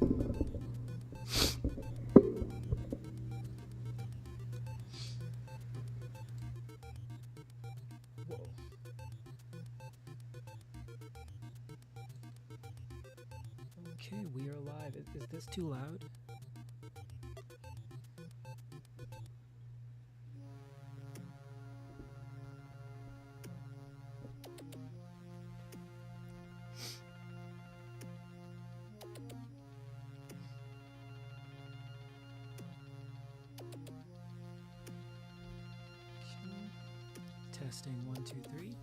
Whoa. Okay, we are live. Is this too loud? Testing 1, 2, 3.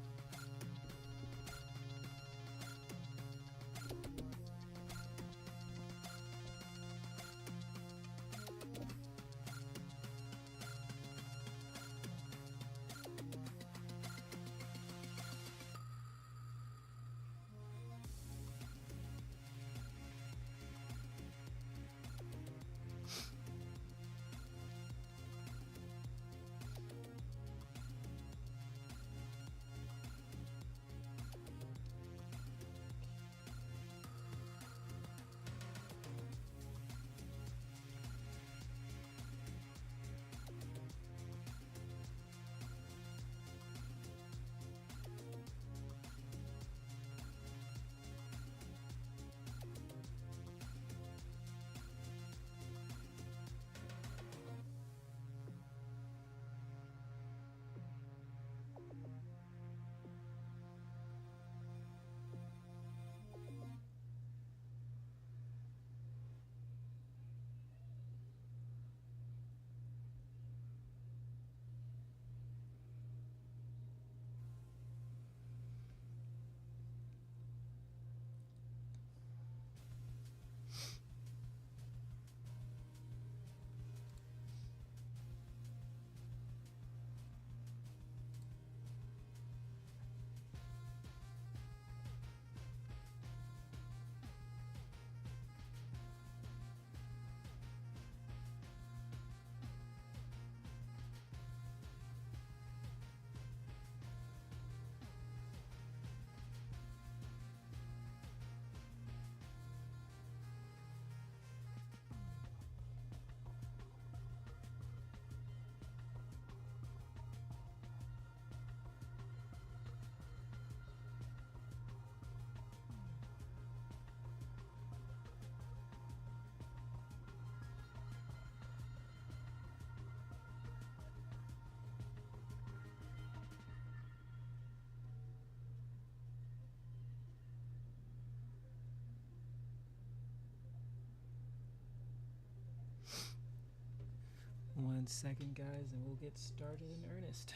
One second, guys, and we'll get started in earnest.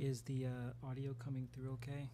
Is the audio coming through okay?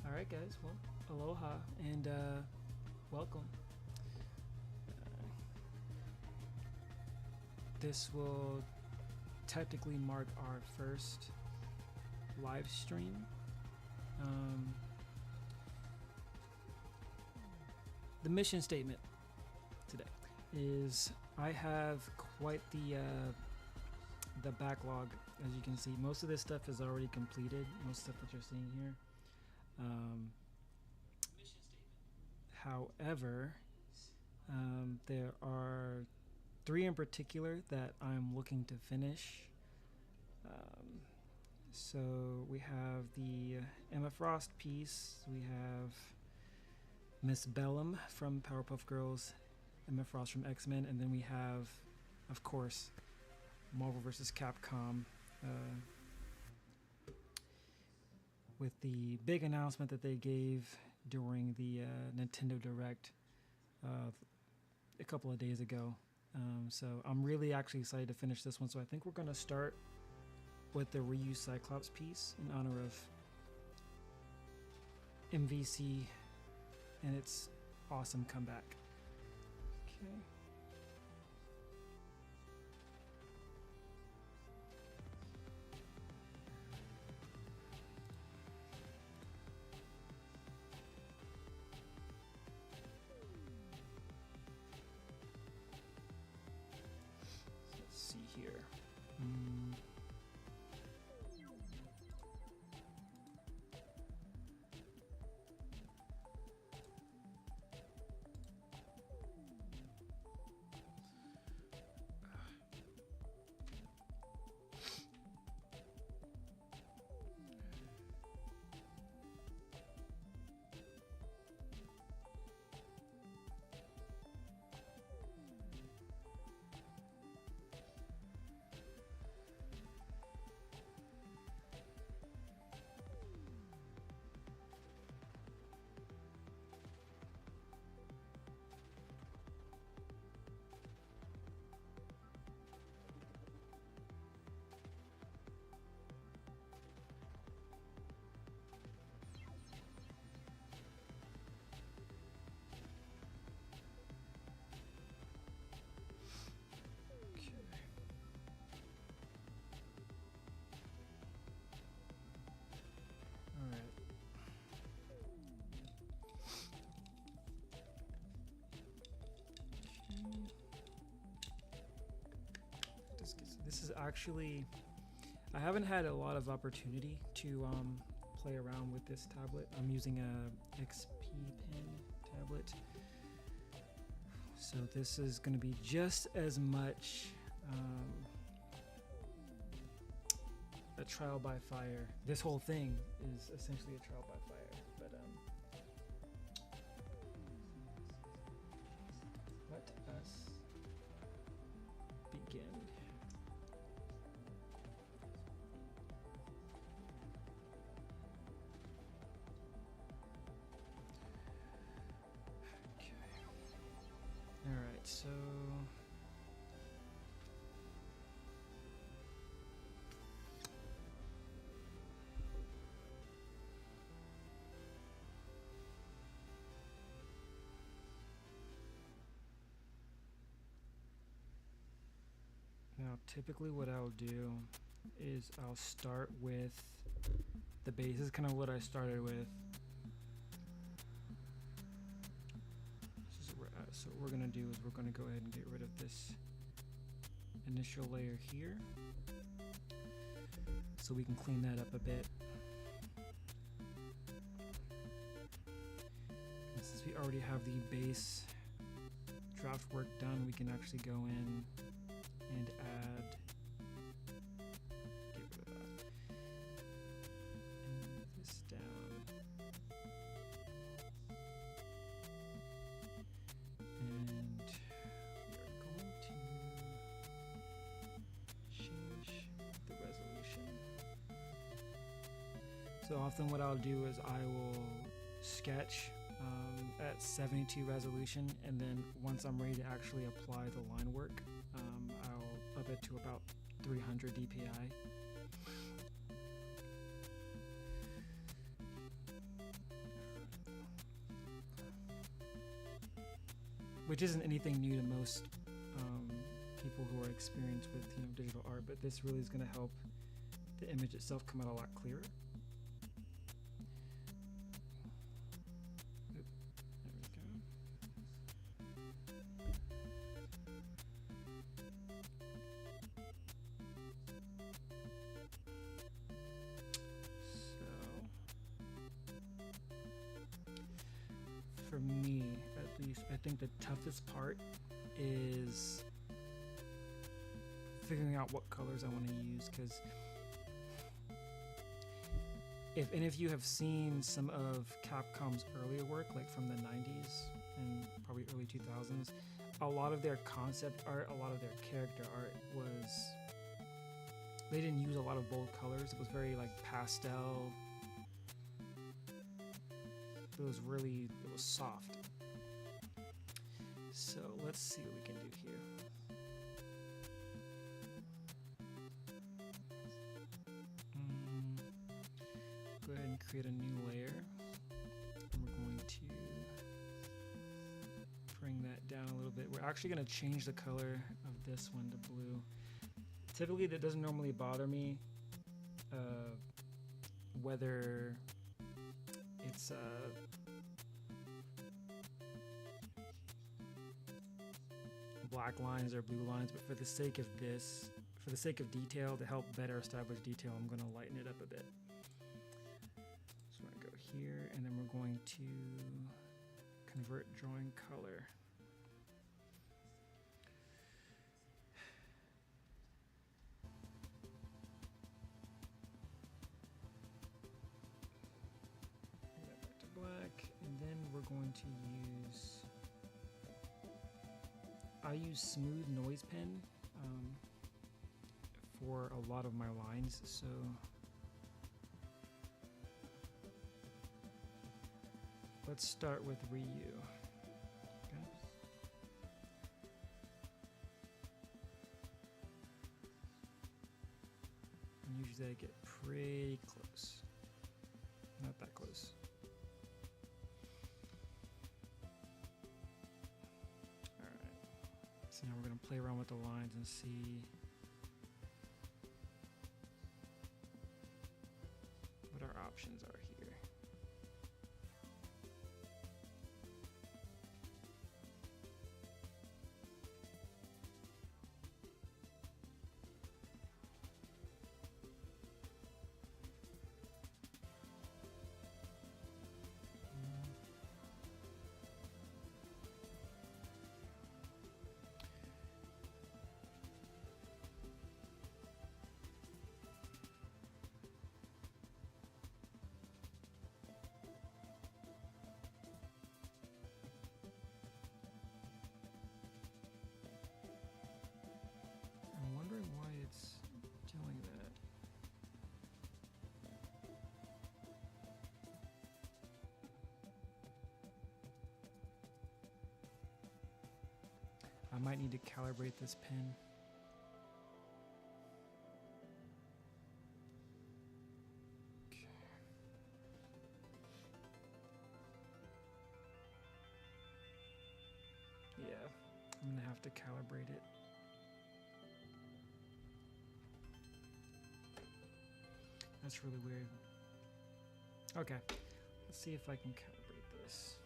All right, guys. Well, aloha and welcome. This will technically mark our first live stream. The mission statement today. is I have quite the backlog. As you can see, most of this stuff is already completed. Most stuff that you're seeing here. However, there are 3 in particular that I'm looking to finish. So we have the Emma Frost piece. We have Miss Bellum from Powerpuff Girls, Emma Frost from X-Men, and then we have, of course, Marvel vs. Capcom, with the big announcement that they gave during the Nintendo Direct a couple of days ago. So I'm really actually excited to finish this one. So I think we're going to start with the Ryu Cyclops piece in honor of MVC and its awesome comeback. Okay. Let's see here. This is actually, I haven't had a lot of opportunity to play around with this tablet. I'm using a XP Pen tablet. So this is going to be just as much a trial by fire. This whole thing is essentially a trial by fire, but let us begin. Alright, so now typically what I'll do is I'll start with the base. This is kind of what I started with. So what we're going to do is we're going to go ahead and get rid of this initial layer here so we can clean that up a bit. And since we already have the base draft work done, we can actually go in and add, get rid of that, and move this down. And we are going to change the resolution. So often what I'll do is I will sketch at 72 resolution, and then once I'm ready to actually apply the line work, I'll up it to about 300 DPI. Which isn't anything new to most people who are experienced with digital art, but this really is going to help the image itself come out a lot clearer. There we go. think the toughest part is figuring out what colors I want to use, because if any of you have seen some of Capcom's earlier work, like from the 90s and probably early 2000s, a lot of their concept art, a lot of their character art was, they didn't use a lot of bold colors. It was very like pastel. It was soft. So let's see what we can do here. Go ahead and create a new layer. And we're going to bring that down a little bit. We're actually going to change the color of this one to blue. Typically, that doesn't normally bother me, whether it's black lines or blue lines, but for the sake of this, for the sake of detail, to help better establish detail, I'm going to lighten it up a bit. So I'm going to go here, and then we're going to convert drawing color. Bring that back to black, and then we're going to use, I use Smooth Noise Pen for a lot of my lines, so let's start with Ryu. Okay. And usually I get pretty close. Not that close. So now we're going to play around with the lines and see what our options are here. I'm wondering why it's doing that. I might need to calibrate this pen. Okay. Yeah, I'm gonna have to calibrate it. That's really weird. Okay, let's see if I can calibrate this.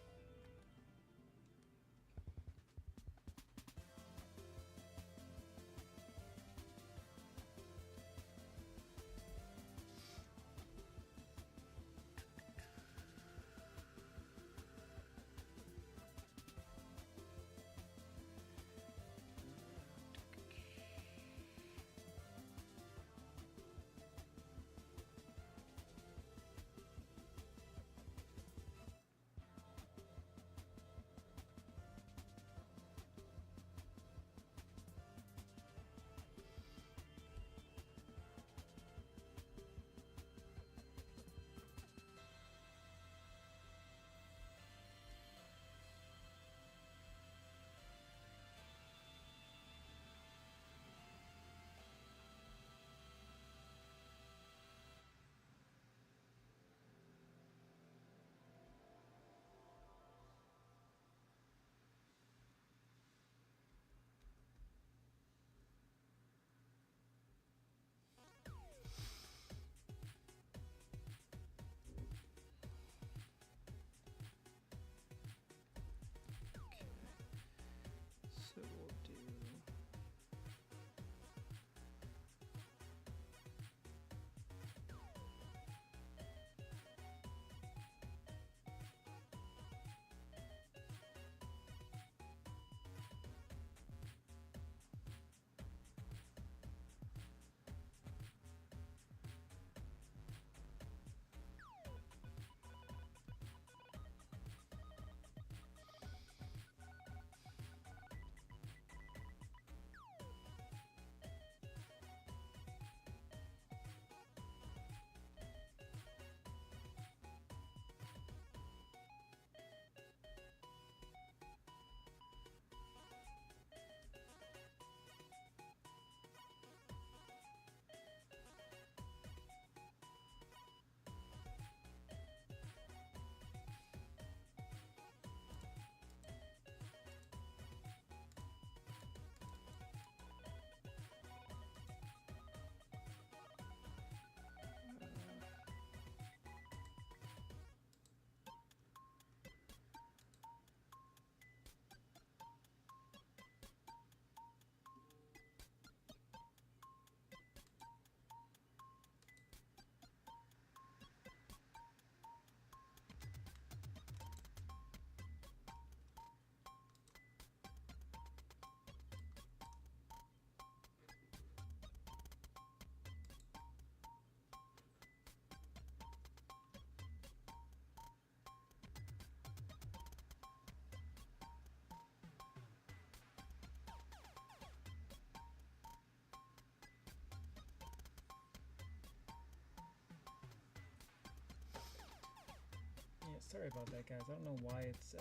Sorry about that, guys. I don't know why it's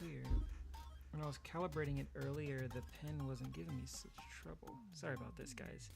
weird. When I was calibrating it earlier, the pen wasn't giving me such trouble. Sorry about this, guys.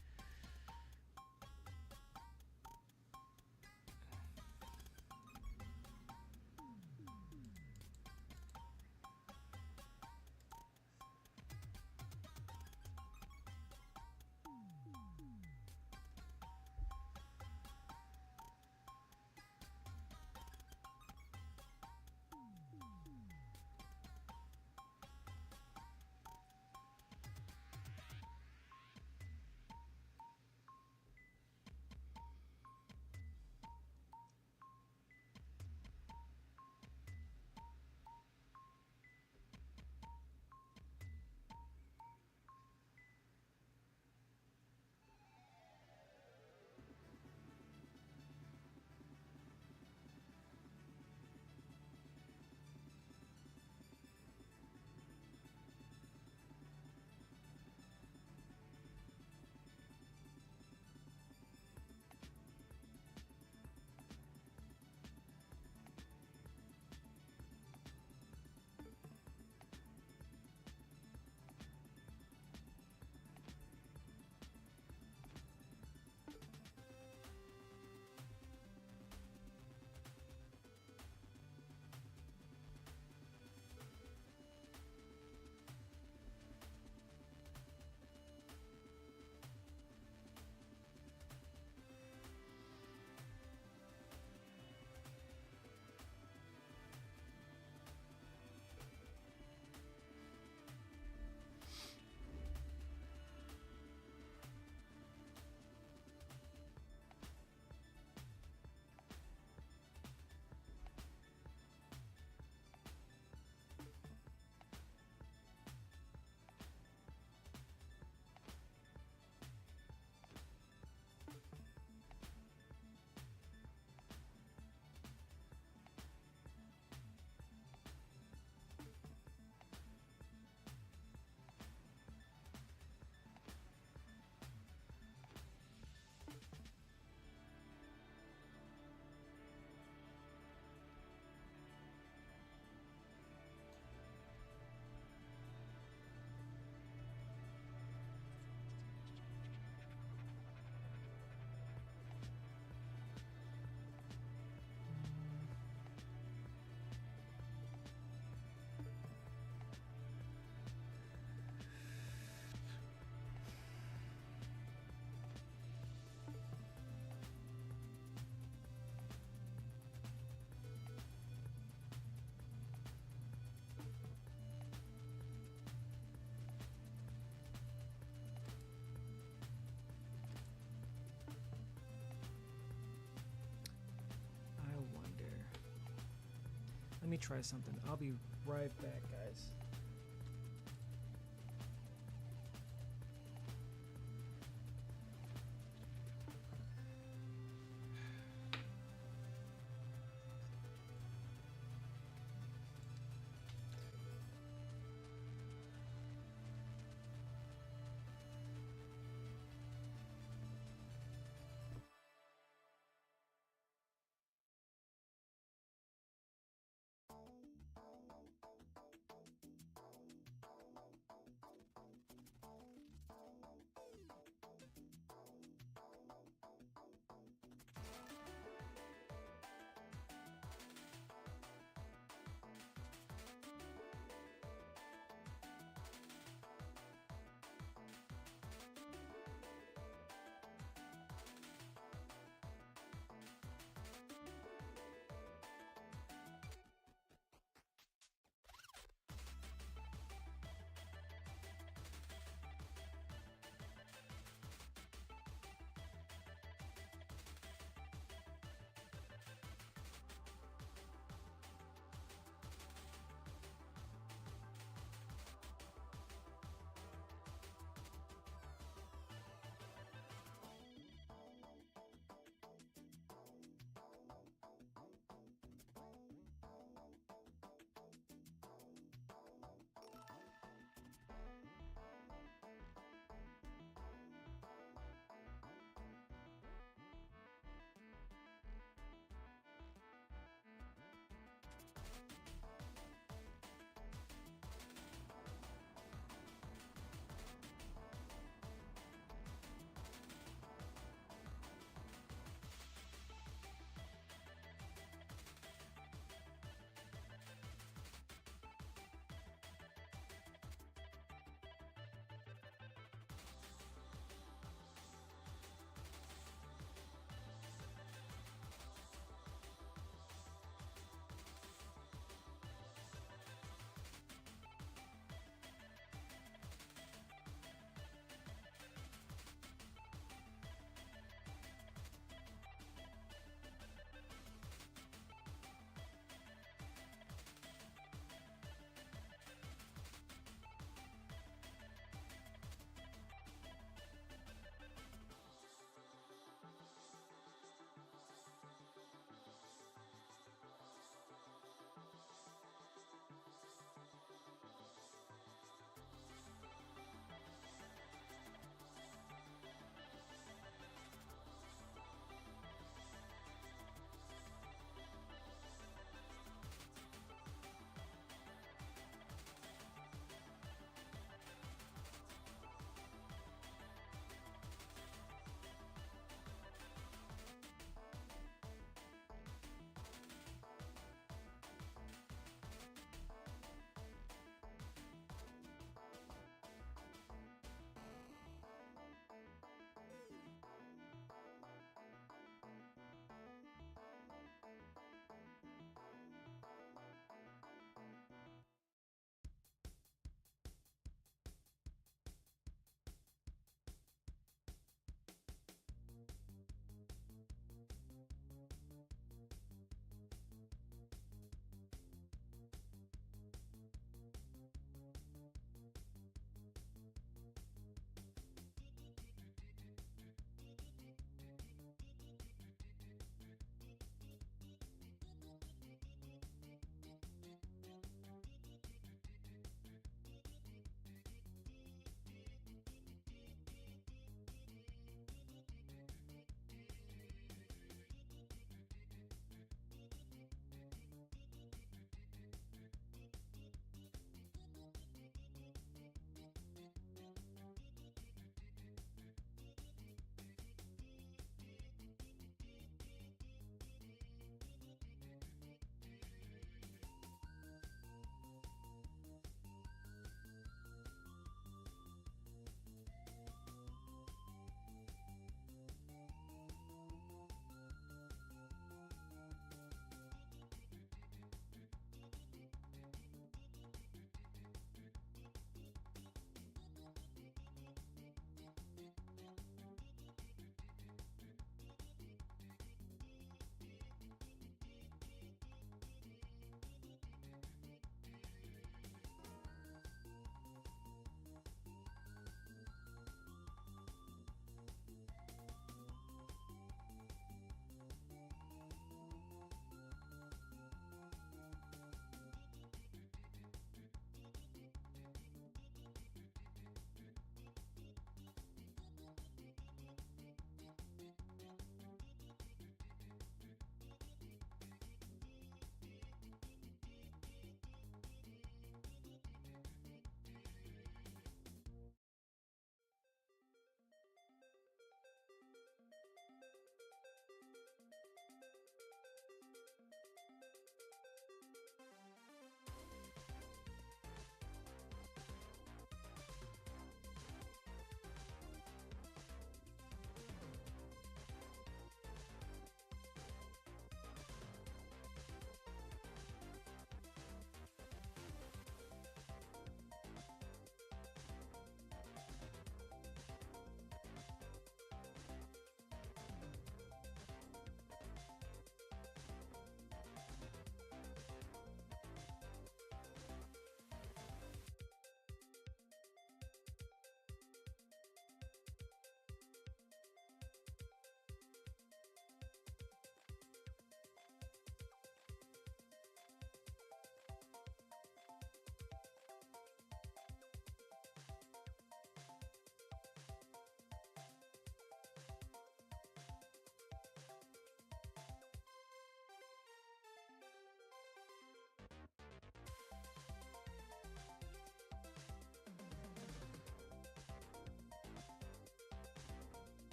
Let me try something. I'll be right back, guys.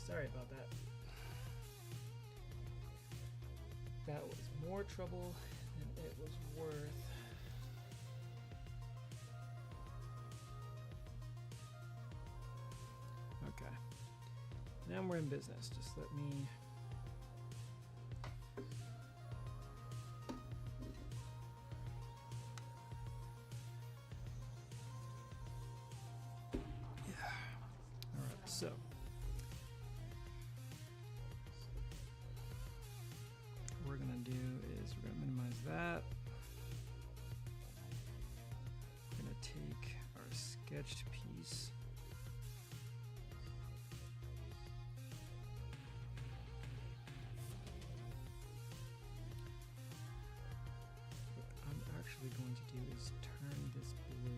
Sorry about that. That was more trouble than it was worth. Okay. Now we're in business. Just let me... So, what we're going to do is we're going to minimize that. We're going to take our sketched piece. What I'm actually going to do is turn this blue.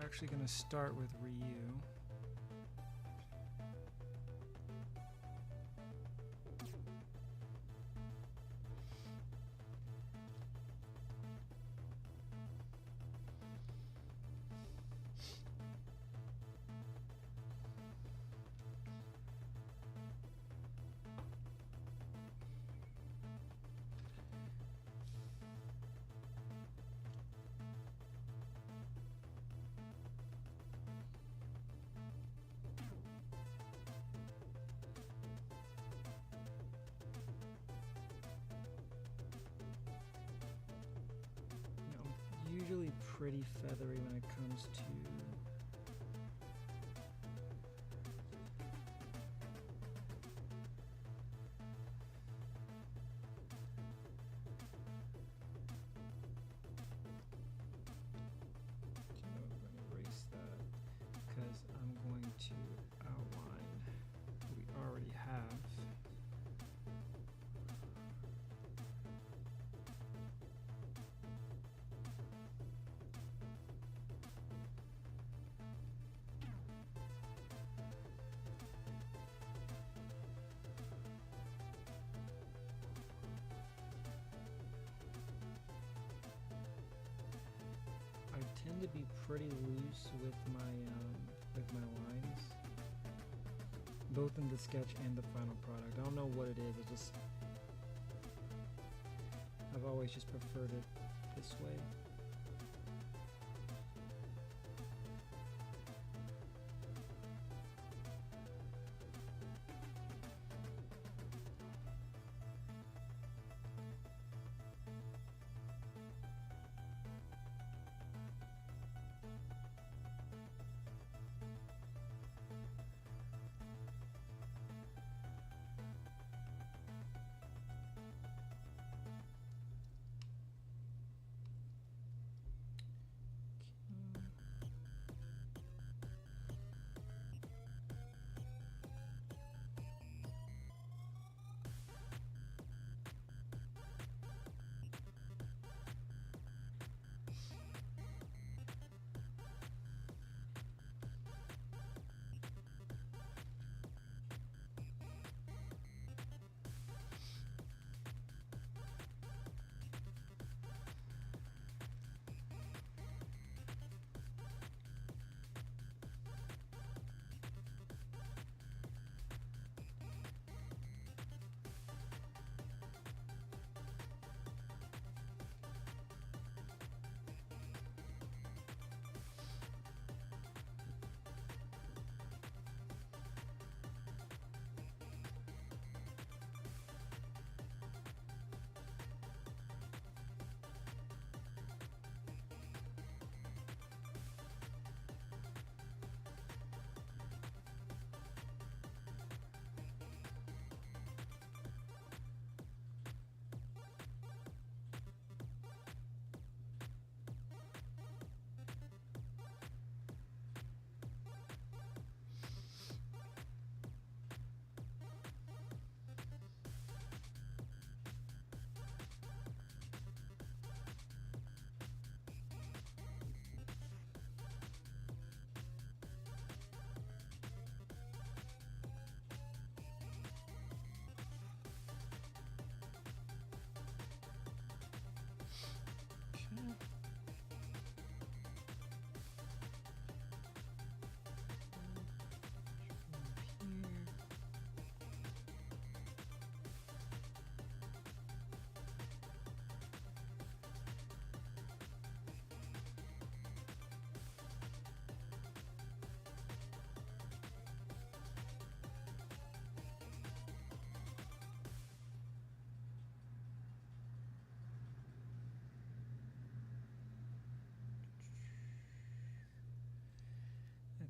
Actually going to start with Ryu. Usually pretty feathery when it comes to I'm going to erase that because I'm going to outline what we already have. I tend to be pretty loose with my lines, both in the sketch and the final product. I don't know what it is. I've always just preferred it this way.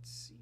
Let's see.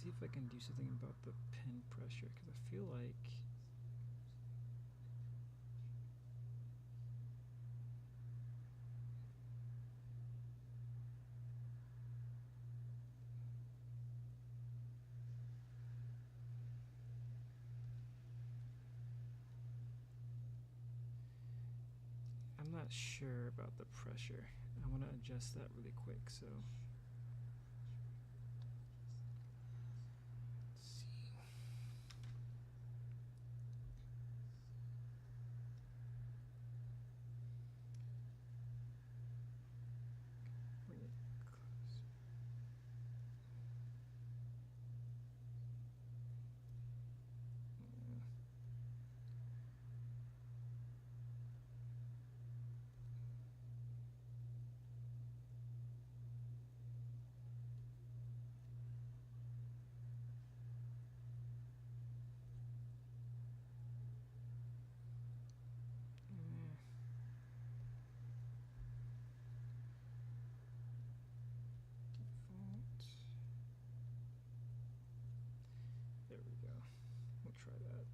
See if I can do something about the pen pressure, because I feel like I'm not sure about the pressure. I want to adjust that really quick, so there we go. We'll try that.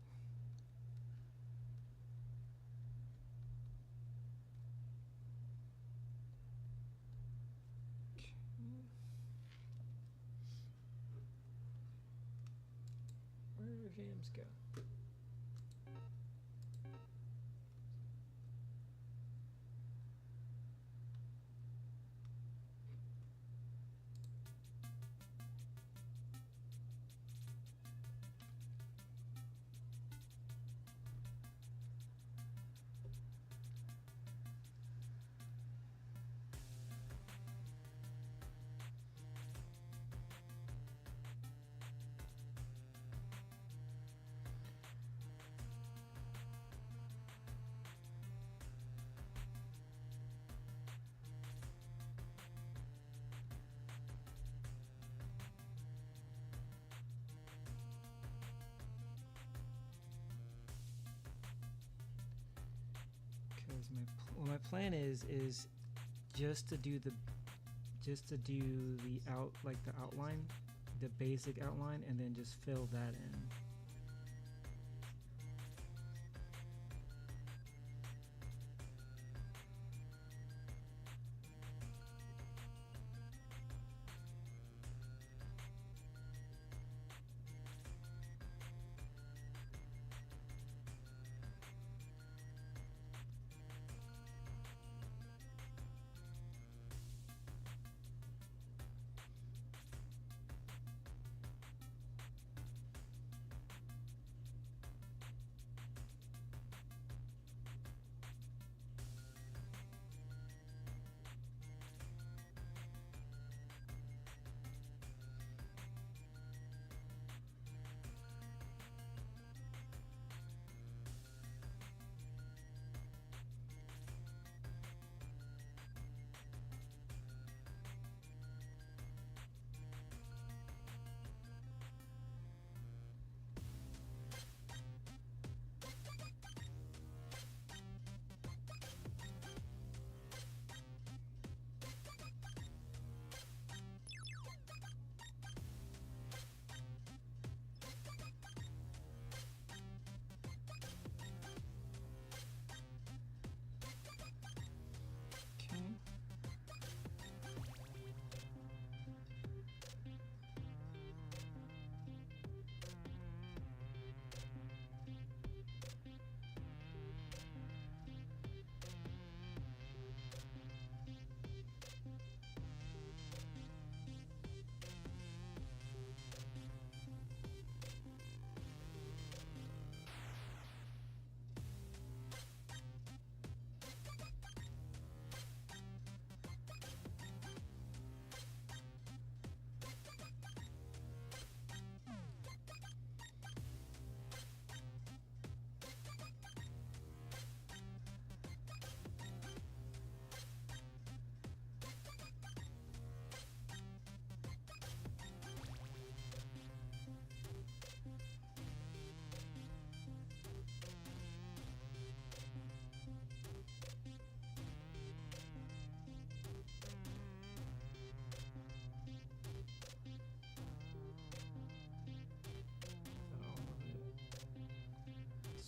Okay. Where did our jams go? My plan is just to do the outline, the basic outline, and then just fill that in.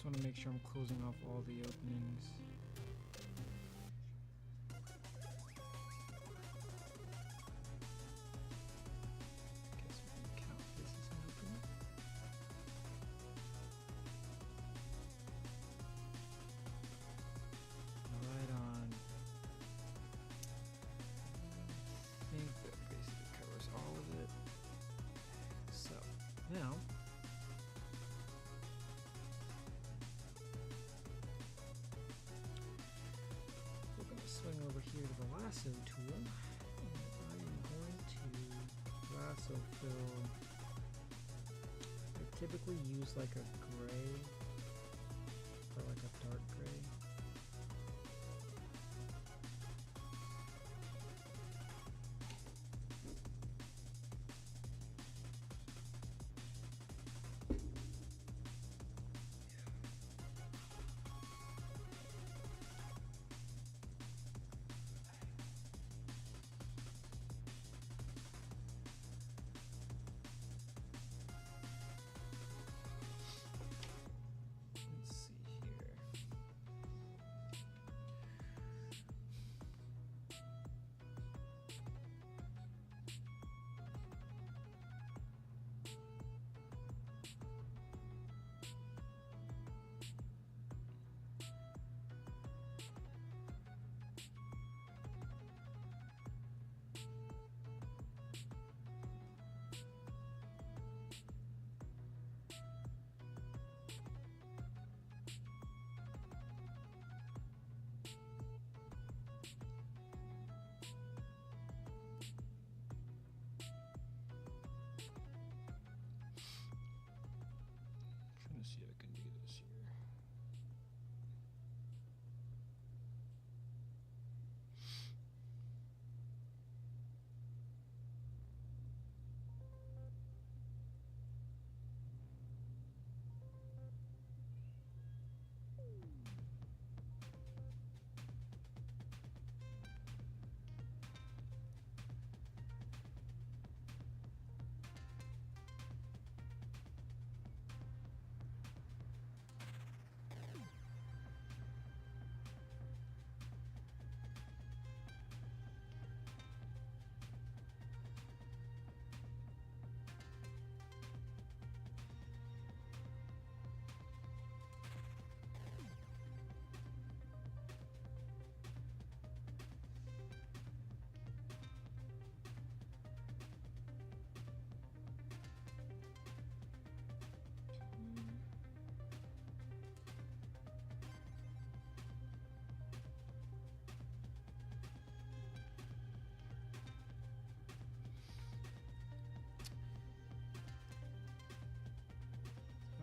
Just want to make sure I'm closing off all the openings. Guess we can count this as an opening. Right on. I think that basically covers all of it. So now we're going to swing over here to the lasso tool, and I am going to lasso fill. I typically use like a gray or like a dark gray. Let's see here. Trying to see if I can do this here.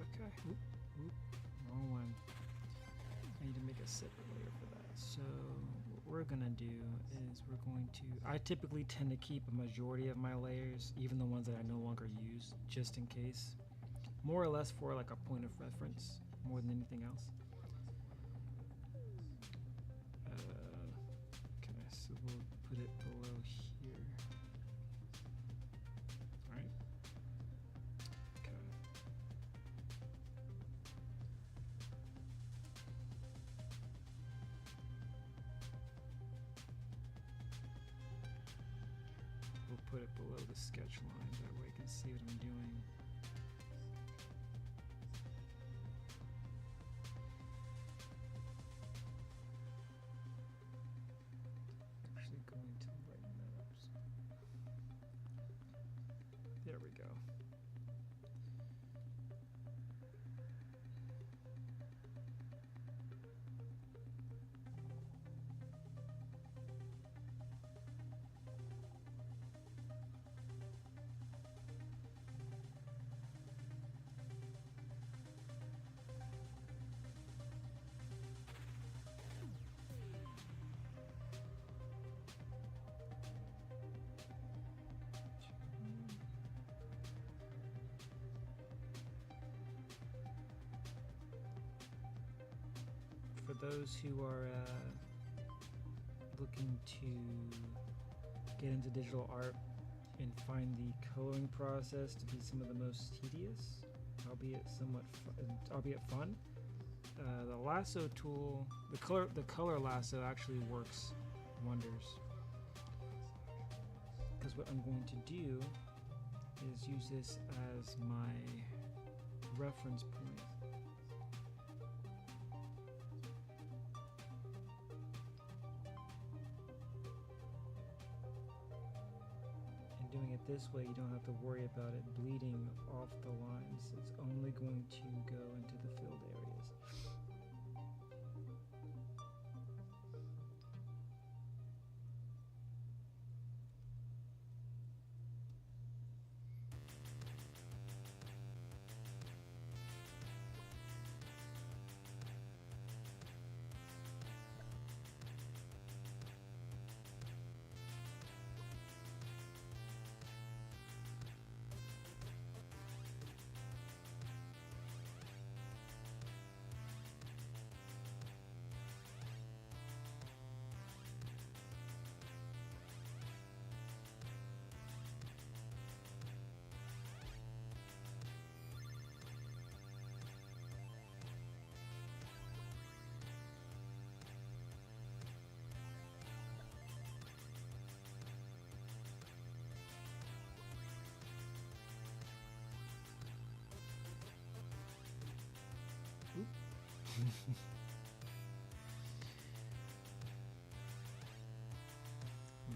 Okay. Oop, oop, wrong one. I need to make a separate layer for that. So what we're gonna do is we're going to, I typically tend to keep a majority of my layers, even the ones that I no longer use, just in case. More or less for like a point of reference, more than anything else. Okay, so we'll put it below here. All right. Okay. We'll put it below the sketch line, that way I can see what I'm doing. Actually going to lighten that up. There we go. For those who are looking to get into digital art and find the coloring process to be some of the most tedious, albeit fun, the lasso tool, the color lasso actually works wonders. Because what I'm going to do is use this as my reference point. And doing it this way, you don't have to worry about it bleeding off the lines. It's only going to go into the filled areas.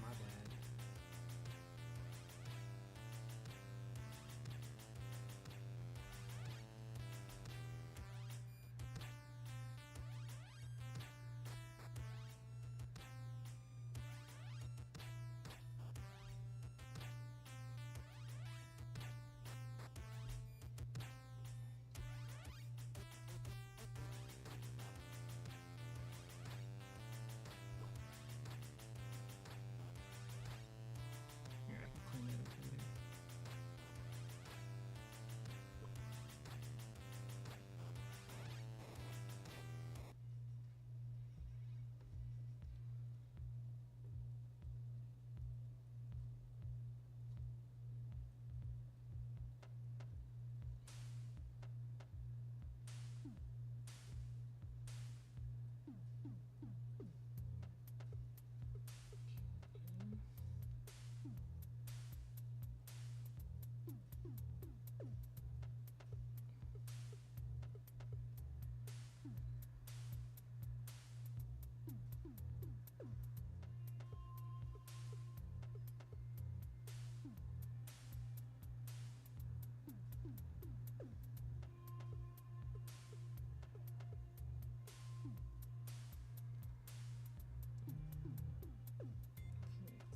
My bad. Here, I can clean that up later.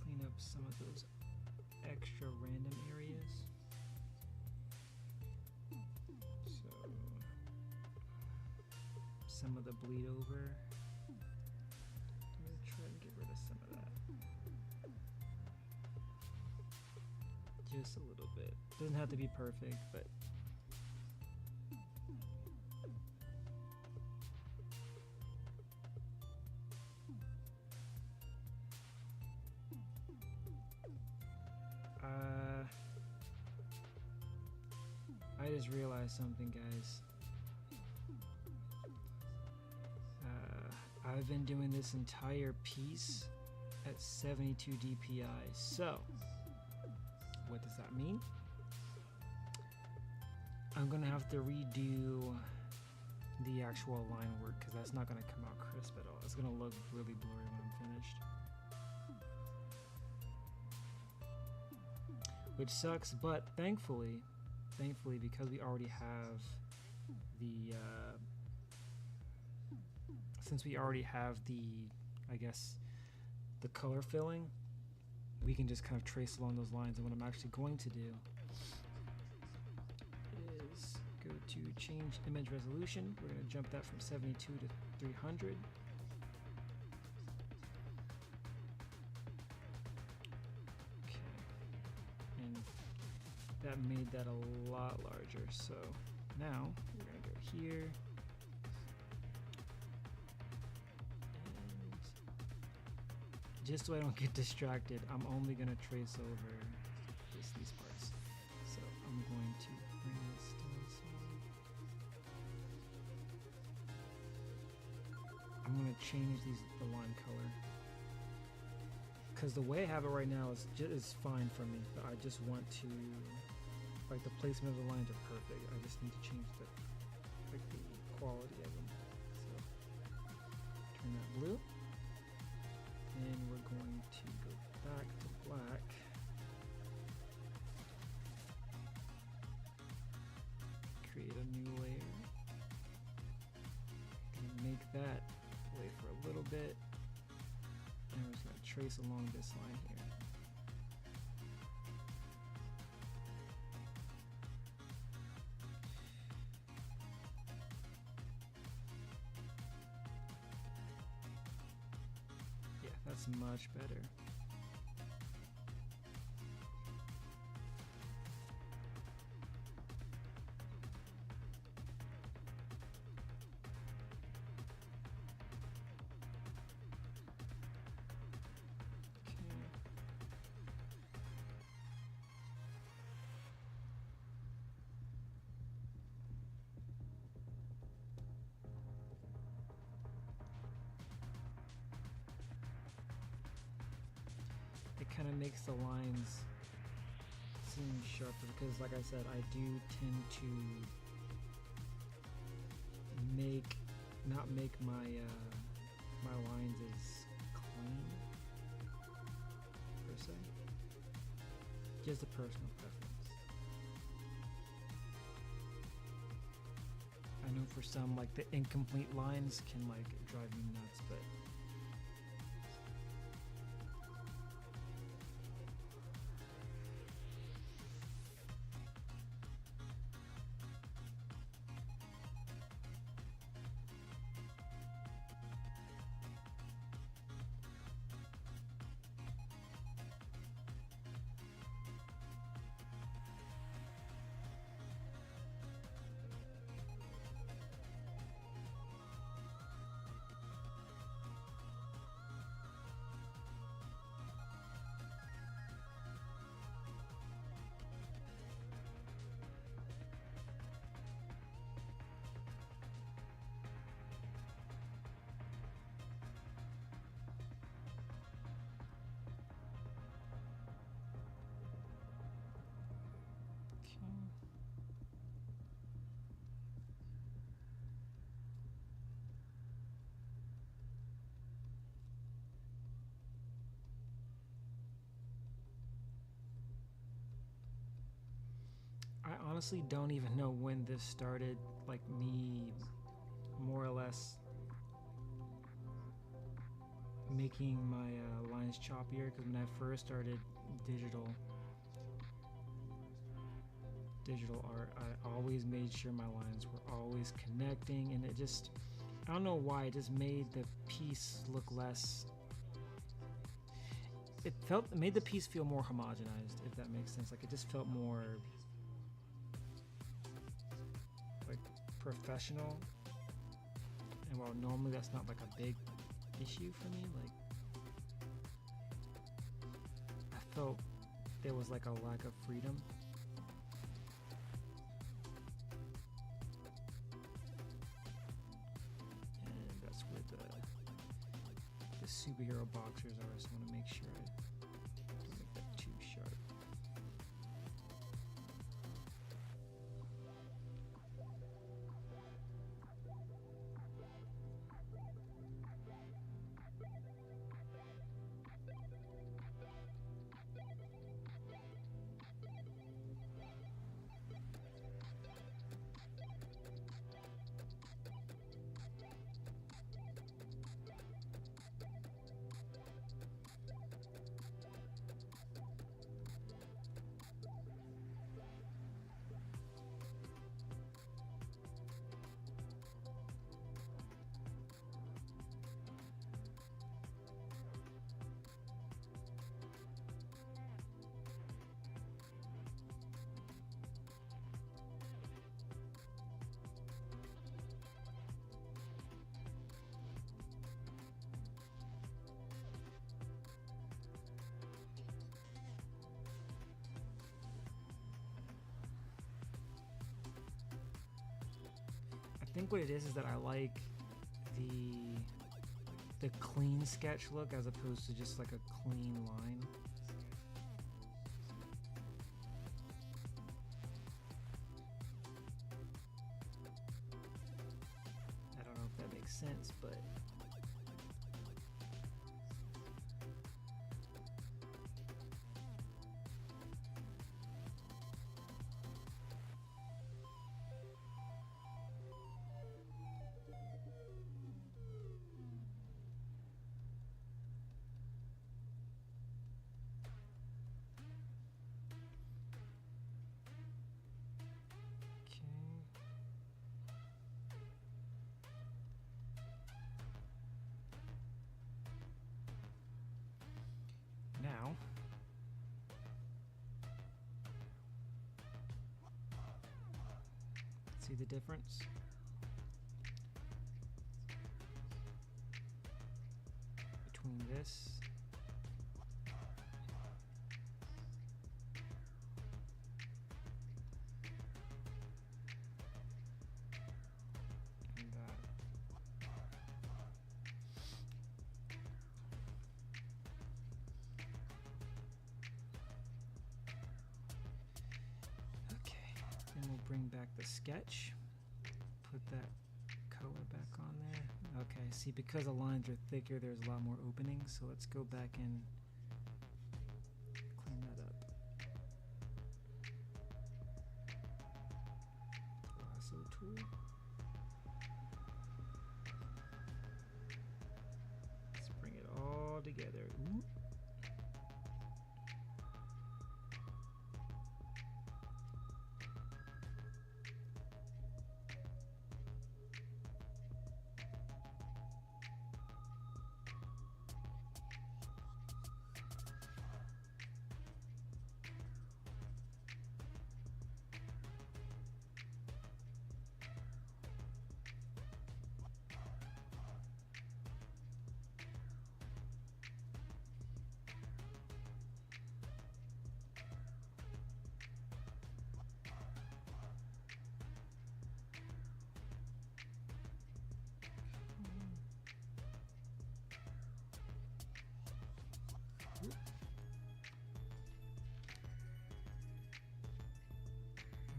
Clean up some of those extra random areas. So some of the bleed over. I'm gonna try and get rid of some of that. Just a little bit. Doesn't have to be perfect, but I just realized something, guys. I've been doing this entire piece at 72 DPI. So, what does that mean? I'm gonna have to redo the actual line work because that's not gonna come out crisp at all. It's gonna look really blurry when I'm finished. Which sucks, but thankfully, because we already have the, since we already have the, I guess, the color filling, we can just kind of trace along those lines. And what I'm actually going to do is go to change image resolution. We're going to jump that from 72 to 300. Okay. And that made that a lot larger. So now we're going to go here. And just so I don't get distracted, I'm only going to trace over these parts. So I'm going to bring this down some. I'm gonna change the line color, because the way I have it right now is fine for me. But I just want to, like, the placement of the lines are perfect. I just need to change the quality of them. So turn that blue, and we're going to go back to black. Create a new layer. Gonna make that wait for a little bit, and we're just gonna trace along this line here. Yeah, that's much better. It kind of makes the lines seem sharper because, like I said, I do tend to not make my my lines as clean per se. Just a personal preference. I know for some, like, the incomplete lines can like drive me nuts, but I honestly don't even know when this started, like, me more or less making my lines choppier, because when I first started digital art, I always made sure my lines were always connecting, and it just, I don't know why, it just made the piece look less, it made the piece feel more homogenized, if that makes sense. Like, it just felt more like professional, and while normally that's not like a big issue for me, like, I felt there was like a lack of freedom. And that's where the superhero boxers are. I just want to make sure I don't make that too sharp. I think what it is that I like the the clean sketch look as opposed to just like a clean line. I don't know if that makes sense, but now see the difference? Between this and that. Okay, then we'll bring back the sketch, put that color back on there. Okay, see, because the lines are thicker, there's a lot more openings, so let's go back and clean that up. Lasso tool. Let's bring it all together. Ooh.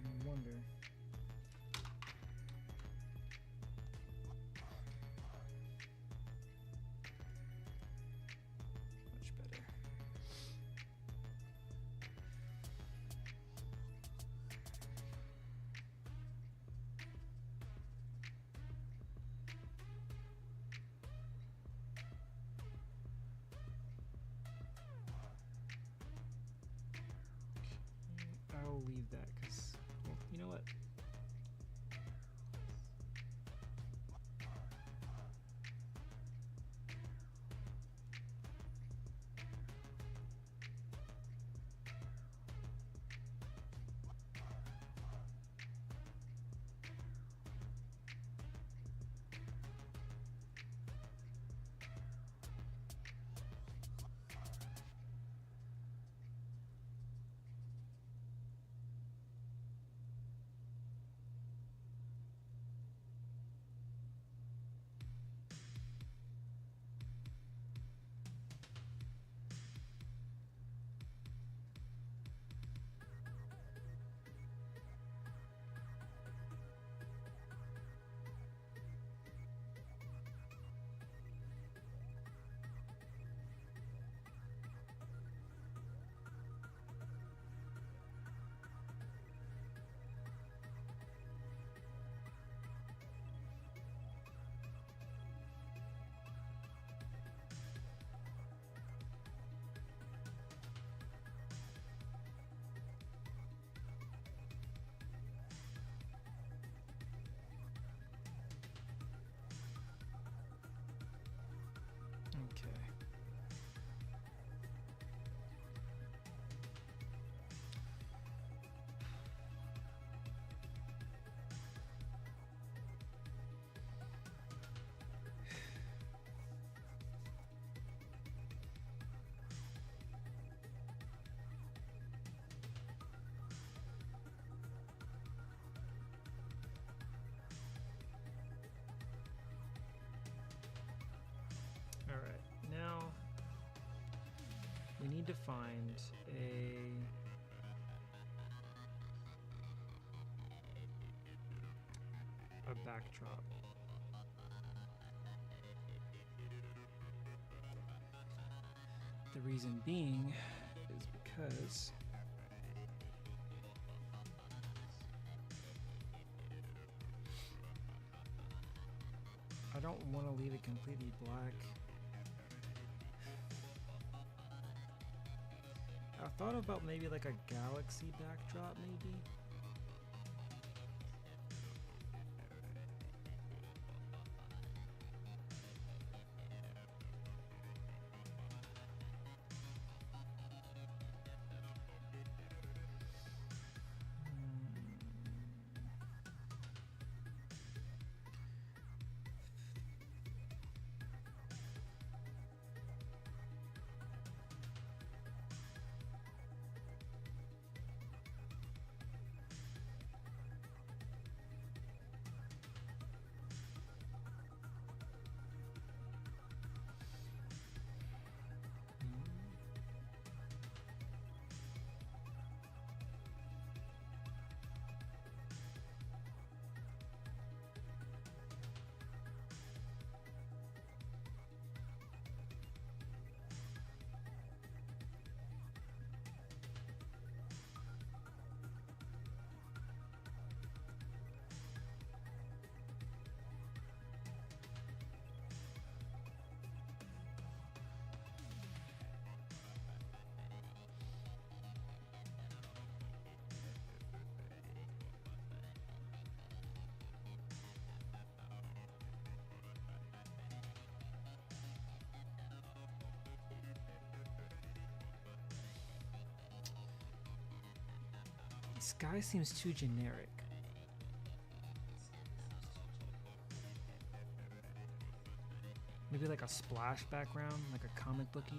I wonder. Much better. I'll leave that because, well, you know what? we need to find a backdrop. The reason being is because I don't want to leave it completely black. I thought about maybe like a galaxy backdrop, maybe. The sky seems too generic. Maybe like a splash background, like a comic booky.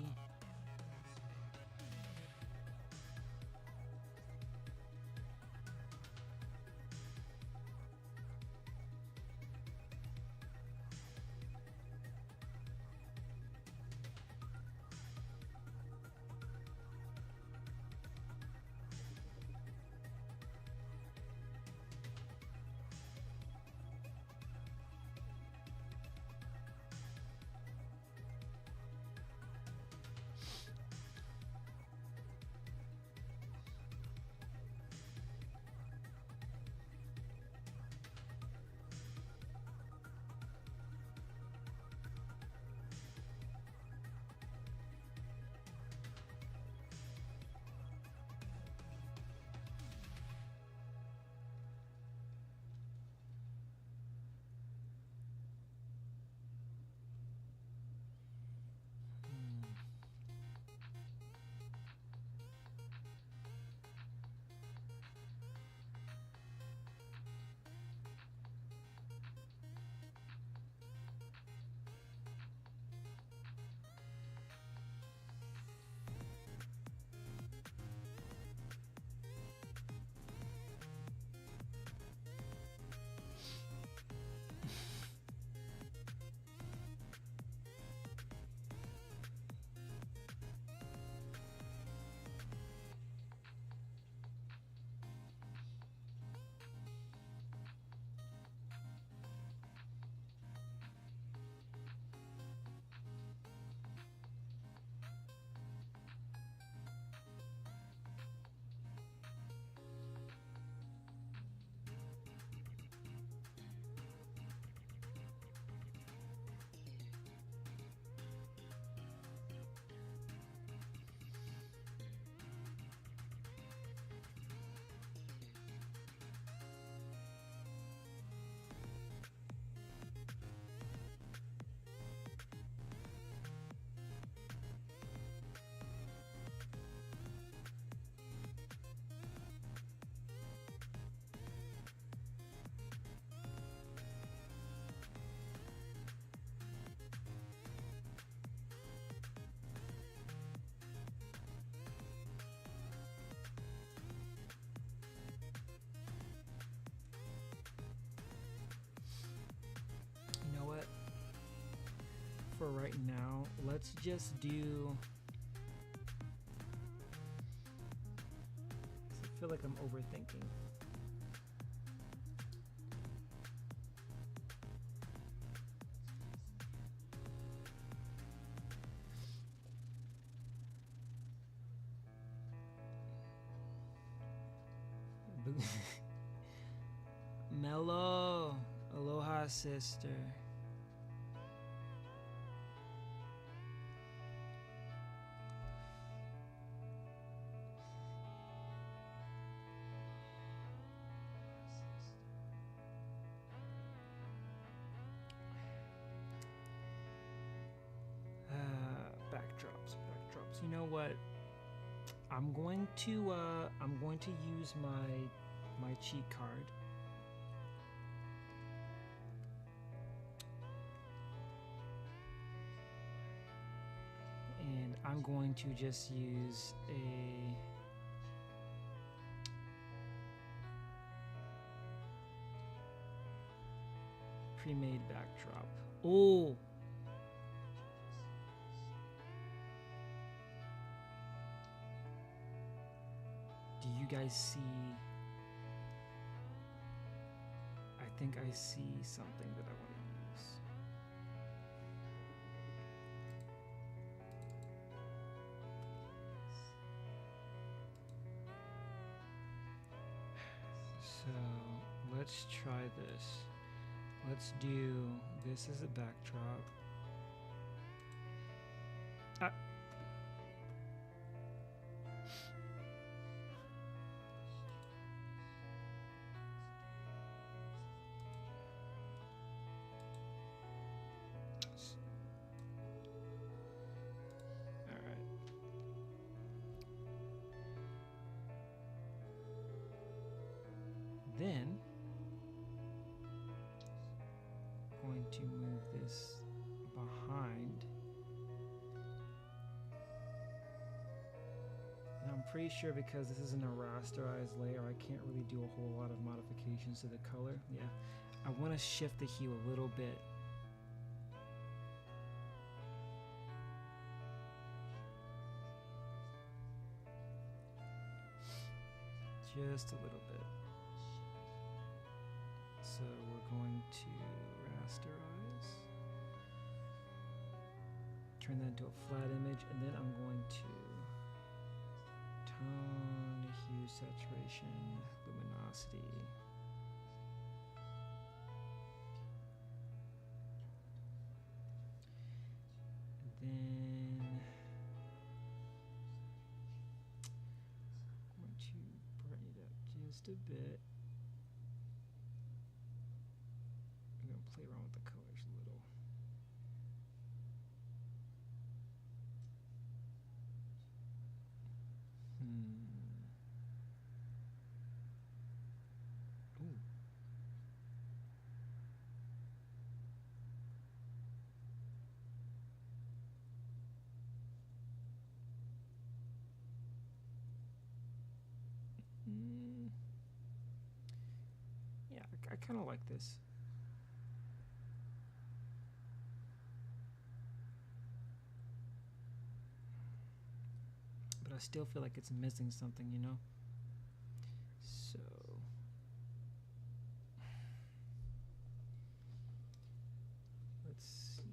For right now, let's just do feel like I'm overthinking. Mellow, aloha, sister. Backdrops. You know what? I'm going to use my cheat card. And I'm going to just use a pre-made backdrop. Oh! Do you guys see? I think I see something that I want to use. So let's try this. Let's do this as a backdrop. Then going to move this behind. And I'm pretty sure because this isn't a rasterized layer, I can't really do a whole lot of modifications to the color. Yeah, I want to shift the hue a little bit. Just a little bit. So we're going to rasterize, turn that into a flat image, and then I'm going to tone, hue, saturation, luminosity. And then I'm going to brighten it up just a bit. Play around with the colors a little. Ooh. Yeah, I kind of like this. But I still feel like it's missing something, you know? So let's see.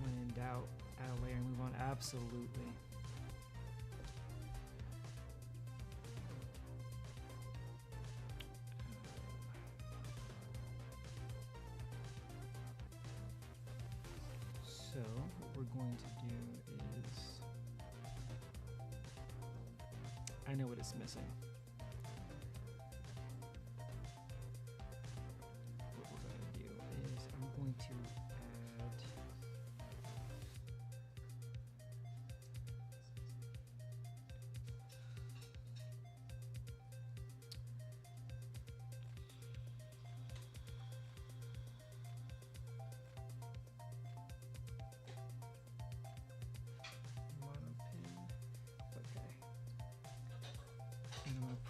When in doubt, add a layer and move on. Absolutely. So what we're going to do is, I know what it's missing. What we're going to do is I'm going to add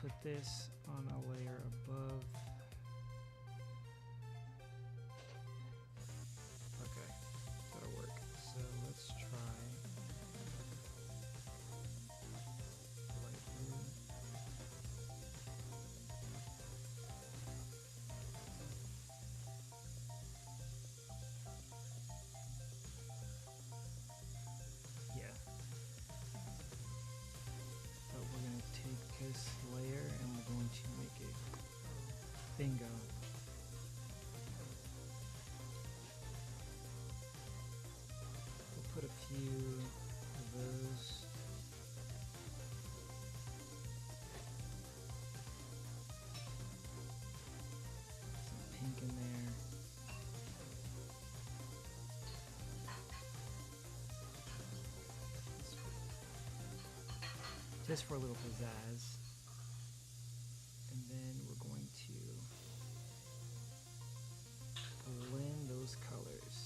put this on a layer above. Okay, that'll work. So let's try light blue. Yeah. But we're going to take this layer and we're going to make it bingo. We'll put a few of those. Some pink in there. Just for a little pizzazz. And then we're going to blend those colors.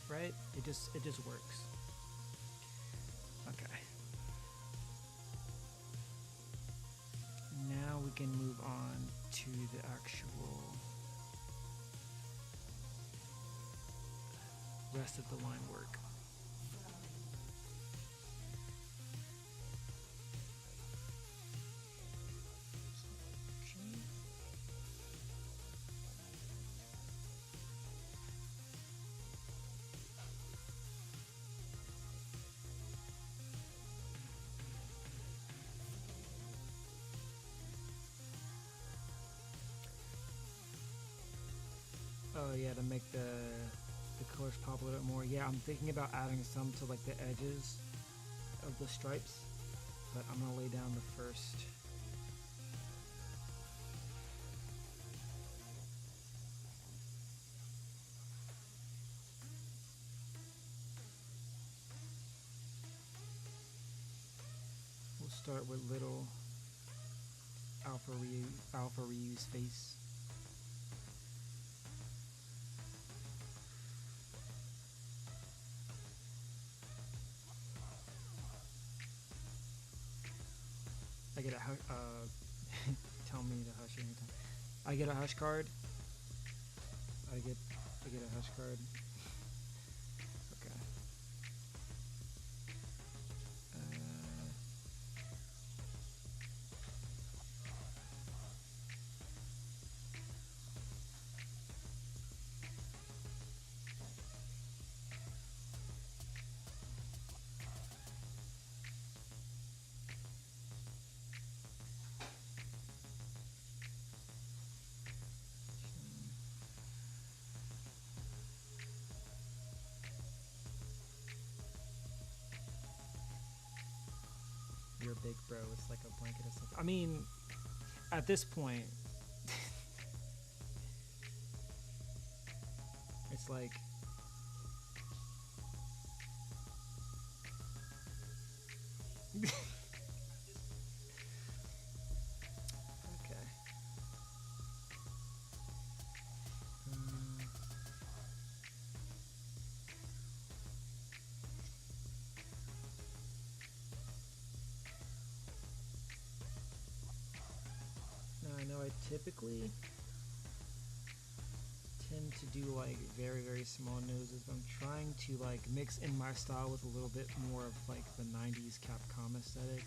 Right? It just works. Okay. Now we can move on to the actual rest of the line work. Oh yeah, to make the colors pop a little bit more. Yeah, I'm thinking about adding some to like the edges of the stripes, but I'm gonna lay down the first. We'll start with little alpha reuse face. I get a tell me to hush anytime. I get a hush card. I get a hush card. Okay. You're big, bro. It's like a blanket of stuff. I mean, at this point, it's like okay. Now I know I typically tend to do like very, very small noses, but I'm trying to like mix in my style with a little bit more of like the 90s Capcom aesthetic.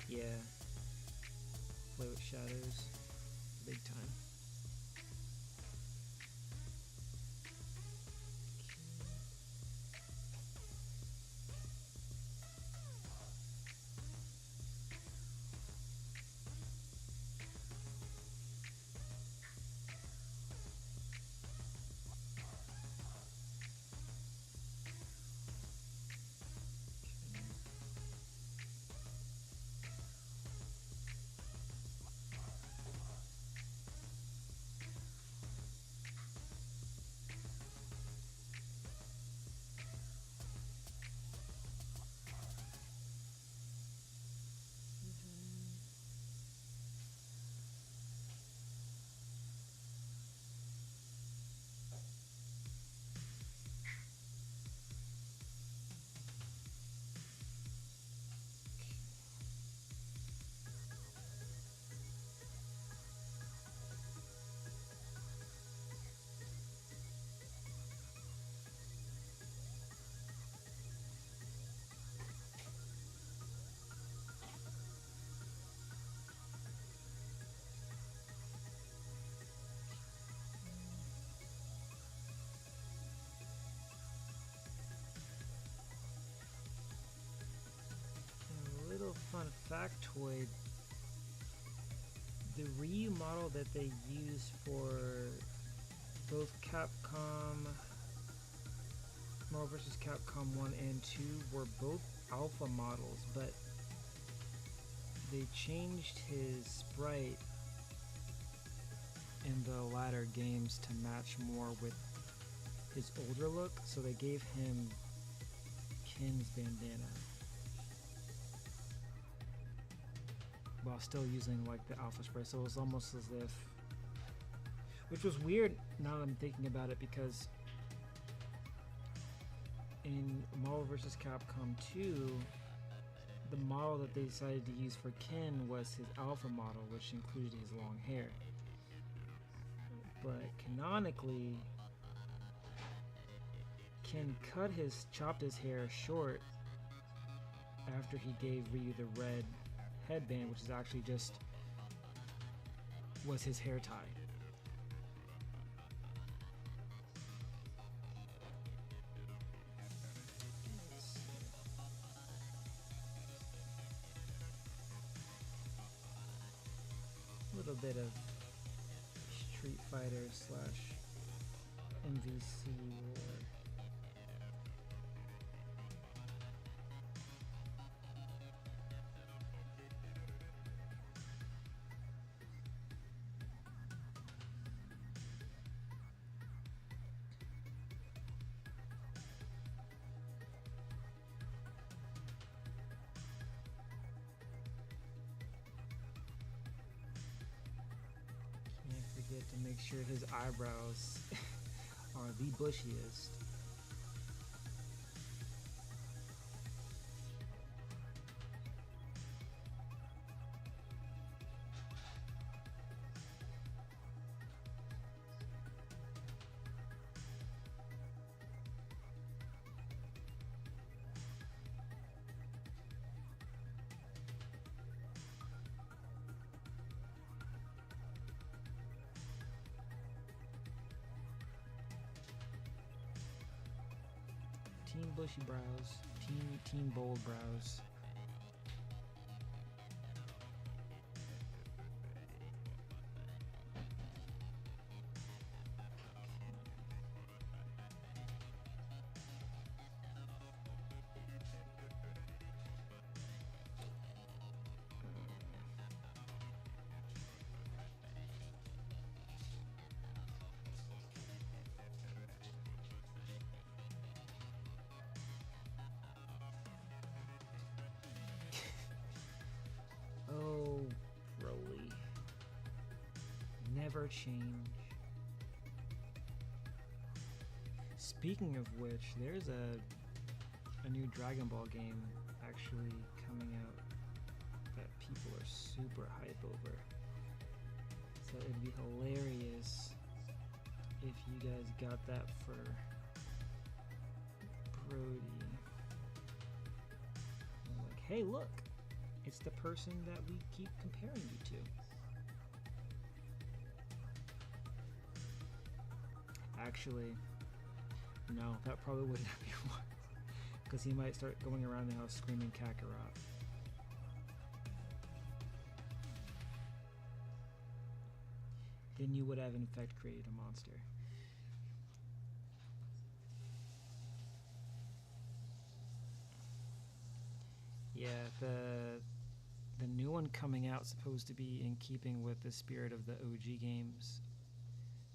Yeah, shadows big time. Fun factoid, the remodel that they use for both Capcom Marvel vs. Capcom 1 and 2 were both alpha models, but they changed his sprite in the latter games to match more with his older look, so they gave him Ken's bandana while still using like the alpha spray, so it was almost as if, which was weird now that I'm thinking about it, because in Marvel vs. Capcom 2, the model that they decided to use for Ken was his alpha model, which included his long hair. But canonically, Ken chopped his hair short after he gave Ryu the red headband, which is actually just was his hair tie. A little bit of Street Fighter / MVC war. To make sure his eyebrows are the bushiest. Team bushy brows, team bold brows. Never change. Speaking of which, there's a new Dragon Ball game actually coming out that people are super hype over. So it'd be hilarious if you guys got that for Brody. Like, hey, look, it's the person that we keep comparing you to. Actually, no, that probably would not be one. Because he might start going around the house screaming Kakarot. Then you would have in fact created a monster. Yeah, the new one coming out is supposed to be in keeping with the spirit of the OG games.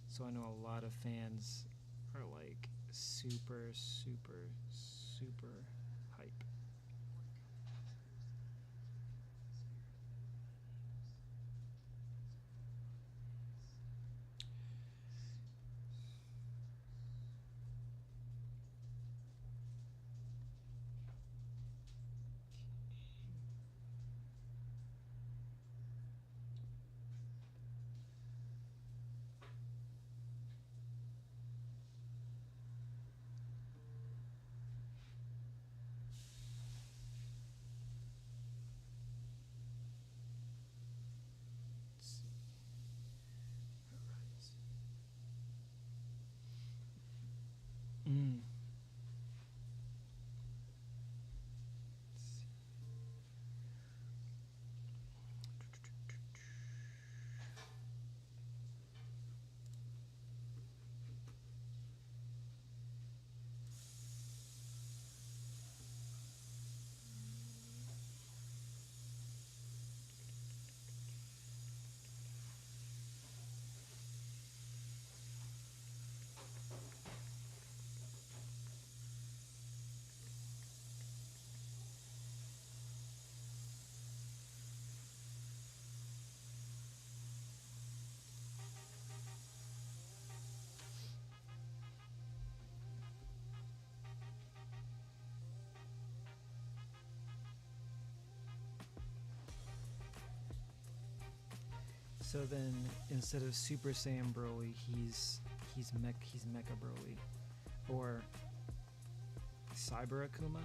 So I know a lot of fans are like super, super, super hype. Mm. So then, instead of Super Saiyan Broly, he's Mecha Broly, or Cyber Akuma.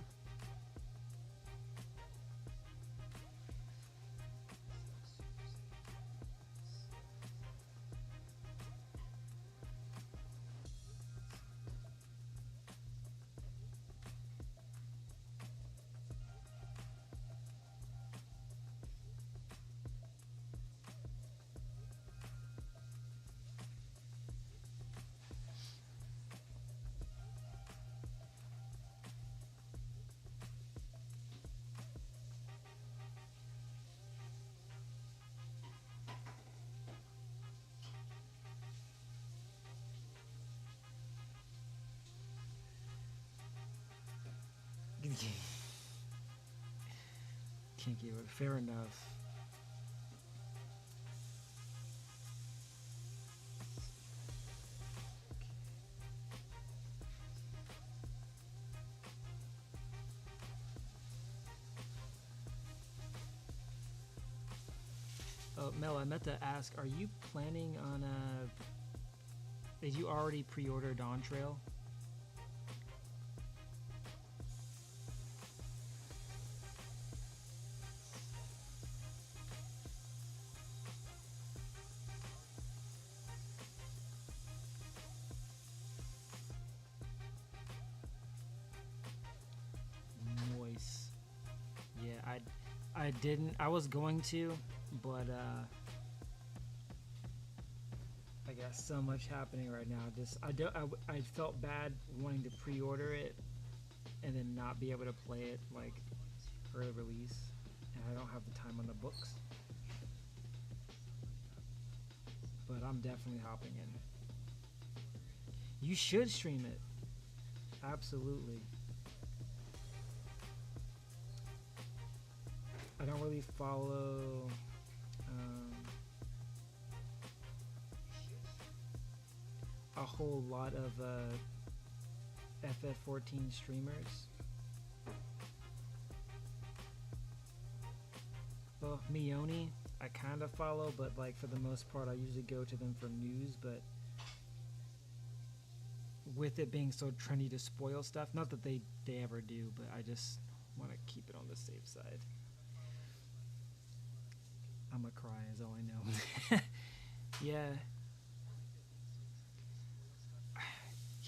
Can't give it. Fair enough. Oh, Mel, I meant to ask, are you planning on did you already pre-order Dawn Trail? Nice. Yeah, I didn't. I was going to, but I got so much happening right now. Just I felt bad wanting to pre-order it and then not be able to play it like early release, and I don't have the time on the books. But I'm definitely hopping in. You should stream it. Absolutely. I don't really follow a whole lot of FF14 streamers. Well, Mioni, I kind of follow, but like for the most part, I usually go to them for news. But with it being so trendy to spoil stuff, not that they ever do, but I just want to keep it on the safe side. I'm a cry is all I know. Yeah.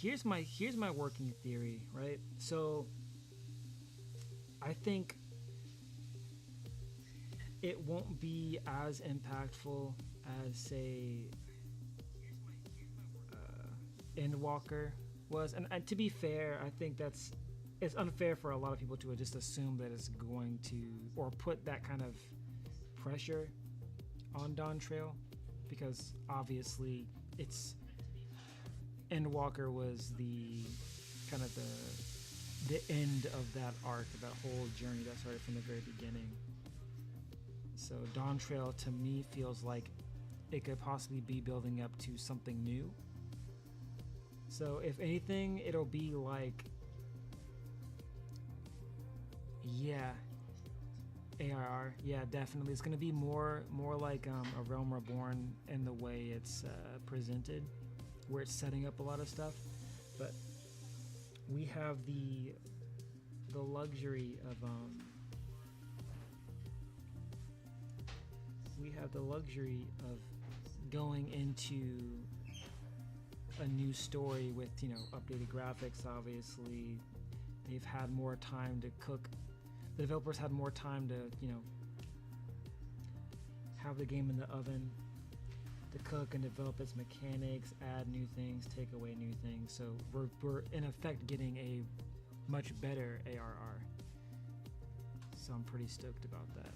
here's my working theory, right? So I think it won't be as impactful as, say, Endwalker was. And to be fair, I think it's unfair for a lot of people to just assume that it's going to, or put that kind of pressure on Dawn Trail, because obviously it's Endwalker was the kind of the end of that arc, that whole journey that started from the very beginning. So Dawn Trail to me feels like it could possibly be building up to something new. So if anything, it'll be like, yeah, ARR, yeah, definitely. It's gonna be more like a Realm Reborn in the way it's presented, where it's setting up a lot of stuff. But we have the luxury of going into a new story with, you know, updated graphics. Obviously, they've had more time to cook. The developers had more time to, you know, have the game in the oven to cook and develop its mechanics, add new things, take away new things. So we're in effect getting a much better ARR. So I'm pretty stoked about that.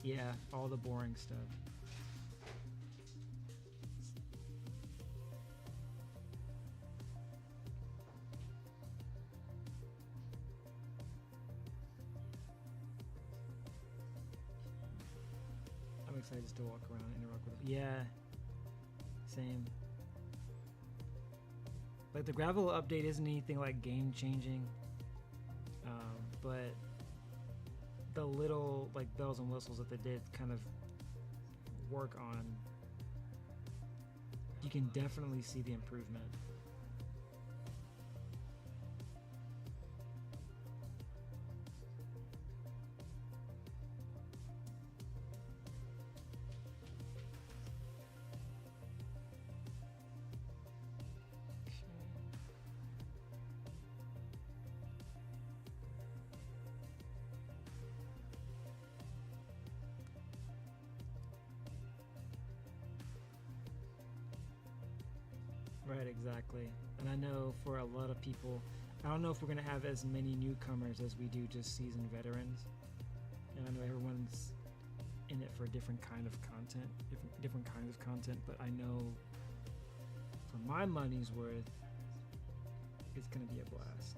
Yeah, all the boring stuff. I'm excited just to walk around and interact with it. Yeah, same. Like the gravel update isn't anything like game changing, but the little like bells and whistles that they did kind of work on, you can definitely see the improvement. Right, exactly. And I know for a lot of people, I don't know if we're going to have as many newcomers as we do just seasoned veterans. And I know everyone's in it for a different kind of content, different kinds of content, but I know for my money's worth, it's going to be a blast.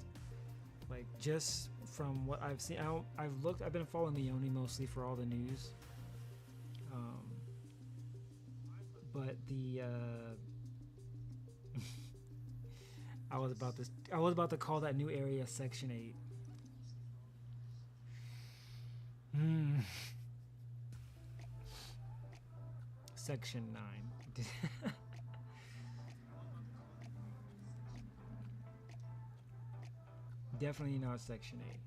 Like, just from what I've seen, I've been following Leone mostly for all the news. But the, I was about to call that new area Section 8. Section 9. Definitely not Section 8.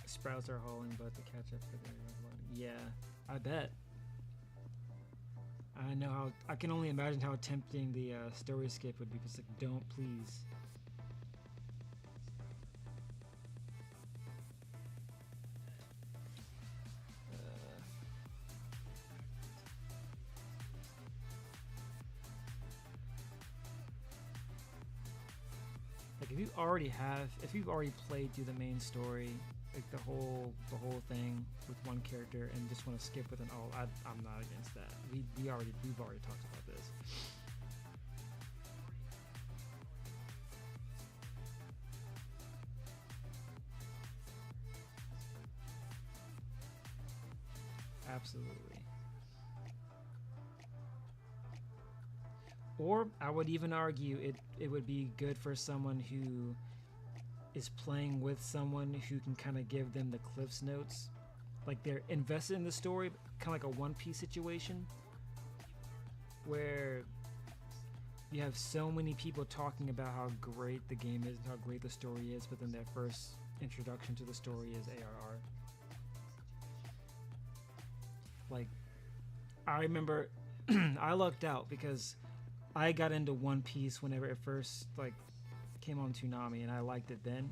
Sprouts are hauling butt to catch up for their loading. Yeah, I bet. I know how. I can only imagine how tempting the story skip would be. It's like, don't please. Like if you've already played through the main story, like the whole thing with one character, and just want to skip with an all, I'm not against that. We've already talked about this. Absolutely. Or I would even argue it would be good for someone who is playing with someone who can kind of give them the Cliff's Notes like they're invested in the story, kind of like a One Piece situation, where you have so many people talking about how great the game is, how great the story is, but then their first introduction to the story is ARR. Like, I remember I lucked out because I got into One Piece whenever it first like came on Toonami, and I liked it then.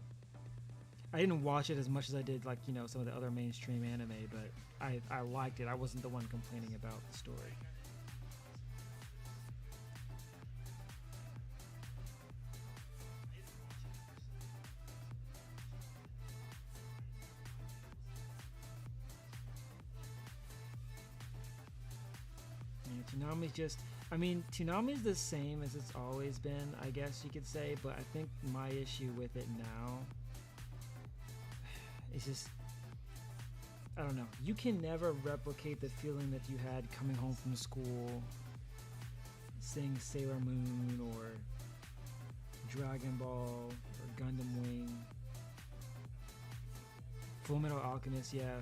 I didn't watch it as much as I did like, you know, some of the other mainstream anime, but I liked it. I wasn't the one complaining about the story. Toonami's just, I mean, Toonami's the same as it's always been, I guess you could say, but I think my issue with it now is just, I don't know. You can never replicate the feeling that you had coming home from school, seeing Sailor Moon or Dragon Ball or Gundam Wing, Fullmetal Alchemist, yeah.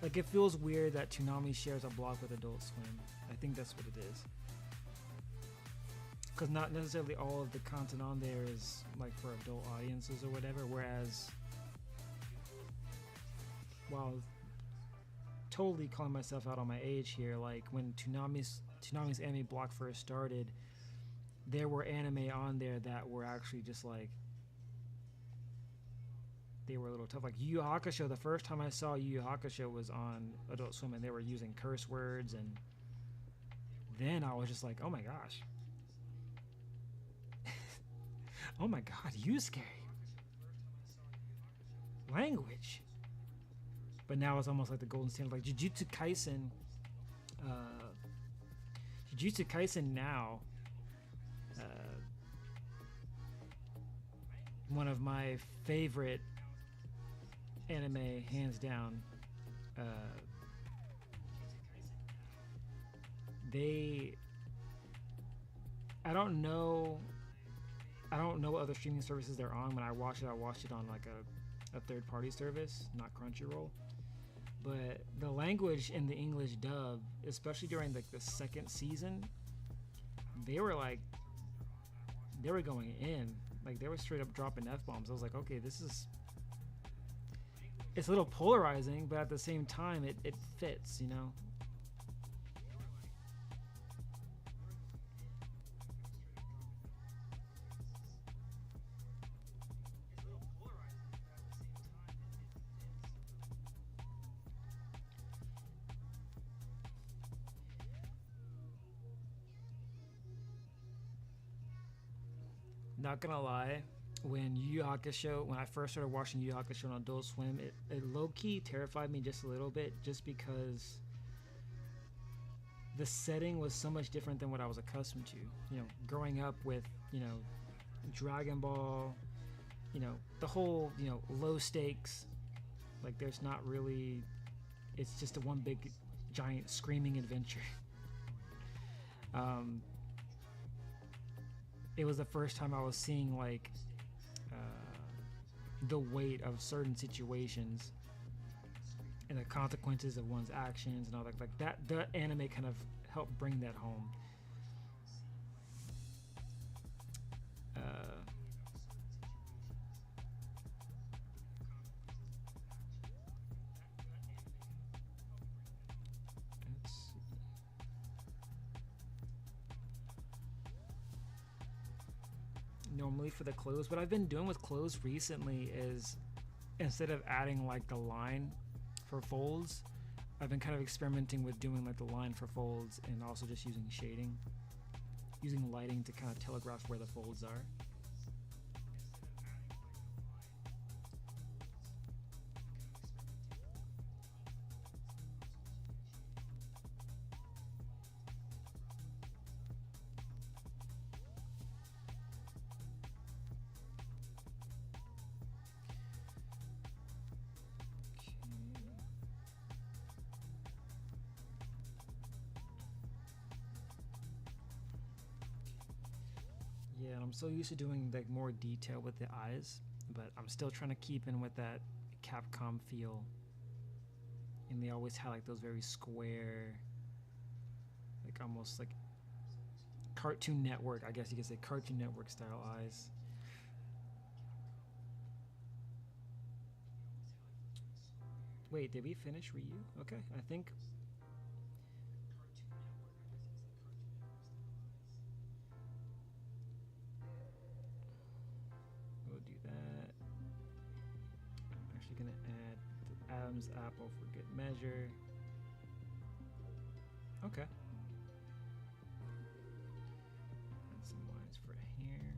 Like, it feels weird that Toonami shares a block with Adult Swim. I think that's what it is. Because not necessarily all of the content on there is, like, for adult audiences or whatever, whereas, while totally calling myself out on my age here, like, when Toonami's anime block first started, there were anime on there that were actually just, like, they were a little tough. Like Yu Yu Hakusho, the first time I saw Yu Yu Hakusho was on Adult Swim, and they were using curse words, and then I was just like, oh my gosh. Oh my god, Yusuke. Language. But now it's almost like the golden standard. Like Jujutsu Kaisen now, one of my favorite anime, hands down. I don't know what other streaming services they're on. When I watched it on like a third-party service, not Crunchyroll. But the language in the English dub, especially during like the second season, they were going in. Like, they were straight up dropping F-bombs. I was like, okay, it's a little polarizing, but at the same time, it fits, you know? Not gonna lie, when I first started watching Yu Yu Hakusho on Adult Swim, it low-key terrified me just a little bit, just because the setting was so much different than what I was accustomed to. You know, growing up with, you know, Dragon Ball, you know, the whole, you know, low stakes, like there's not really, it's just a one big giant screaming adventure. It was the first time I was seeing like the weight of certain situations and the consequences of one's actions and all that. Like that, the anime kind of helped bring that home. Normally for the clothes, what I've been doing with clothes recently is, instead of adding like the line for folds, I've been kind of experimenting with doing like the line for folds and also just using shading, using lighting to kind of telegraph where the folds are. Yeah, I'm so used to doing like more detail with the eyes, but I'm still trying to keep in with that Capcom feel. And they always had like those very square, like almost like Cartoon Network, I guess you could say Cartoon Network style eyes. Wait, did we finish Ryu? Okay, I think. We'll do that. I'm actually gonna add the Adam's apple for good measure. Okay. Add some lines for here.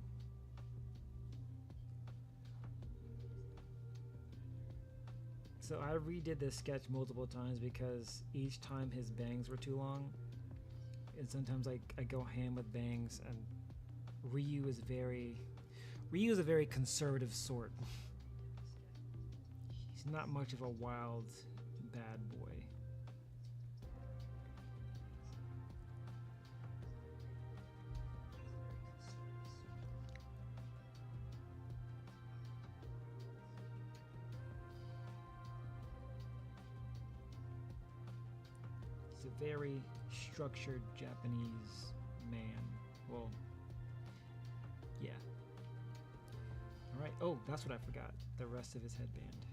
So I redid this sketch multiple times because each time his bangs were too long. And sometimes I go ham with bangs, and Ryu is a very conservative sort. He's not much of a wild bad boy. He's a very structured Japanese man. Well, yeah. All right. Oh, that's what I forgot. The rest of his headband.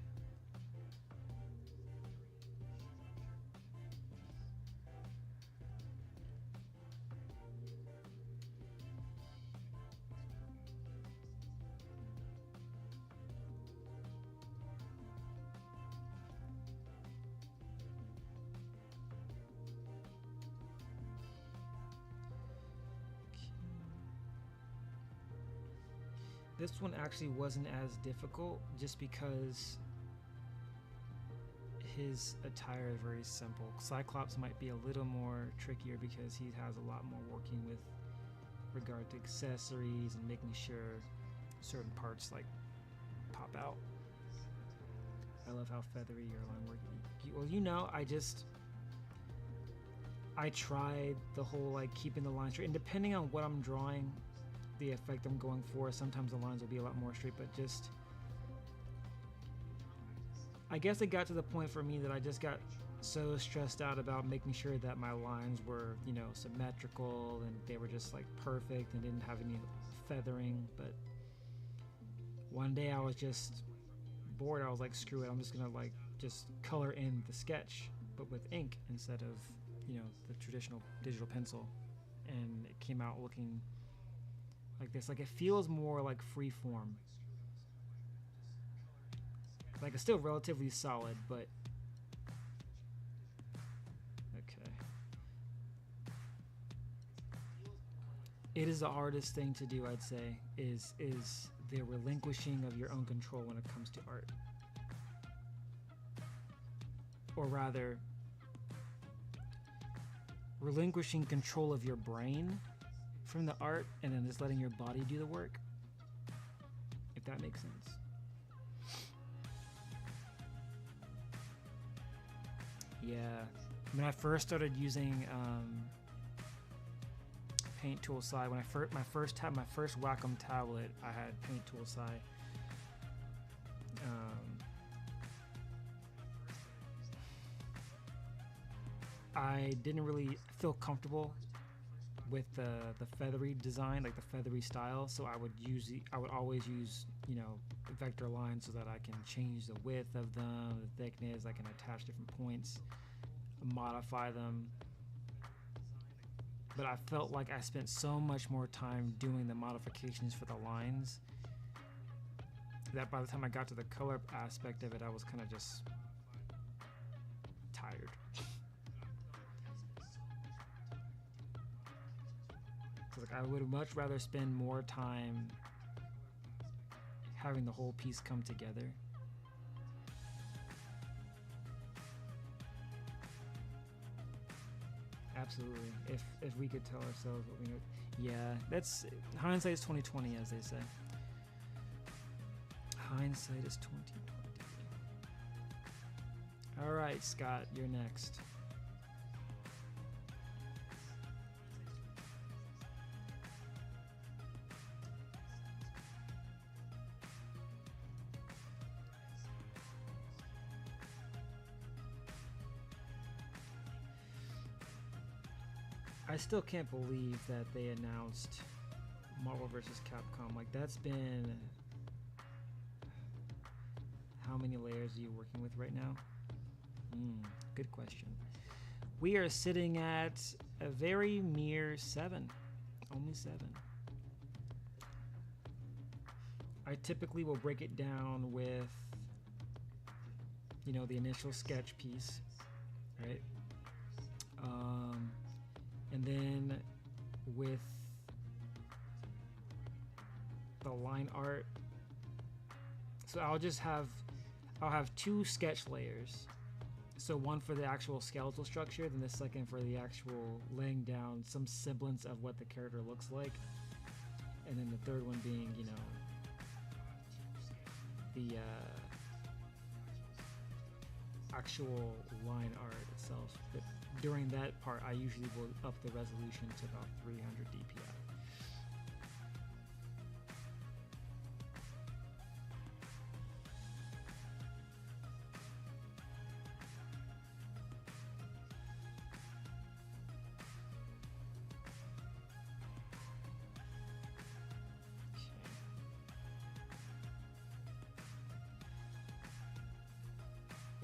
This one actually wasn't as difficult just because his attire is very simple. Cyclops might be a little more trickier because he has a lot more working with regard to accessories and making sure certain parts like pop out. I love how feathery your line work. Well, you know, I tried the whole like keeping the line straight, and depending on what I'm drawing, the effect I'm going for, sometimes the lines will be a lot more straight, but just I guess it got to the point for me that I just got so stressed out about making sure that my lines were, you know, symmetrical and they were just like perfect and didn't have any feathering. But one day I was just bored. I was like, screw it, I'm just gonna like just color in the sketch but with ink instead of, you know, the traditional digital pencil, and it came out looking like this. Like it feels more like free form. Like it's still relatively solid, but okay. It is the hardest thing to do, I'd say, is the relinquishing of your own control when it comes to art. Or rather, relinquishing control of your brain from the art and then just letting your body do the work, if that makes sense. Yeah, when I first started using Paint Tool Sci, when my first Wacom tablet, I had Paint Tool Sci. I didn't really feel comfortable with the feathery design, like the feathery style, so I would always use, you know, vector lines so that I can change the width of them, the thickness, I can attach different points, modify them. But I felt like I spent so much more time doing the modifications for the lines that by the time I got to the color aspect of it, I was kind of just tired. So like I would much rather spend more time having the whole piece come together. Absolutely. If we could tell ourselves what we know. Yeah, that's hindsight is 2020, as they say. Hindsight is 2020. All right, Scott, you're next. I still can't believe that they announced Marvel vs. Capcom. Like, that's been... How many layers are you working with right now? Good question. We are sitting at a very mere 7. Only 7. I typically will break it down with, you know, the initial sketch piece, right? And then with the line art. So I'll have 2 sketch layers. So one for the actual skeletal structure, then the second for the actual laying down some semblance of what the character looks like. And then the third one being, you know, the actual line art itself. But during that part, I usually will up the resolution to about 300 dpi.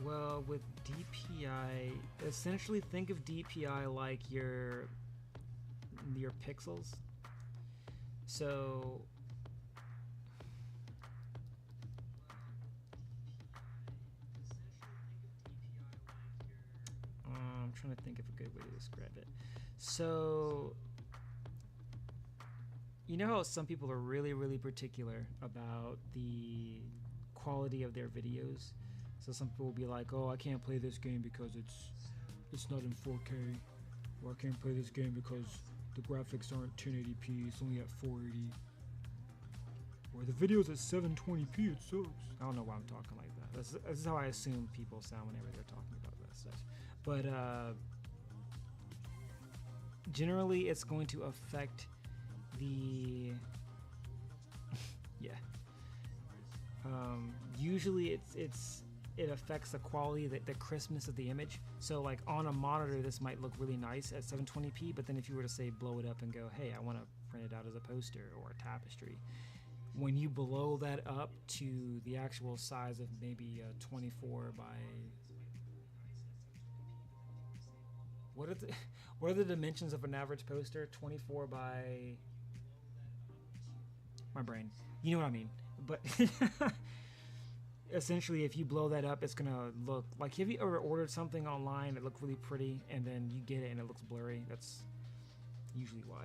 Well, with DPI, essentially think of DPI like your pixels. So I'm trying to think of a good way to describe it. So you know how some people are really, really particular about the quality of their videos? So some people will be like, oh, I can't play this game because it's not in 4K, or I can't play this game because the graphics aren't 1080p, it's only at 480, or the video's at 720p, it sucks. I don't know why I'm talking like that. That's how I assume people sound whenever they're talking about that stuff. But generally it's going to affect the yeah. Usually it affects the quality, the crispness of the image. So like on a monitor, this might look really nice at 720p, but then if you were to say blow it up and go, hey, I want to print it out as a poster or a tapestry, when you blow that up to the actual size of maybe 24 by... What are the dimensions of an average poster? 24 by... My brain. You know what I mean. But... essentially, if you blow that up, it's gonna look like, have you ever ordered something online that looked really pretty and then you get it and it looks blurry? That's usually why.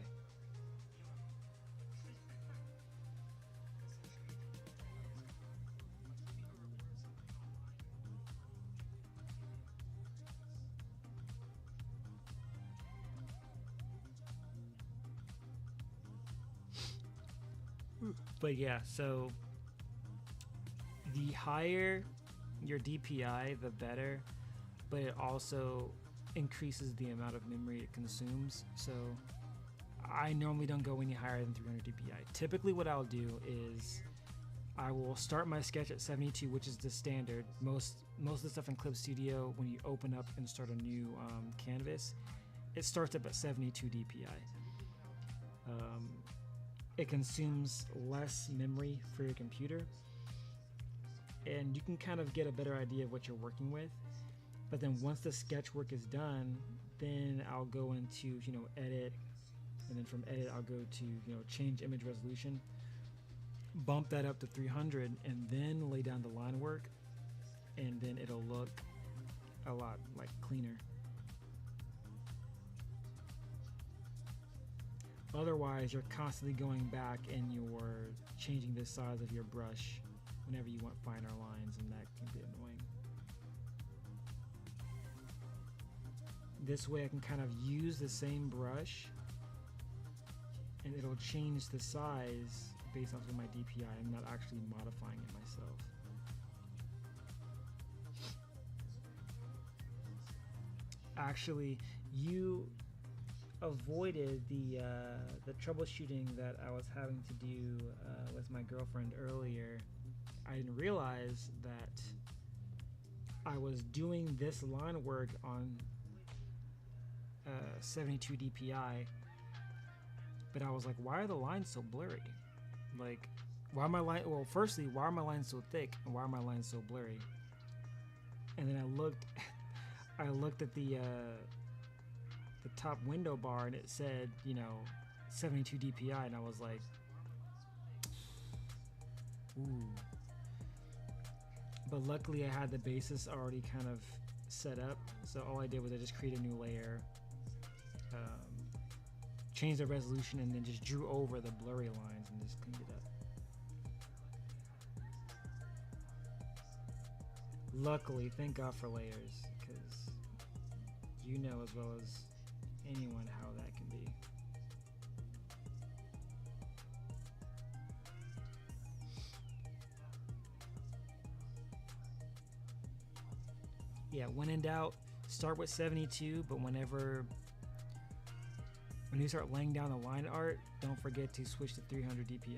But yeah, so the higher your DPI, the better, but it also increases the amount of memory it consumes. So I normally don't go any higher than 300 DPI. Typically what I'll do is I will start my sketch at 72, which is the standard. Most of the stuff in Clip Studio, when you open up and start a new canvas, it starts up at 72 DPI. It consumes less memory for your computer, and you can kind of get a better idea of what you're working with. But then once the sketch work is done, then I'll go into, you know, edit, and then from edit I'll go to, you know, change image resolution, bump that up to 300, and then lay down the line work, and then it'll look a lot like cleaner. Otherwise, you're constantly going back and you're changing the size of your brush whenever you want finer lines, and that can be annoying. This way I can kind of use the same brush and it'll change the size based off of my DPI. I'm not actually modifying it myself. Actually, you avoided the troubleshooting that I was having to do with my girlfriend earlier. I didn't realize that I was doing this line work on 72 DPI, but I was like, why are the lines so blurry? Like, why are my line? Well, firstly, why are my lines so thick, and why are my lines so blurry? And then I looked at the top window bar, and it said, 72 DPI, and I was like, ooh. But luckily, I had the basis already kind of set up, so all I did was I just created a new layer, changed the resolution, and then just drew over the blurry lines and just cleaned it up. Luckily, thank God for layers, because you know as well as anyone how that can be. Yeah, when in doubt, start with 72, but when you start laying down the line art, don't forget to switch to 300 DPI.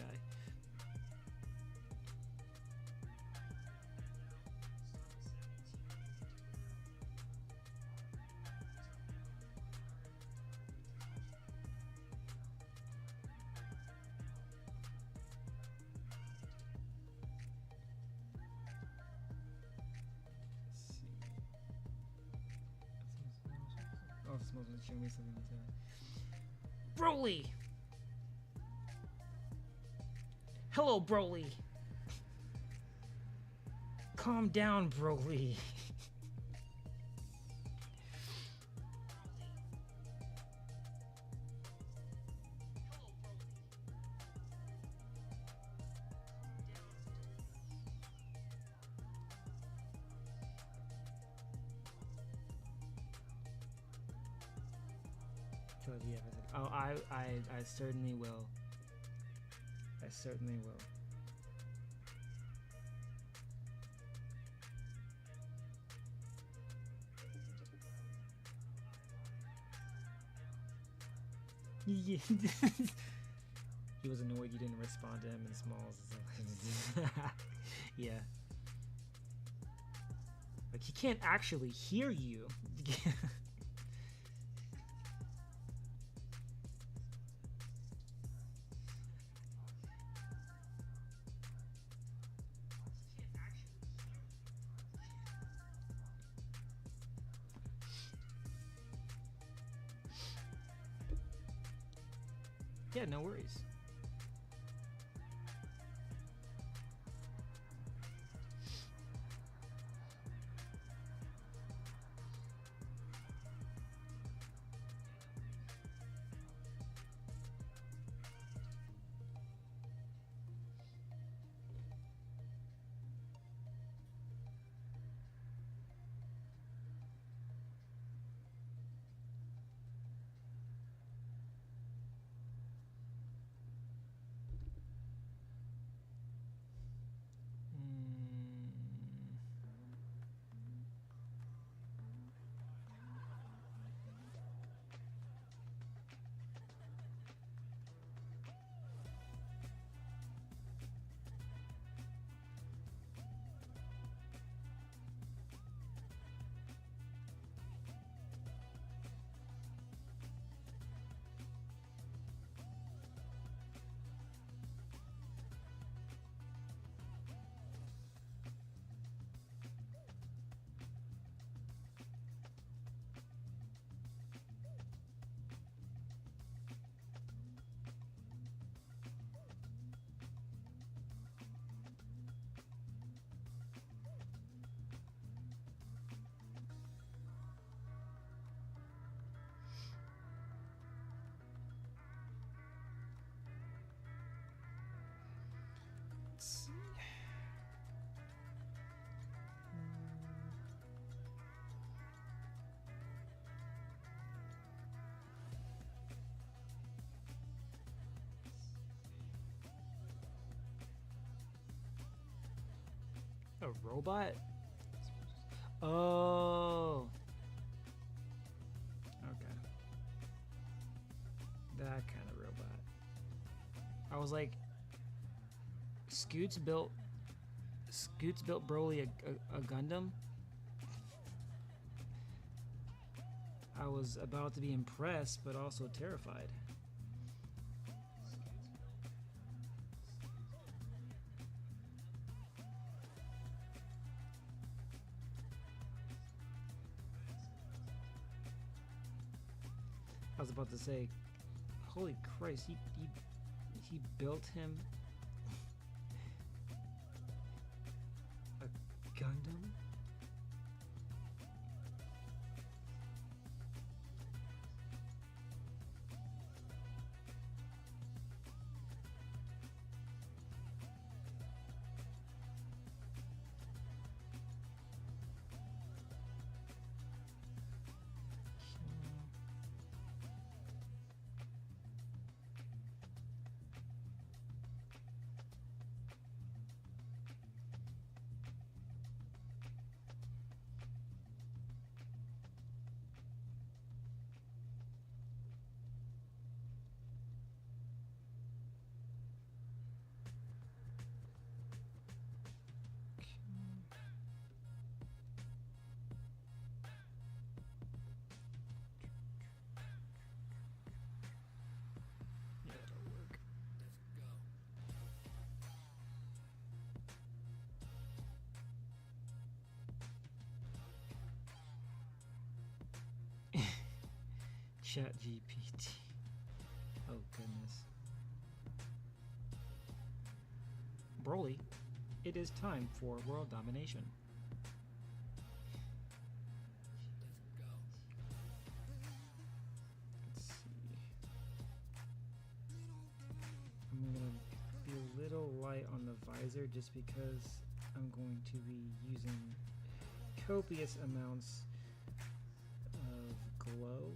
Oh, Smoke's gonna show me something. Broly! Hello, Broly! Calm down, Broly. Oh, I certainly will. I certainly will. Yeah. He was annoyed you didn't respond to him in smalls. Yeah. Like, he can't actually hear you. Yeah, no worries. A robot? Oh. Okay. That kind of robot. I was like, Scoots built Broly a Gundam? I was about to be impressed, but also terrified. I was about to say, holy Christ, he built him a Gundam? Chat GPT. Oh goodness. Broly, it is time for world domination. Let's see. I'm gonna be a little light on the visor just because I'm going to be using copious amounts of glow,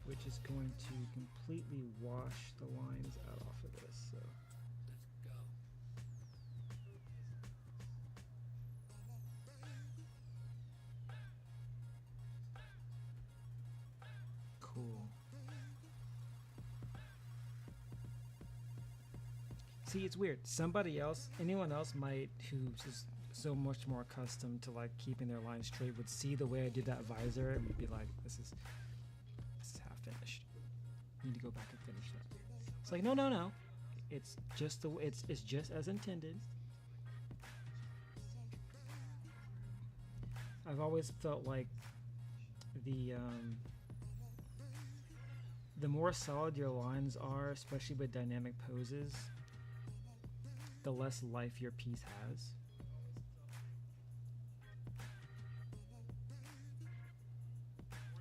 which is going to completely wash the lines out off of this. So. Cool. See, it's weird. Somebody else, anyone else might, who's just so much more accustomed to like keeping their lines straight, would see the way I did that visor and would be like, this is half finished. You need to go back and finish that. It's like, no. It's just it's just as intended. I've always felt like the more solid your lines are, especially with dynamic poses, the less life your piece has.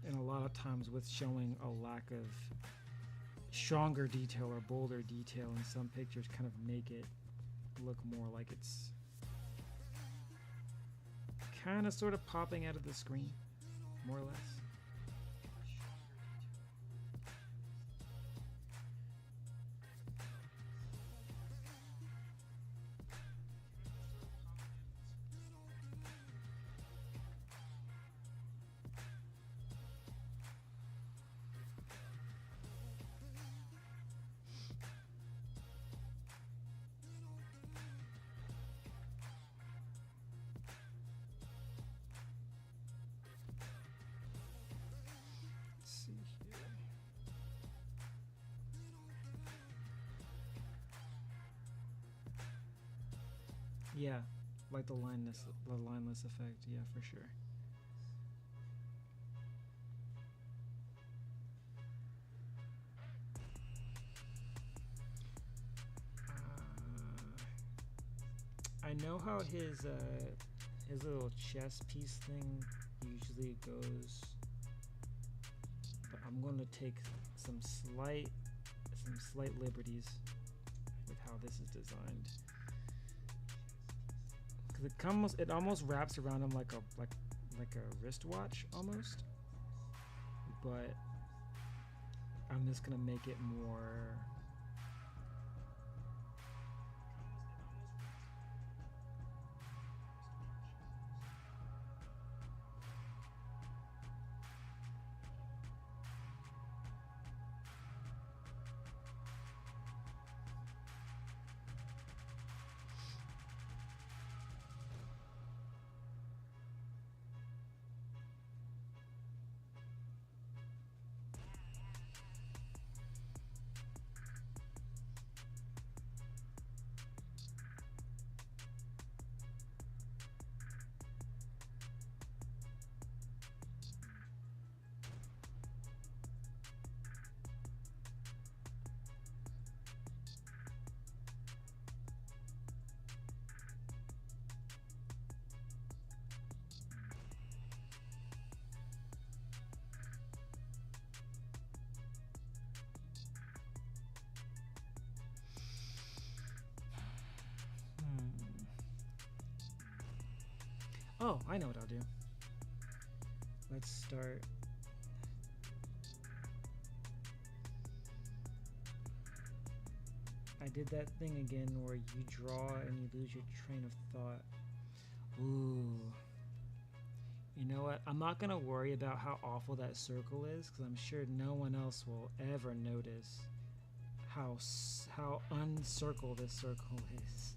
And a lot of times with showing a lack of stronger detail or bolder detail in some pictures kind of make it look more like it's kind of sort of popping out of the screen, more or less. Yeah, like the lineless effect. Yeah, for sure. I know how his little chess piece thing usually goes, but I'm going to take some slight liberties with how this is designed. Because it almost wraps around him like a wristwatch almost, but I'm just gonna make it more Oh, I know what I'll do. Let's start. I did that thing again where you draw and you lose your train of thought. Ooh. You know what? I'm not going to worry about how awful that circle is because I'm sure no one else will ever notice how uncircled this circle is.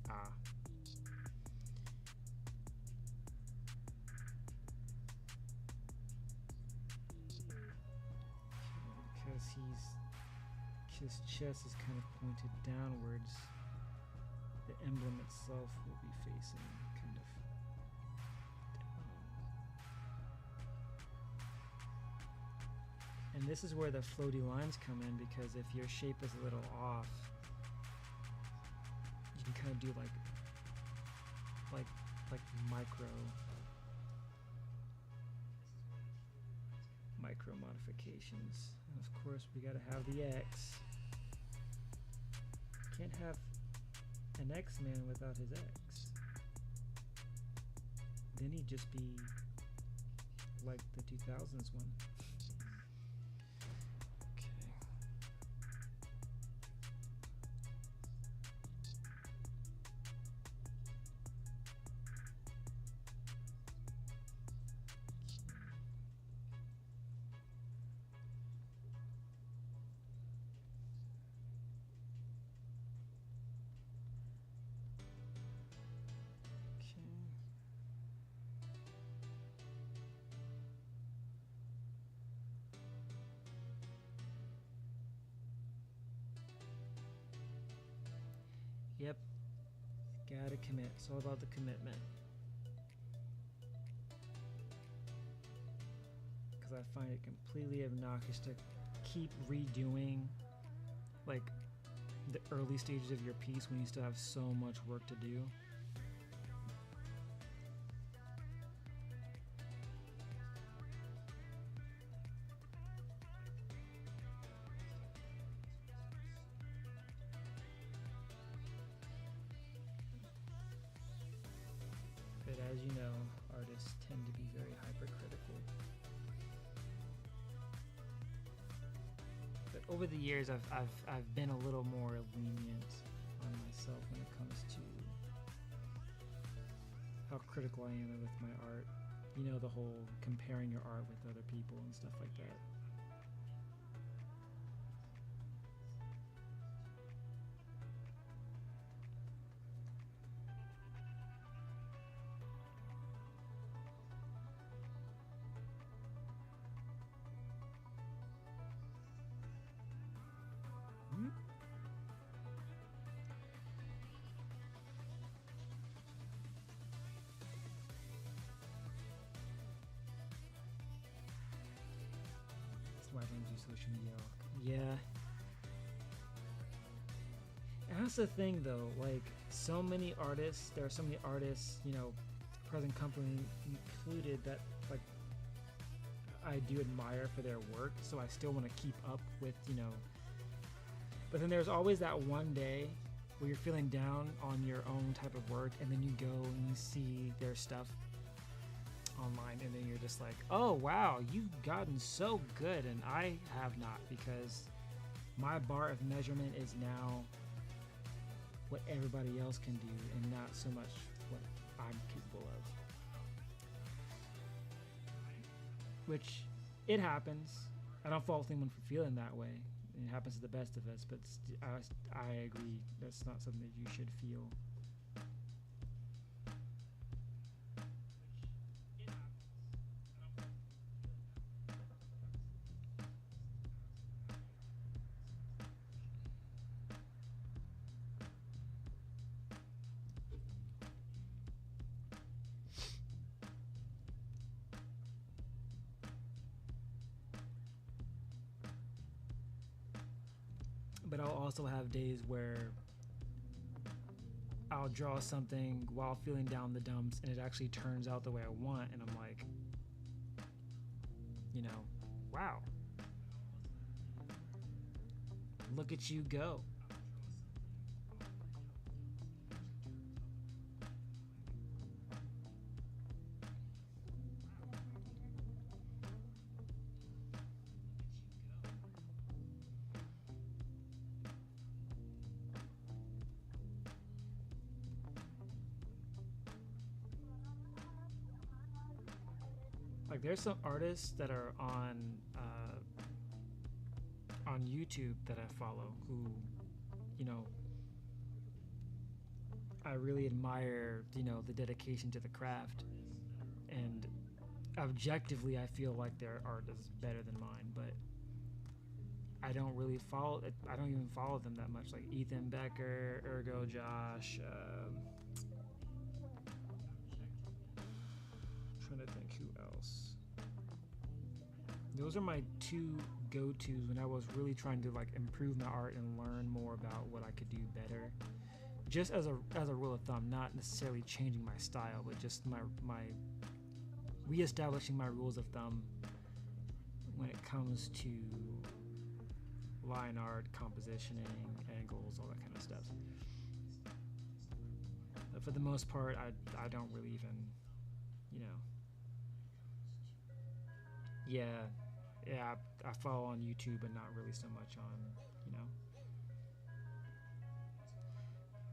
Ah. Because his chest is kind of pointed downwards, the emblem itself will be facing kind of down. And this is where the floaty lines come in, because if your shape is a little off, you can kind of do like micro modifications. And of course we gotta have the X. Can't have an X-Man without his X. Then he'd just be like the 2000s one. Yep, gotta commit. It's all about the commitment. Because I find it completely obnoxious to keep redoing like the early stages of your piece when you still have so much work to do. But as you know, artists tend to be very hypercritical. But over the years, I've been a little more lenient on myself when it comes to how critical I am with my art. You know, the whole comparing your art with other people and stuff like that. Why don't you do social media? Yeah. And that's the thing though, like so many artists, there are so many artists, you know, present company included, that like I do admire for their work, so I still want to keep up with, you know. But then there's always that one day where you're feeling down on your own type of work, and then you go and you see their stuff online, and then you're just like, oh wow, you've gotten so good and I have not, because my bar of measurement is now what everybody else can do and not so much what I'm capable of. Which, it happens. I don't fault anyone for feeling that way. It happens to the best of us, but I agree that's not something that you should feel. But I'll also have days where I'll I'll draw something while feeling down the dumps, and it actually turns out the way I want, and I'm like, you know, wow, look at you go. Like, there's some artists that are on YouTube that I follow who, you know, I really admire, you know, the dedication to the craft, and objectively I feel like their art is better than mine, but I don't really follow it. I don't even follow them that much, like Ethan Becker, Ergo Josh, trying to think who else. Those are my two go-tos when I was really trying to like improve my art and learn more about what I could do better. Just as a rule of thumb, not necessarily changing my style, but just my reestablishing my rules of thumb when it comes to line art, compositioning, angles, all that kind of stuff. But for the most part, I don't really even, you know. Yeah, I follow on YouTube, but not really so much on, you know.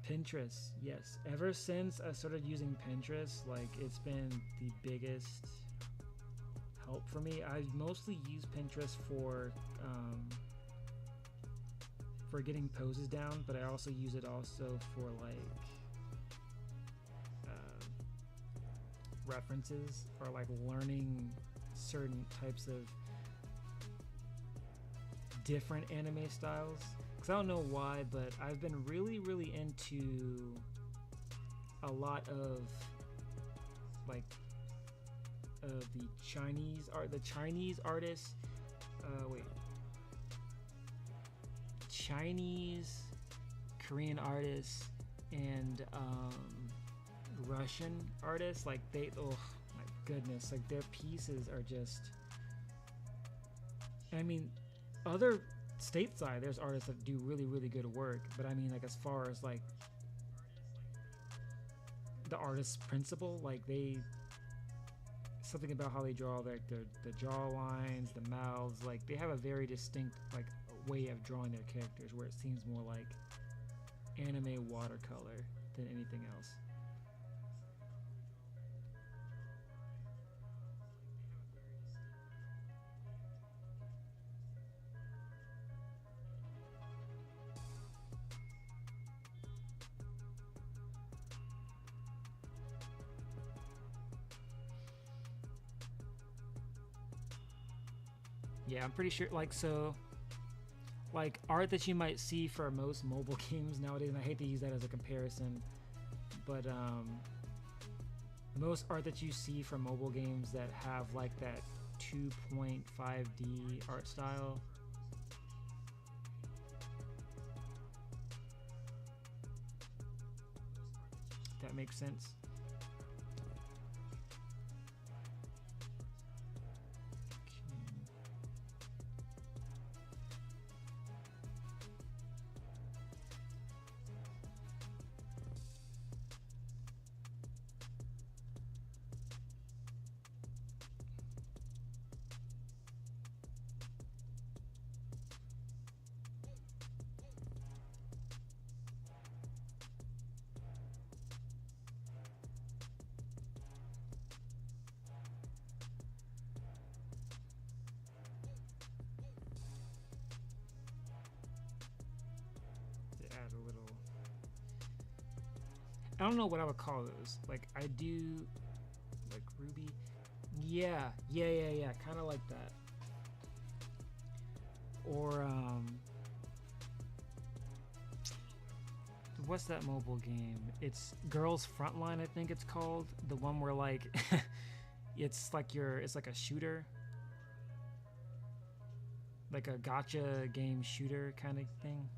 Pinterest, yes. Ever since I started using Pinterest, like, it's been the biggest help for me. I mostly use Pinterest for getting poses down, but I also use it also for like references or like learning certain types of different anime styles. Because I don't know why, but I've been really into a lot of like the Chinese artists. Chinese, Korean artists, and Russian artists. Like, they, oh my goodness, like their pieces are just, I mean, other stateside there's artists that do really good work, but I mean, like, as far as like the artist's principle, like, they, something about how they draw the jaw lines, the mouths, like they have a very distinct like way of drawing their characters where it seems more like anime watercolor than anything else. Yeah, I'm pretty sure, like, so, like, art that you might see for most mobile games nowadays, and I hate to use that as a comparison, but most art that you see from mobile games that have like that 2.5D art style, if that makes sense. Add a little, I don't know what I would call those. Like, I do like Ruby. Yeah. Kind of like that. Or what's that mobile game? It's Girls Frontline, I think it's called. The one where like it's like a shooter. Like a gotcha game shooter kind of thing.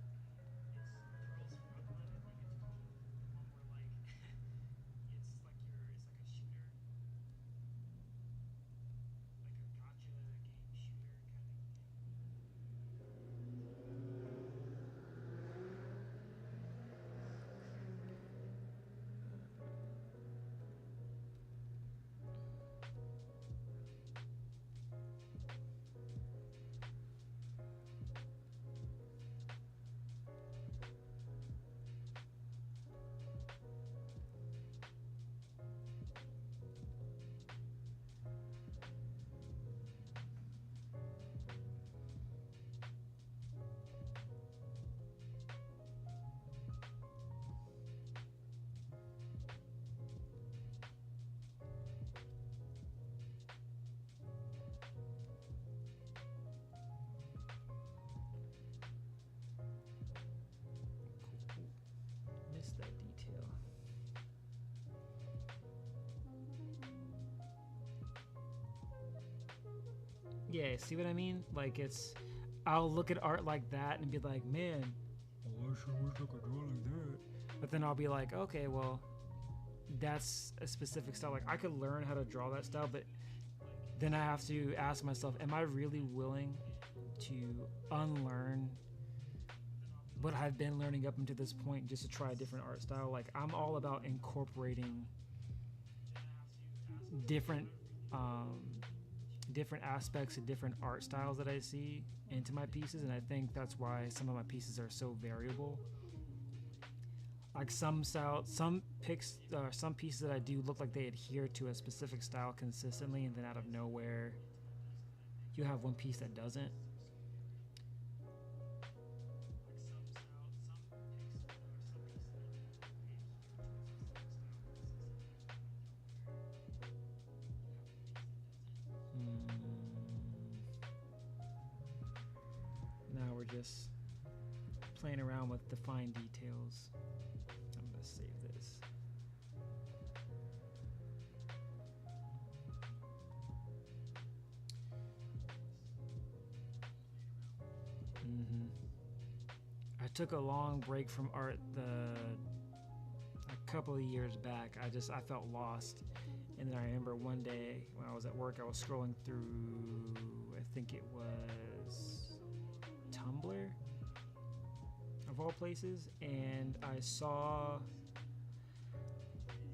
Yeah, see what I mean? Like I'll look at art like that and be like, man, well, I sure wish I could draw like that. But then I'll be like, okay, well, that's a specific style. Like I could learn how to draw that style, but then I have to ask myself, am I really willing to unlearn what I've been learning up until this point just to try a different art style? Like I'm all about incorporating different different aspects of different art styles that I see into my pieces, and I think that's why some of my pieces are so variable. Like some pieces that I do look like they adhere to a specific style consistently, and then out of nowhere, you have one piece that doesn't. Now we're just playing around with the fine details. I'm gonna save this. I took a long break from art a couple of years back. I felt lost, and then I remember one day when I was at work, I was scrolling through, I think it was Tumblr of all places, and I saw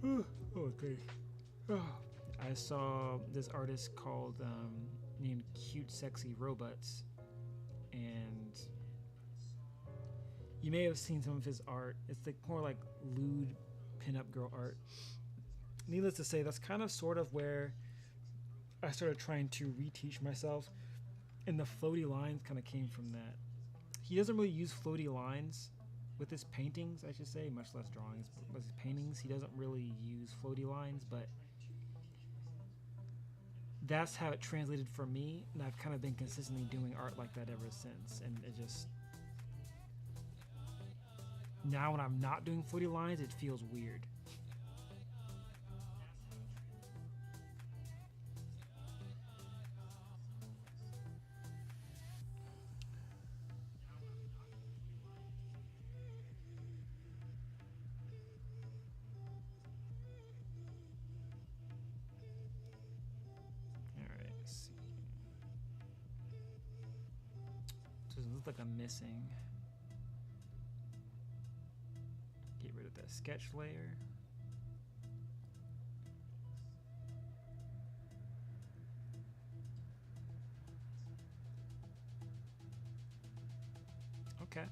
I saw this artist called named Cute Sexy Robots, and you may have seen some of his art. It's like more like lewd pinup girl art. Needless to say, that's kind of sort of where I started trying to reteach myself, and the floaty lines kind of came from that. He doesn't really use floaty lines with his paintings, I should say, much less drawings, but with his paintings, he doesn't really use floaty lines, but that's how it translated for me, and I've kind of been consistently doing art like that ever since, and it just... Now when I'm not doing floaty lines, it feels weird. Alright, let's see. So it looks like I'm missing. Get rid of that sketch layer. Okay.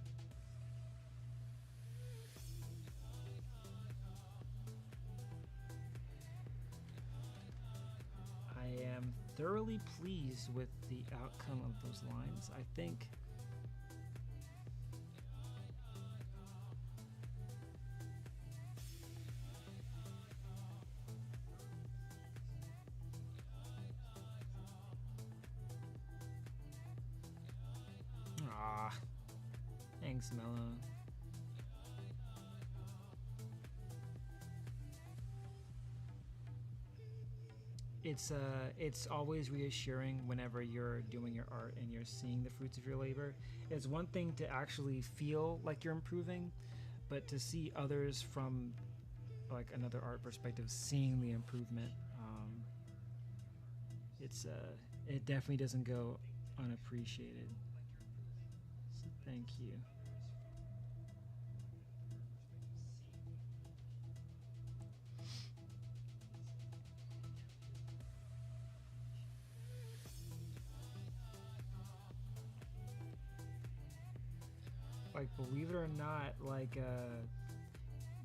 I am thoroughly pleased with the outcome of those lines. I think thanks, Mellow. It's always reassuring whenever you're doing your art and you're seeing the fruits of your labor. It's one thing to actually feel like you're improving, but to see others from like another art perspective seeing the improvement, it definitely doesn't go unappreciated. So thank you. Like, believe it or not, like,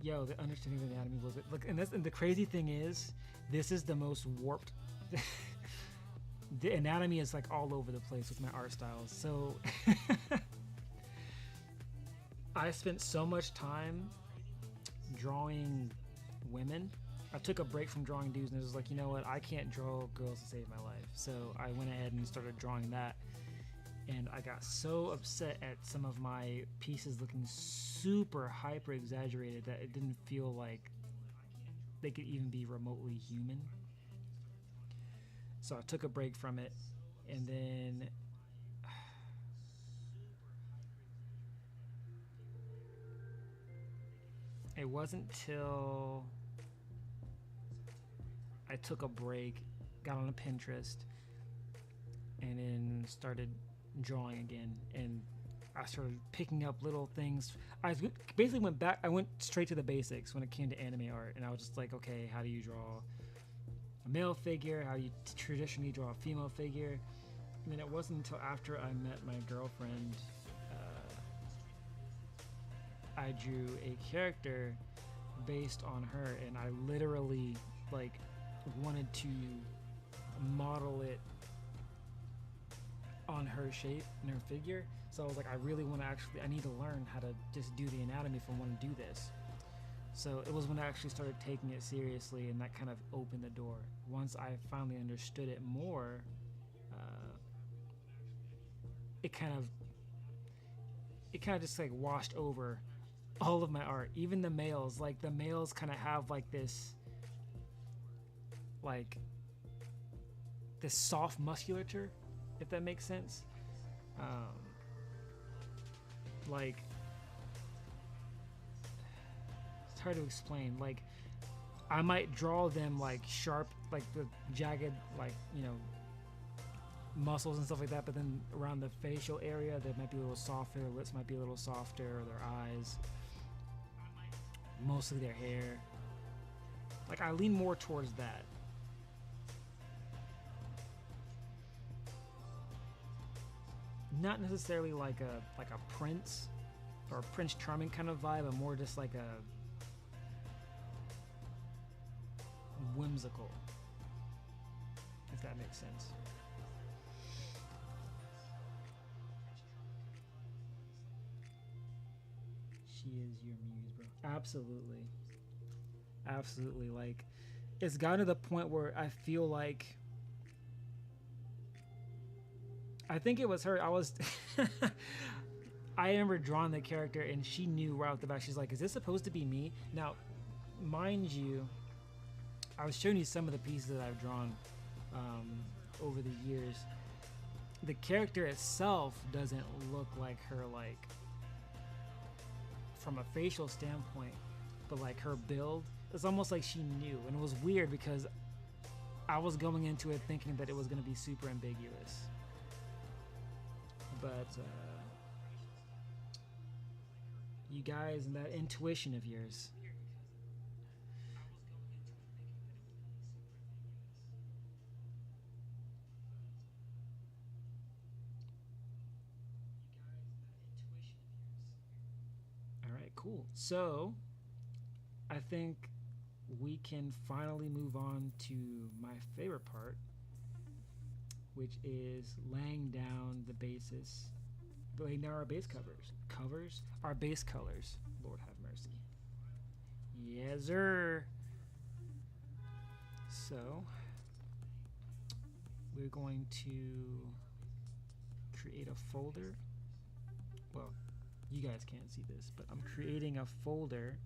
yo, the understanding of anatomy was it. Look, and the crazy thing is, this is the most warped. The anatomy is like all over the place with my art styles. So I spent so much time drawing women. I took a break from drawing dudes, and I was like, you know what? I can't draw girls to save my life. So I went ahead and started drawing that. And I got so upset at some of my pieces looking super hyper exaggerated that it didn't feel like they could even be remotely human. So I took a break from it, And then it wasn't till I took a break, got on a Pinterest, and then started drawing again. And I started picking up little things. I basically went back. I went straight to the basics when it came to anime art, and I was just like, okay, how do you draw a male figure? How do you traditionally draw a female figure? And then it wasn't until after I met my girlfriend, I drew a character based on her, and I literally like wanted to model it on her shape and her figure. So I was like, I really want to I need to learn how to just do the anatomy if I want to do this. So it was when I actually started taking it seriously, and that kind of opened the door. Once I finally understood it more, it kind of just like washed over all of my art. Even the males, like the males kind of have like this soft musculature, if that makes sense. Like, it's hard to explain. Like, I might draw them like sharp, like the jagged, like, you know, muscles and stuff like that, but then around the facial area they might be a little softer, their lips might be a little softer, or their eyes, mostly their hair. Like, I lean more towards that. Not necessarily like a Prince or Prince Charming kind of vibe, but more just like a whimsical, if that makes sense. She is your muse, bro. Absolutely. Absolutely. Like, it's gotten to the point where I feel like, I think it was her. I remember drawing the character, and she knew right off the bat. She's like, is this supposed to be me? Now, mind you, I was showing you some of the pieces that I've drawn over the years. The character itself doesn't look like her, like, from a facial standpoint, but like her build, it's almost like she knew. And it was weird because I was going into it thinking that it was going to be super ambiguous. But you guys and that intuition of yours. All right, cool. So I think we can finally move on to my favorite part, which is laying down the basis, laying down our base our base colors. Lord have mercy. Yes, sir. So we're going to create a folder. Well, you guys can't see this, but I'm creating a folder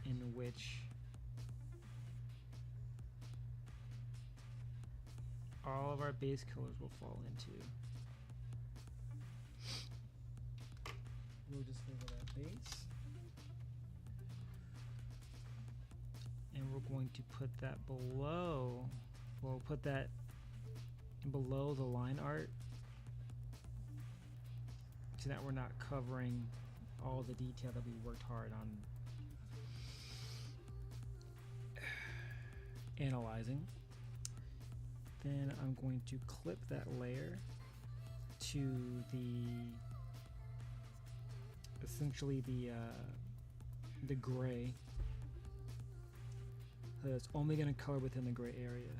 in which all of our base colors will fall into. We'll just label that base. And we're going to put that below, we'll put that below the line art so that we're not covering all the detail that we worked hard on analyzing. Then I'm going to clip that layer to essentially the gray. So it's only going to color within the gray area.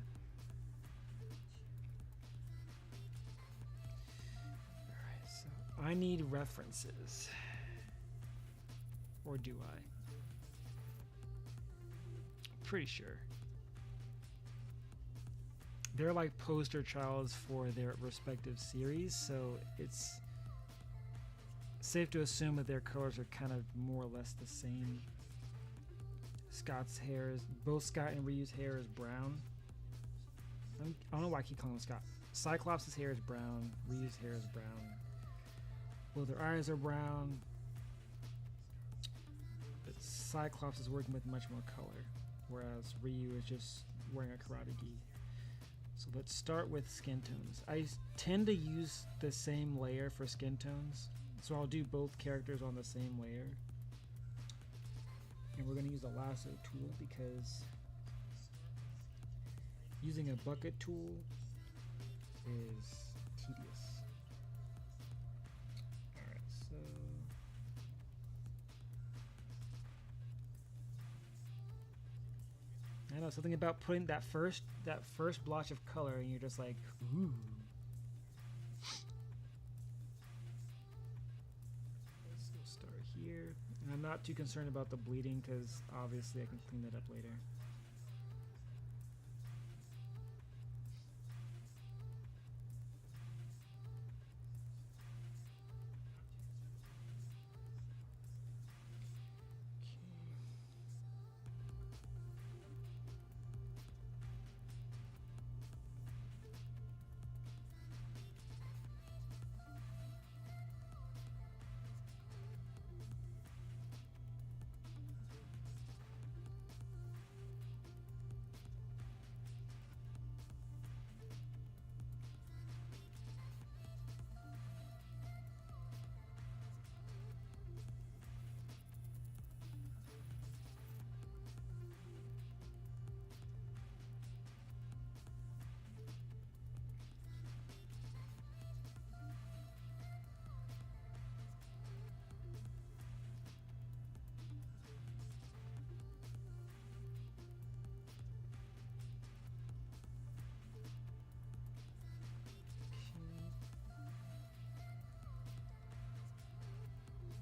Alright, so I need references. Or do I? Pretty sure. They're like poster childs for their respective series, so it's safe to assume that their colors are kind of more or less the same. Scott's hair is, both Scott and Ryu's hair is brown, I don't know why I keep calling him Scott. Cyclops' hair is brown. Ryu's hair is brown. Well, their eyes are brown. But Cyclops is working with much more color, whereas Ryu is just wearing a karate gi. So let's start with skin tones. I tend to use the same layer for skin tones, so I'll do both characters on the same layer. And we're going to use a lasso tool because using a bucket tool is tedious. Alright, so I know something about putting that first blotch of color and you're just like, ooh. Let's go start here. And I'm not too concerned about the bleeding because obviously I can clean that up later.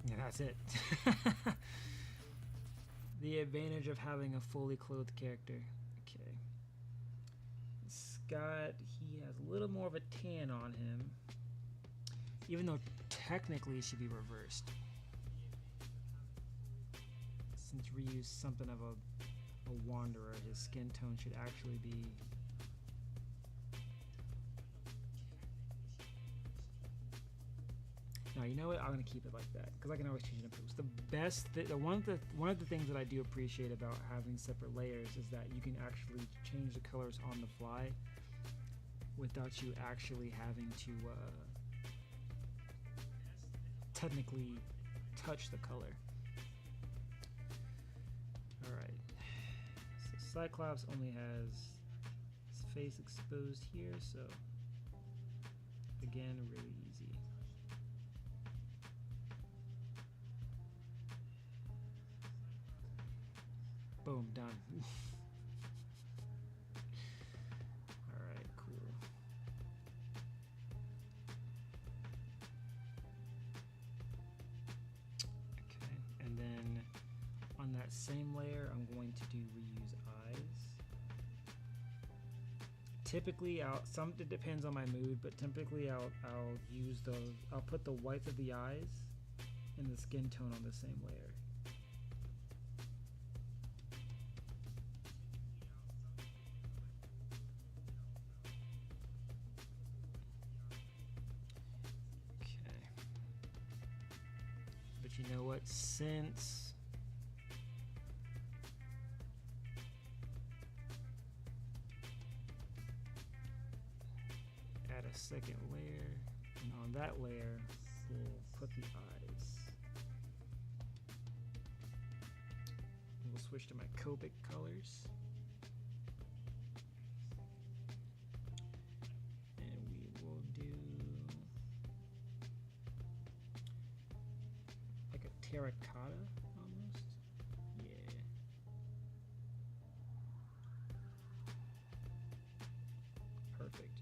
Yeah, that's it. The advantage of having a fully clothed character. Okay. Scott, he has a little more of a tan on him. Even though technically it should be reversed. Since Ryu's something of a wanderer, his skin tone should actually be... No, you know what? I'm gonna keep it like that because I can always change it and improve. The one of the things that I do appreciate about having separate layers is that you can actually change the colors on the fly without you actually having to technically touch the color. All right. So Cyclops only has his face exposed here, so again, really easy. Boom, done. Alright, cool. Okay, and then on that same layer, I'm going to do Ryu's eyes. Typically, it depends on my mood, but typically I'll put the whites of the eyes and the skin tone on the same layer. You know what, since add a second layer, and on that layer we'll put the eyes. And we'll switch to my Copic colors. Terracotta almost. Yeah. Perfect.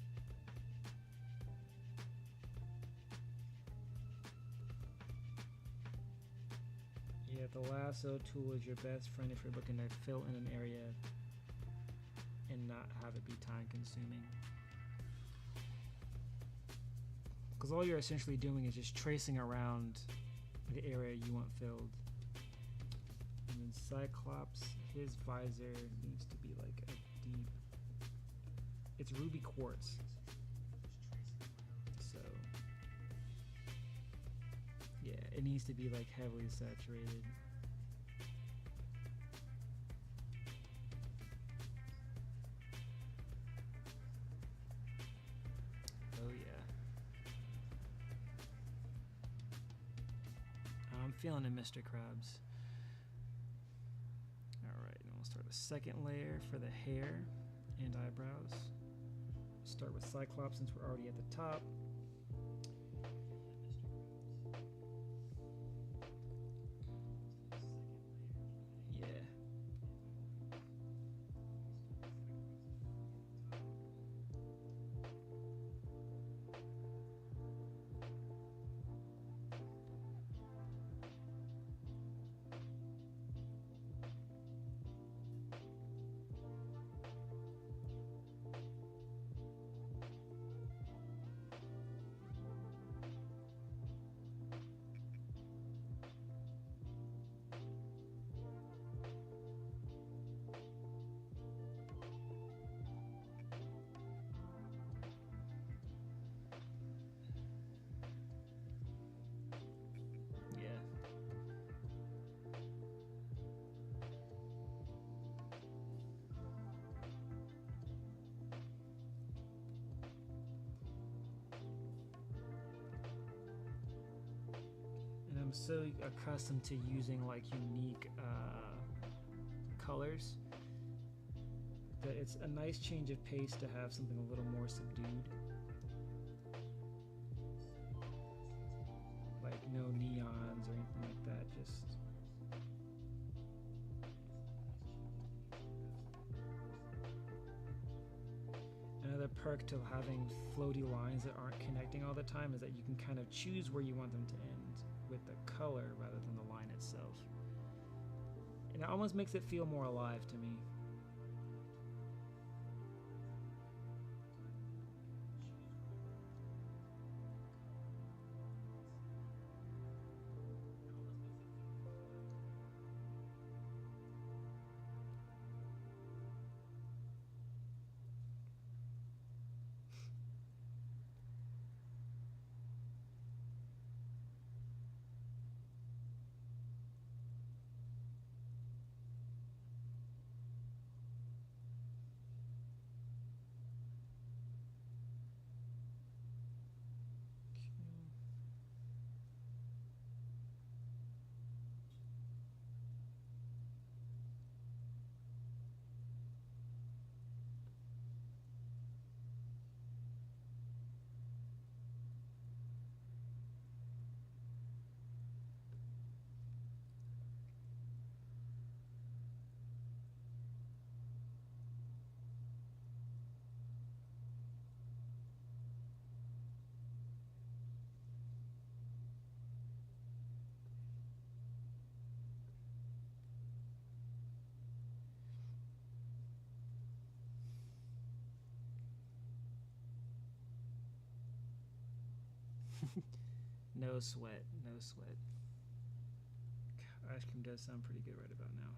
Yeah, the lasso tool is your best friend if you're looking to fill in an area and not have it be time consuming. Because all you're essentially doing is just tracing around the area you want filled. And then Cyclops, his visor needs to be like a deep, it's ruby quartz. So yeah, it needs to be like heavily saturated. Oh yeah. I'm feeling it, Mr. Krabs. Alright, and we'll start a second layer for the hair and eyebrows. Start with Cyclops since we're already at the top. Yeah. I'm so accustomed to using like unique colors that it's a nice change of pace to have something a little more subdued. Like no neons or anything like that, just another perk to having floaty lines that aren't connecting all the time is that you can kind of choose where you want them to end with the color rather than the line itself. And it almost makes it feel more alive to me. No sweat, no sweat. Ice cream does sound pretty good right about now.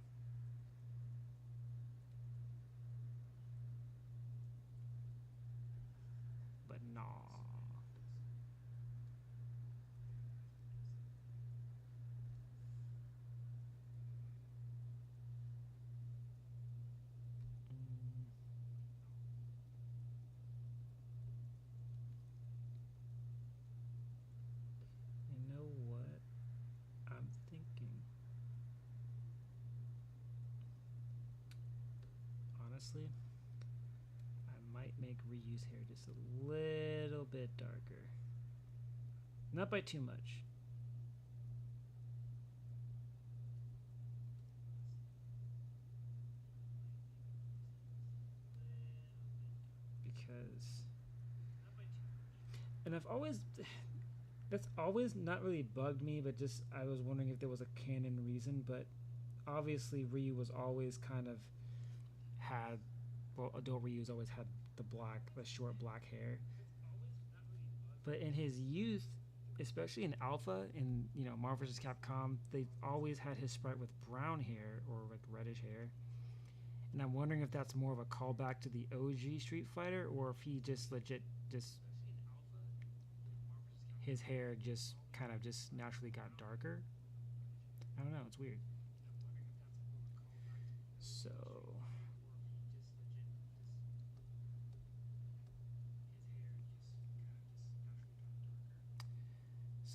But nah. You know what I'm thinking? Honestly, I might make Ryu's hair just a little bit darker. Not by too much. Because, and I've always, that's always not really bugged me, but just I was wondering if there was a canon reason. But obviously Ryu was always kind of had, well, adult Ryu's always had the short black hair. But in his youth, especially in Alpha, in Marvel vs. Capcom, they always had his sprite with brown hair or like reddish hair. And I'm wondering if that's more of a callback to the OG Street Fighter, or if he just legit just his hair just kind of just naturally got darker. I don't know. It's weird. So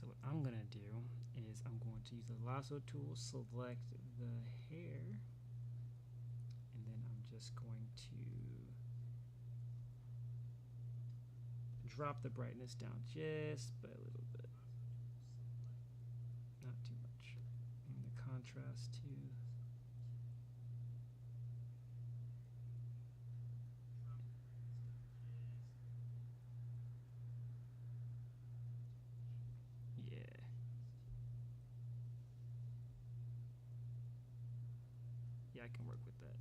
what I'm gonna do is I'm going to use the lasso tool, select the hair, and then I'm just going to drop the brightness down just by a little bit, not too much, and the contrast too. Yeah, I can work with that.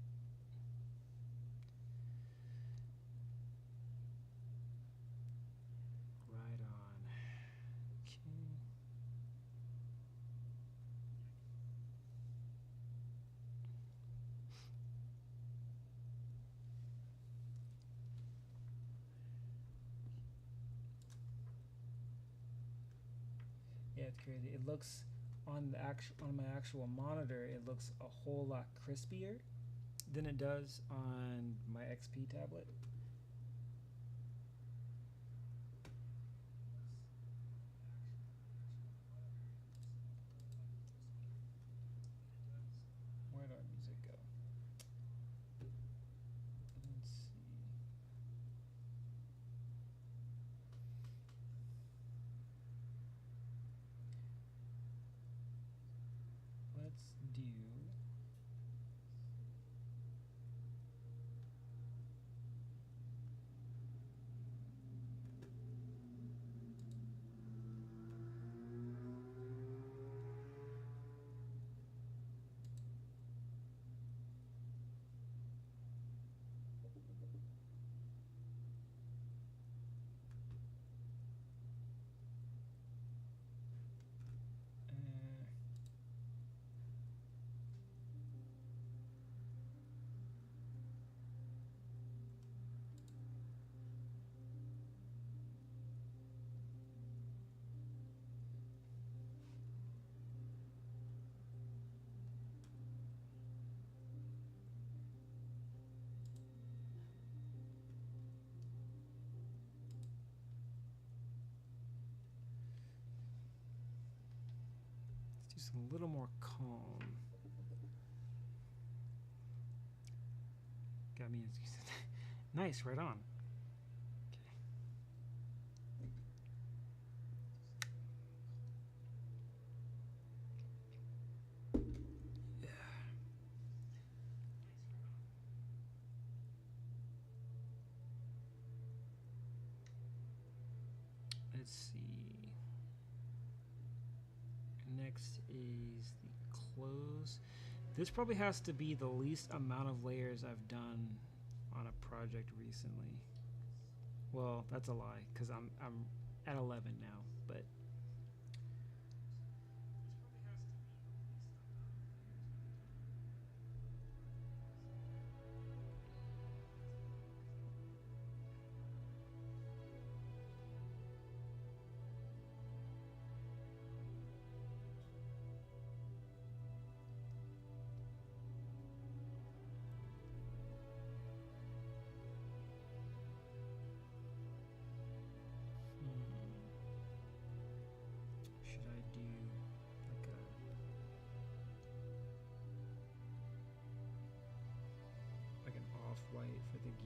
Right on. Okay. Yeah, it's crazy. It looks on my actual monitor, it looks a whole lot crispier than it does on my XP tablet. Where did our music go? Let's see. Let's do just a little more calm. Got me. Nice, right on. Okay. Let's see. Next is the close. This probably has to be the least amount of layers I've done on a project recently. Well, that's a lie, because I'm at 11 now, but should I do like an off-white for the gi?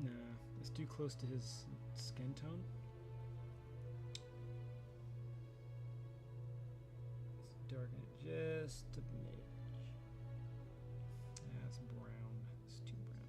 Nah, it's too close to his skin tone. Let's darken it just a smidge. That's brown. It's too brown.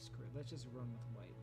screw it. Let's just run with white.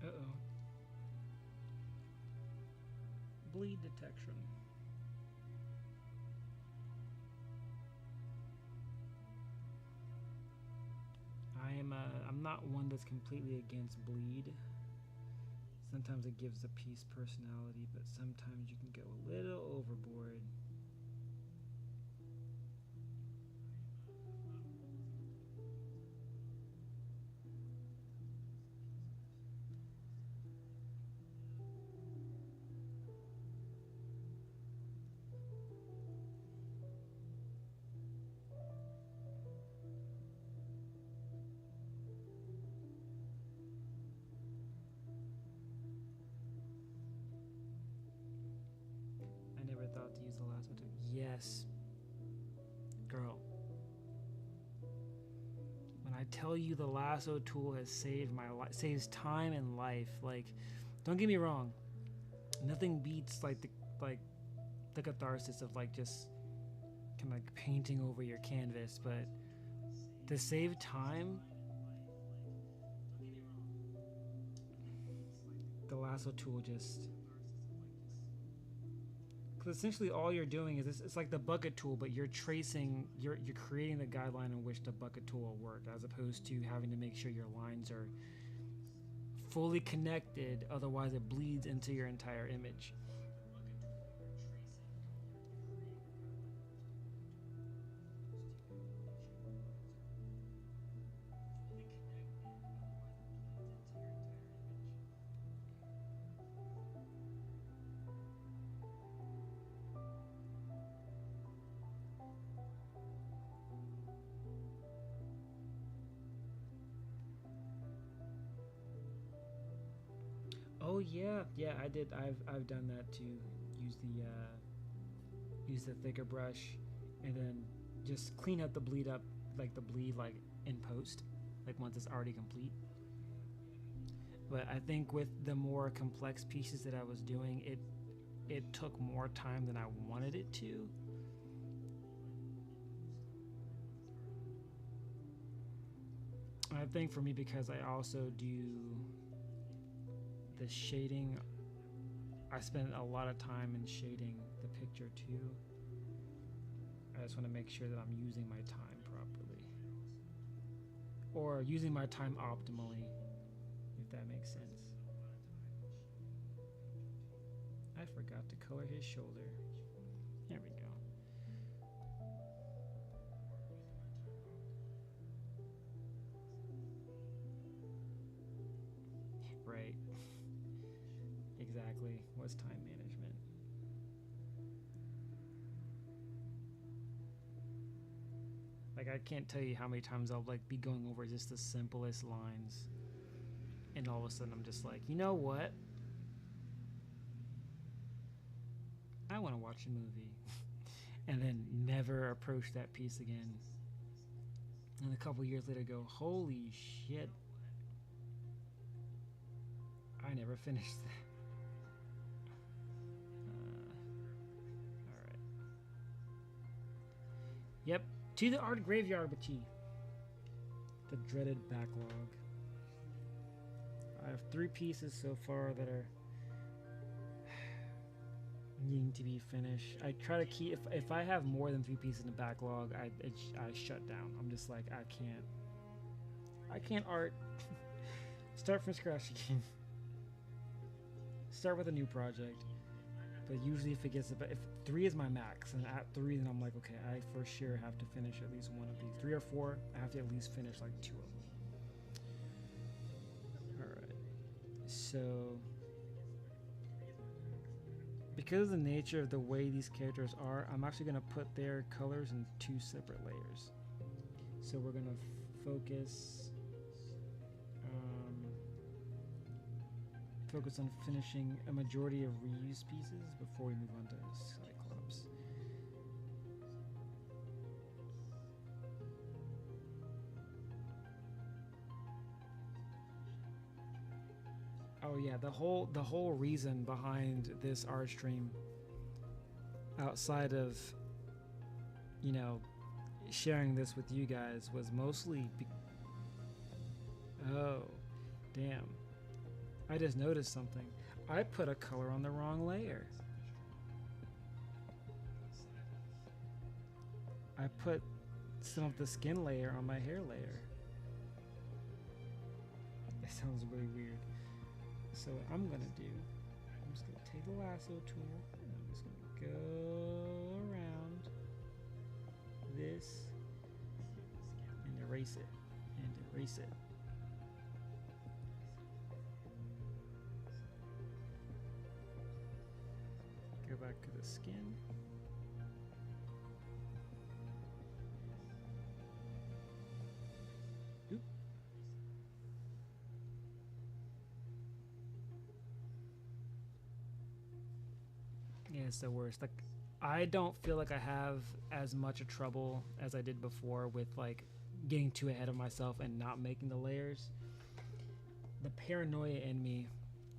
Uh-oh. Bleed detection. I'm not one that's completely against bleed. Sometimes it gives a piece personality, but sometimes you can go a little overboard. I never thought to use the lasso tool. Yes. Girl. When I tell you the lasso tool has saved my life, saves time and life, like, don't get me wrong. Nothing beats like the catharsis of like just kind of like painting over your canvas, but to save time, the lasso tool just, because essentially all you're doing is it's like the bucket tool, but you're tracing, you're creating the guideline in which the bucket tool will work, as opposed to having to make sure your lines are fully connected, otherwise it bleeds into your entire image. Oh yeah, I did. I've done that too. Use the thicker brush, and then just clean up the bleed like in post, like once it's already complete. But I think with the more complex pieces that I was doing, it took more time than I wanted it to. I think for me, because I also do the shading, I spend a lot of time in shading the picture too. I just want to make sure that I'm using my time properly, or using my time optimally, if that makes sense. I forgot to color his shoulder. There we go. Right. Exactly. What's time management? Like, I can't tell you how many times I'll like be going over just the simplest lines, and all of a sudden I'm just like, you know what? I want to watch a movie, and then never approach that piece again. And a couple years later, go, holy shit! I never finished that. All right. Yep. To the art graveyard, Bachi. The dreaded backlog. I have 3 pieces so far that are needing to be finished. I try to keep, if I have more than 3 pieces in the backlog, I shut down. I'm just like, I can't art. Start from scratch again. Start with a new project. But usually if 3 is my max, and at 3 then I'm like, okay, I for sure have to finish at least one of these. 3 or 4, I have to at least finish like 2 of them. Alright. So because of the nature of the way these characters are, I'm actually going to put their colors in 2 separate layers. So we're going to focus on finishing a majority of reused pieces before we move on to Cyclops. Oh yeah, the whole reason behind this art stream, outside of, you know, sharing this with you guys, was mostly oh, damn. I just noticed something. I put a color on the wrong layer. I put some of the skin layer on my hair layer. That sounds really weird. So what I'm gonna do, I'm just gonna take the lasso tool and I'm just gonna go around this and erase it and erase it. Go back to the skin. Oop. Yeah, it's the worst. Like, I don't feel like I have as much of trouble as I did before with like getting too ahead of myself and not making the layers. The paranoia in me,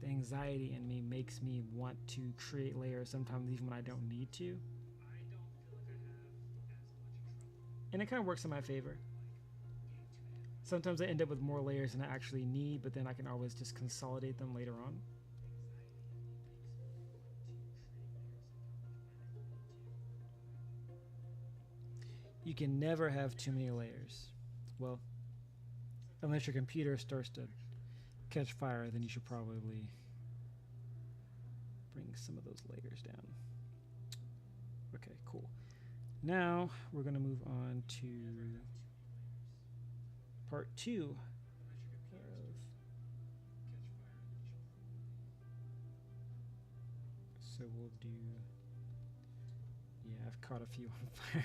the anxiety in me makes me want to create layers sometimes even when I don't need to. And it kind of works in my favor. Sometimes I end up with more layers than I actually need, but then I can always just consolidate them later on. You can never have too many layers. Well, unless your computer starts to catch fire, then you should probably bring some of those layers down. Okay, cool. Now we're going to move on to part 2 of, so we'll do, yeah, I've caught a few on fire.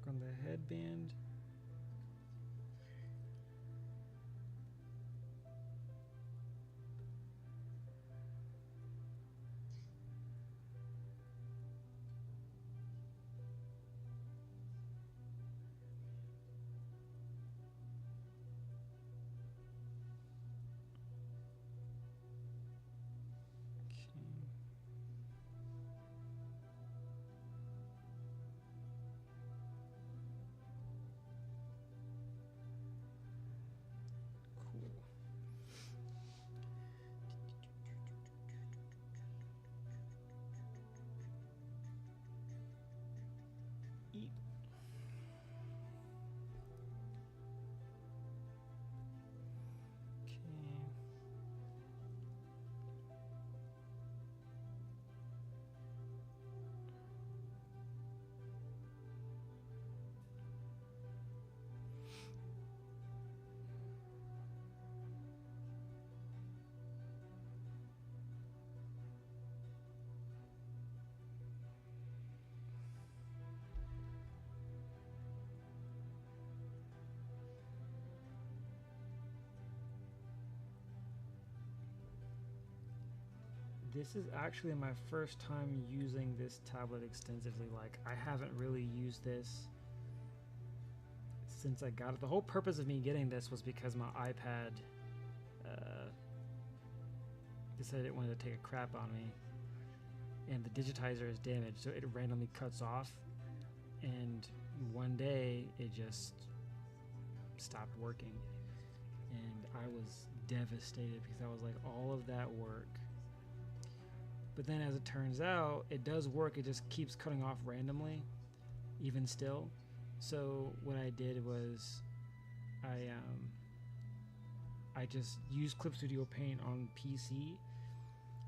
On the headband. This is actually my first time using this tablet extensively. Like, I haven't really used this since I got it. The whole purpose of me getting this was because my iPad decided it wanted to take a crap on me, and the digitizer is damaged, so it randomly cuts off, and one day it just stopped working, and I was devastated because I was like, all of that work. But then as it turns out, it does work. It just keeps cutting off randomly, even still. So what I did was I just used Clip Studio Paint on PC.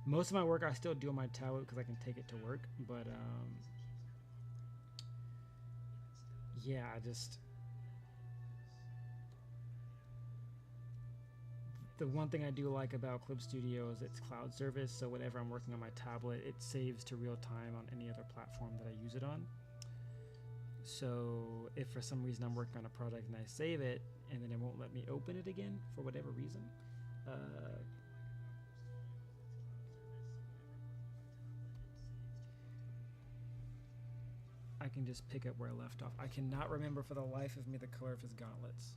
Most of my work I still do on my tablet because I can take it to work. But yeah, I just, the one thing I do like about Clip Studio is its cloud service. So whenever I'm working on my tablet, it saves to real time on any other platform that I use it on. So if for some reason I'm working on a project and I save it and then it won't let me open it again for whatever reason, I can just pick up where I left off. I cannot remember for the life of me the color of his gauntlets.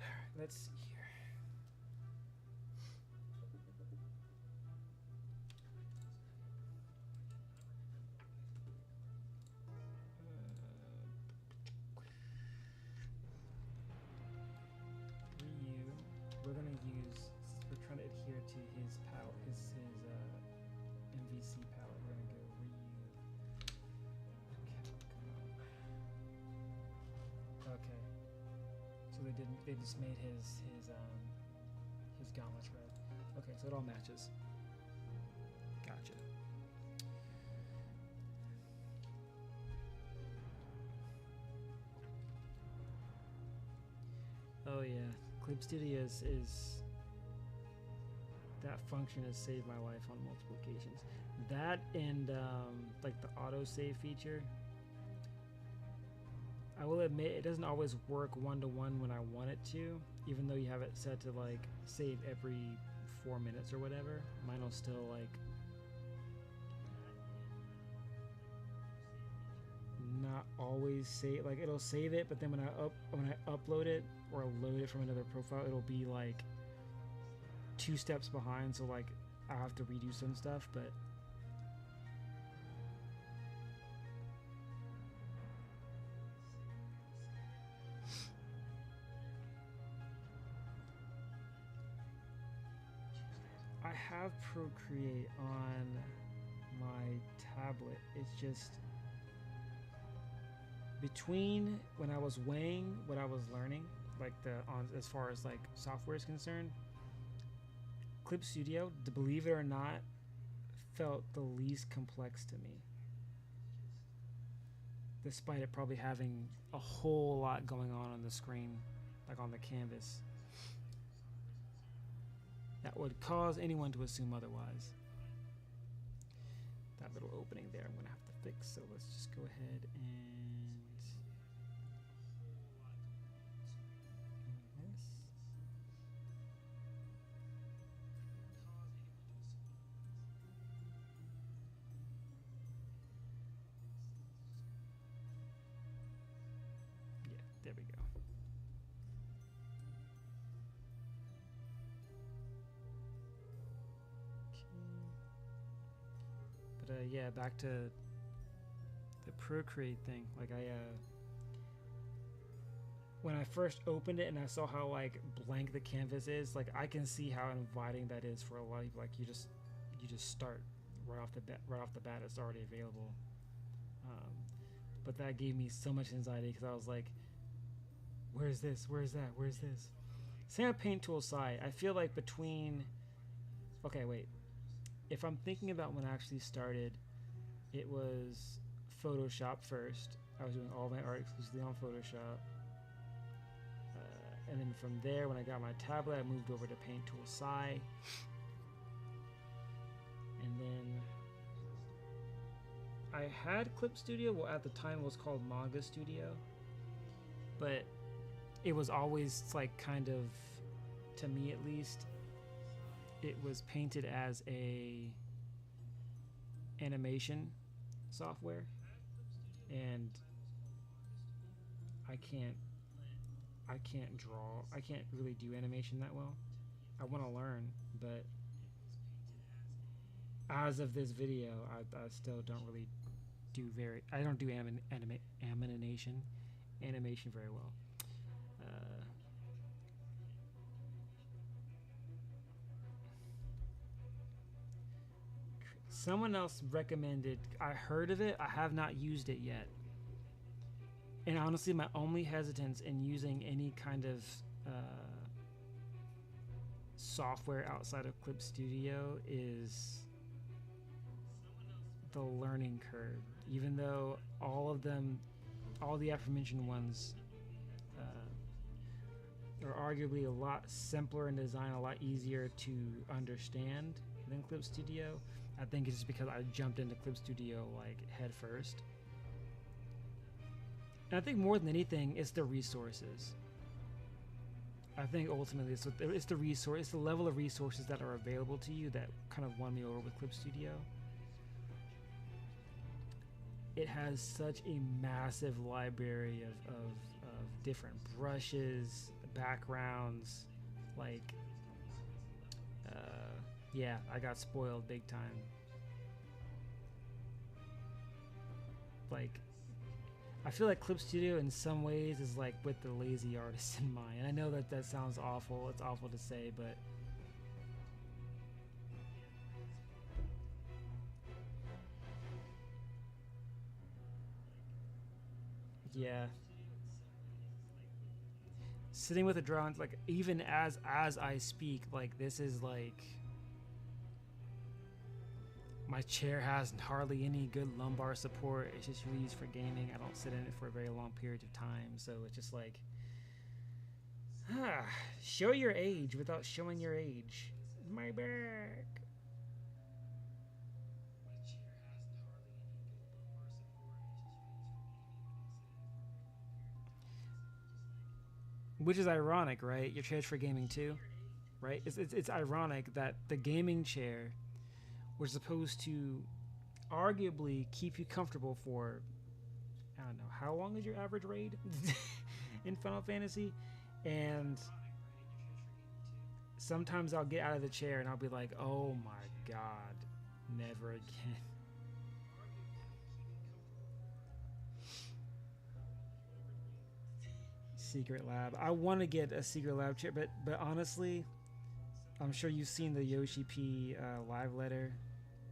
Alright, let's see here. Ryu, we're gonna use, we're trying to adhere to his palette, his MVC palette. We're gonna go Ryu. Okay. So they just made his gauntlets red. Okay, so it all matches. Gotcha. Oh yeah, Clip Studio is that function has saved my life on multiple occasions. That and like the autosave feature. I will admit it doesn't always work one-to-one when I want it to, even though you have it set to like save every 4 minutes or whatever. Mine will still like not always save, like it'll save it, but then when I upload it or load it from another profile, it'll be like 2 steps behind, so like I'll have to redo some stuff, but I have Procreate on my tablet. It's just between when I was weighing what I was learning, like as far as like software is concerned, Clip Studio, to believe it or not, felt the least complex to me, despite it probably having a whole lot going on the screen, like on the canvas, that would cause anyone to assume otherwise. That little opening there I'm gonna have to fix, so let's just go ahead and this. Yeah, there we go. Yeah, back to the Procreate thing. Like when I first opened it and I saw how like blank the canvas is, like I can see how inviting that is for a lot of people. Like you just start right off the bat, it's already available. But that gave me so much anxiety because I was like, where's this? Where's that? Where's this? Same with Paint Tool side. I feel like between, okay, wait. If I'm thinking about when I actually started, it was Photoshop first. I was doing all my art exclusively on Photoshop. And then from there, when I got my tablet, I moved over to Paint Tool Sci. And then I had Clip Studio. Well, at the time it was called Manga Studio. But it was always like kind of, to me at least, it was painted as a animation software, and I can't draw. I can't really do animation that well. I want to learn, but as of this video, I still don't really do I don't do animation very well. Someone else recommended, I heard of it, I have not used it yet. And honestly, my only hesitance in using any kind of software outside of Clip Studio is the learning curve, even though all of them, all the aforementioned ones, are arguably a lot simpler in design, a lot easier to understand than Clip Studio. I think it's just because I jumped into Clip Studio like head first. And I think more than anything, it's the resources. I think ultimately it's the level of resources that are available to you that kind of won me over with Clip Studio. It has such a massive library of different brushes, backgrounds, like, yeah, I got spoiled big time. Like, I feel like Clip Studio in some ways is like with the lazy artist in mind. And I know that sounds awful. It's awful to say, but yeah. Sitting with the drawings, like even as I speak, like this is like my chair has hardly any good lumbar support. It's just really used for gaming. I don't sit in it for a very long period of time, so it's just like, show your age without showing your age. My back. Which is ironic, right? Your chair's for gaming too, right? It's ironic that the gaming chair was supposed to arguably keep you comfortable for, I don't know, how long is your average raid in Final Fantasy? And sometimes I'll get out of the chair and I'll be like, oh my god, never again. Secret Lab. I want to get a Secret Lab chair, but honestly, I'm sure you've seen the Yoshi P live letter.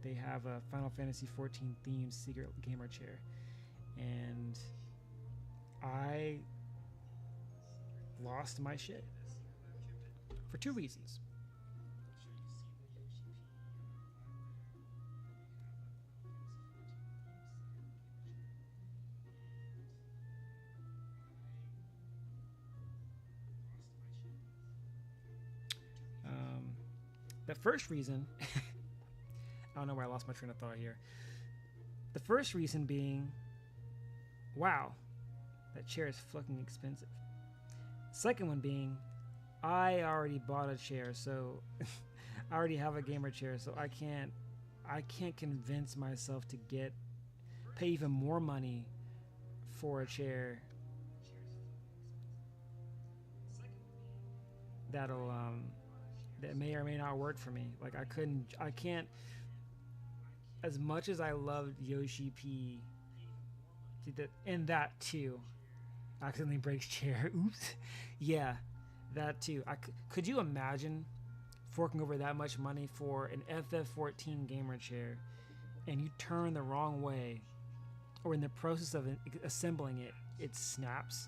They have a Final Fantasy 14 themed secret gamer chair, and I lost my shit for two reasons. The first reason, I don't know where I lost my train of thought here. The first reason being, wow, that chair is fucking expensive. Second one being, I already bought a chair, so I already have a gamer chair, so I can't convince myself to pay even more money for a chair that'll that may or may not work for me. Like I can't, as much as I loved Yoshi P, and that too, accidentally breaks chair. Oops. Yeah, that too. Could you imagine forking over that much money for an FF14 gamer chair, and you turn the wrong way, or in the process of assembling it, it snaps,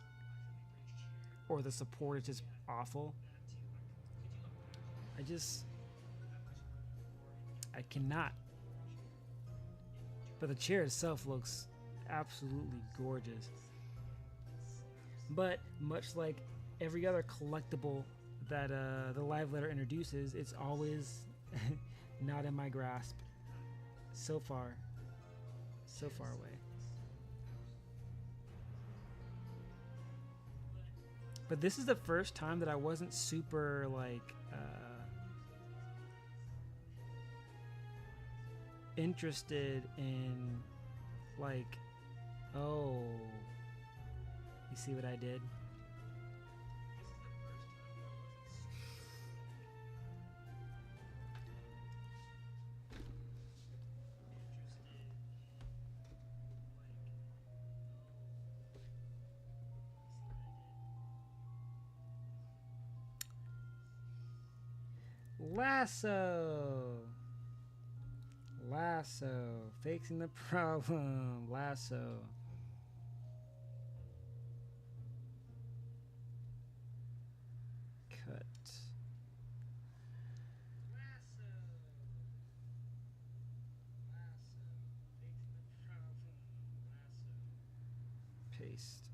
or the support is just awful? I cannot. But the chair itself looks absolutely gorgeous. But much like every other collectible that the live letter introduces, it's always not in my grasp. So far away. But this is the first time that I wasn't super like interested in, like, oh, you see what I did? Lasso, fixing the problem. Lasso. Cut. erased.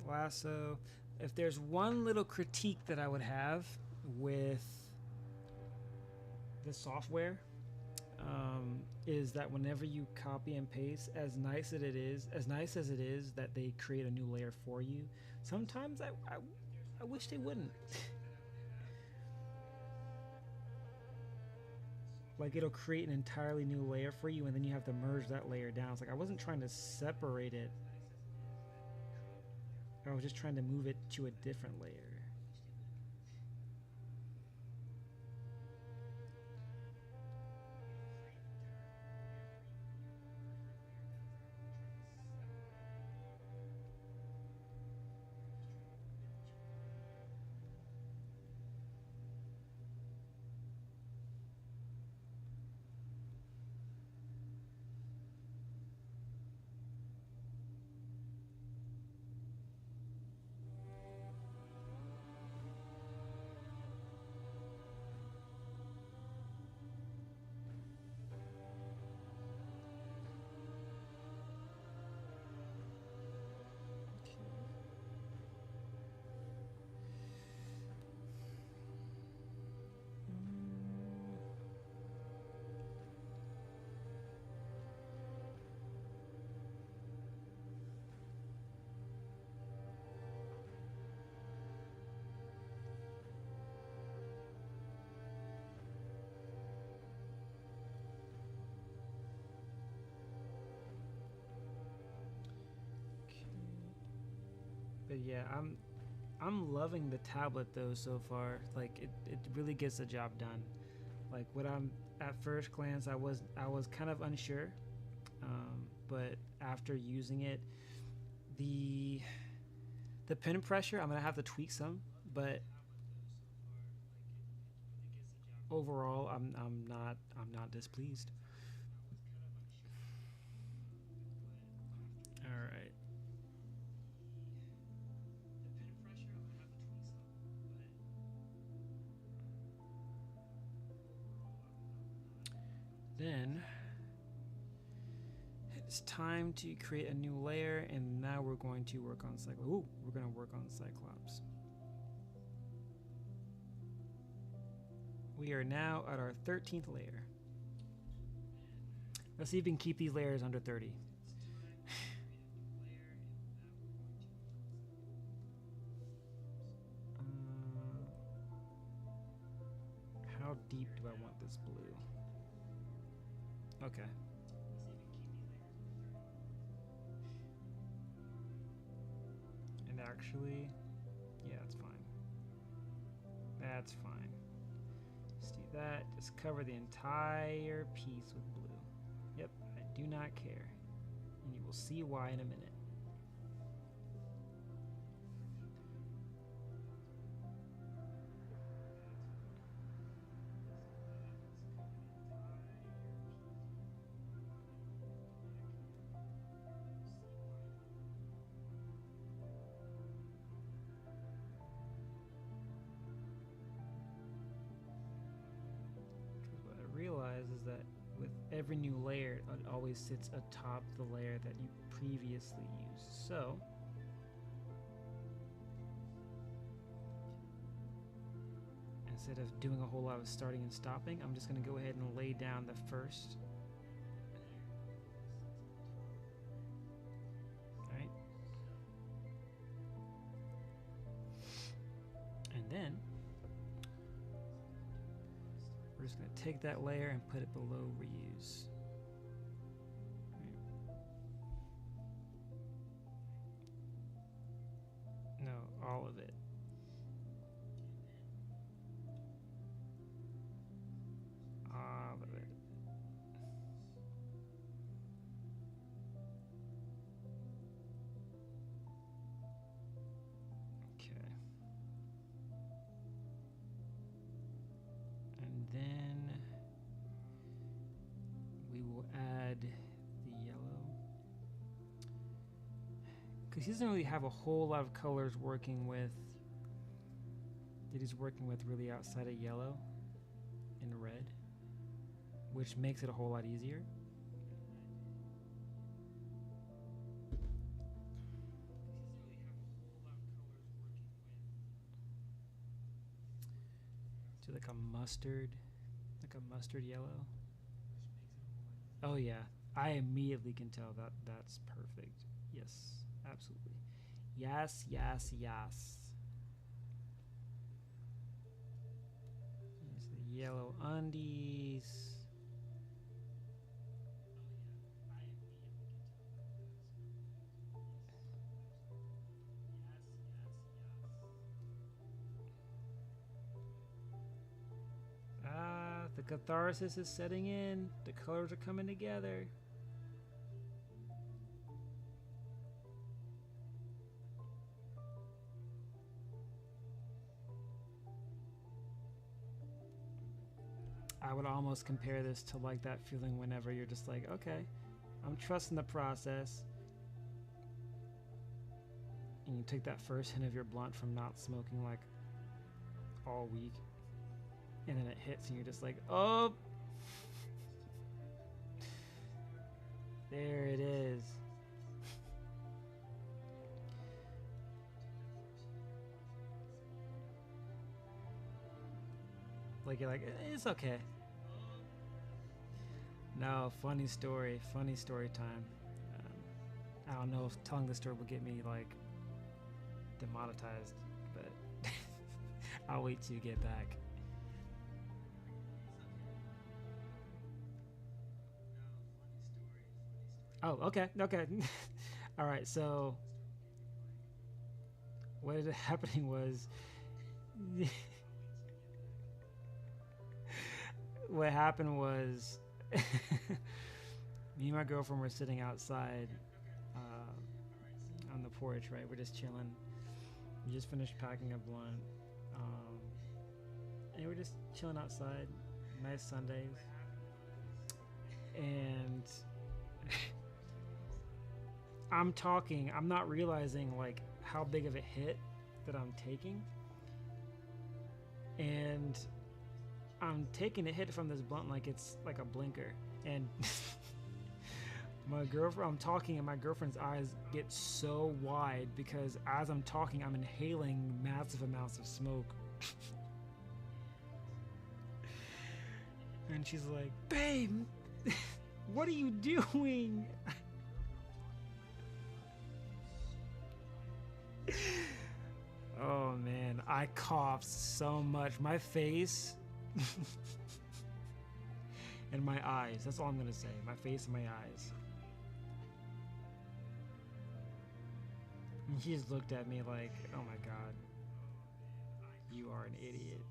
Lasso. If there's one little critique that I would have with the software, is that whenever you copy and paste, as nice as it is that they create a new layer for you, sometimes I wish they wouldn't. Like, it'll create an entirely new layer for you, and then you have to merge that layer down. It's like, I wasn't trying to separate it. I was just trying to move it to a different layer. But yeah, I'm loving the tablet though so far. Like, it really gets the job done. Like, what I'm at first glance, I was kind of unsure, but after using it, the pen pressure, I'm gonna have to tweak some, but overall, I'm not displeased. All right. Then it's time to create a new layer, and now we're going to work on Cyclops. Ooh, we're going to work on Cyclops. We are now at our 13th layer. Let's see if we can keep these layers under 30. How deep do I want this blue? Okay. And actually, yeah, that's fine. That's fine. Just do that. Just cover the entire piece with blue. Yep, I do not care. And you will see why in a minute. Is that with every new layer, it always sits atop the layer that you previously used. So instead of doing a whole lot of starting and stopping, I'm just going to go ahead and lay down the first. All right. And then we're just going to take that layer and put it below reuse. No, all of it. All of it. Okay. And then we will add the yellow. he doesn't really have a whole lot of colors working with, that he's working with really outside of yellow and red, which makes it a whole lot easier. To like a mustard yellow. Oh yeah, I immediately can tell that that's perfect. Yes, absolutely. Yes, yes, yes. There's the yellow undies. Ah, the catharsis is setting in. The colors are coming together. I would almost compare this to like that feeling whenever you're just like, okay, I'm trusting the process. And you take that first hint of your blunt from not smoking like all week. And then it hits and you're just like, oh, there it is. Like you're like, it's okay. No, funny story time. I don't know if telling the story will get me like demonetized, but I'll wait till you get back. Oh, okay. All right, so what ended up happening was what happened was me and my girlfriend were sitting outside on the porch, right? We're just chilling. We just finished packing a blunt. And we're just chilling outside. Nice Sundays. And I'm talking, I'm not realizing like how big of a hit that I'm taking. And I'm taking a hit from this blunt like it's like a blinker. And my girlfriend, I'm talking and my girlfriend's eyes get so wide because as I'm talking, I'm inhaling massive amounts of smoke. And she's like, babe, what are you doing? Oh man, I coughed so much. My face and my eyes. That's all I'm gonna say. My face and my eyes. And she just looked at me like, oh my god, you are an idiot.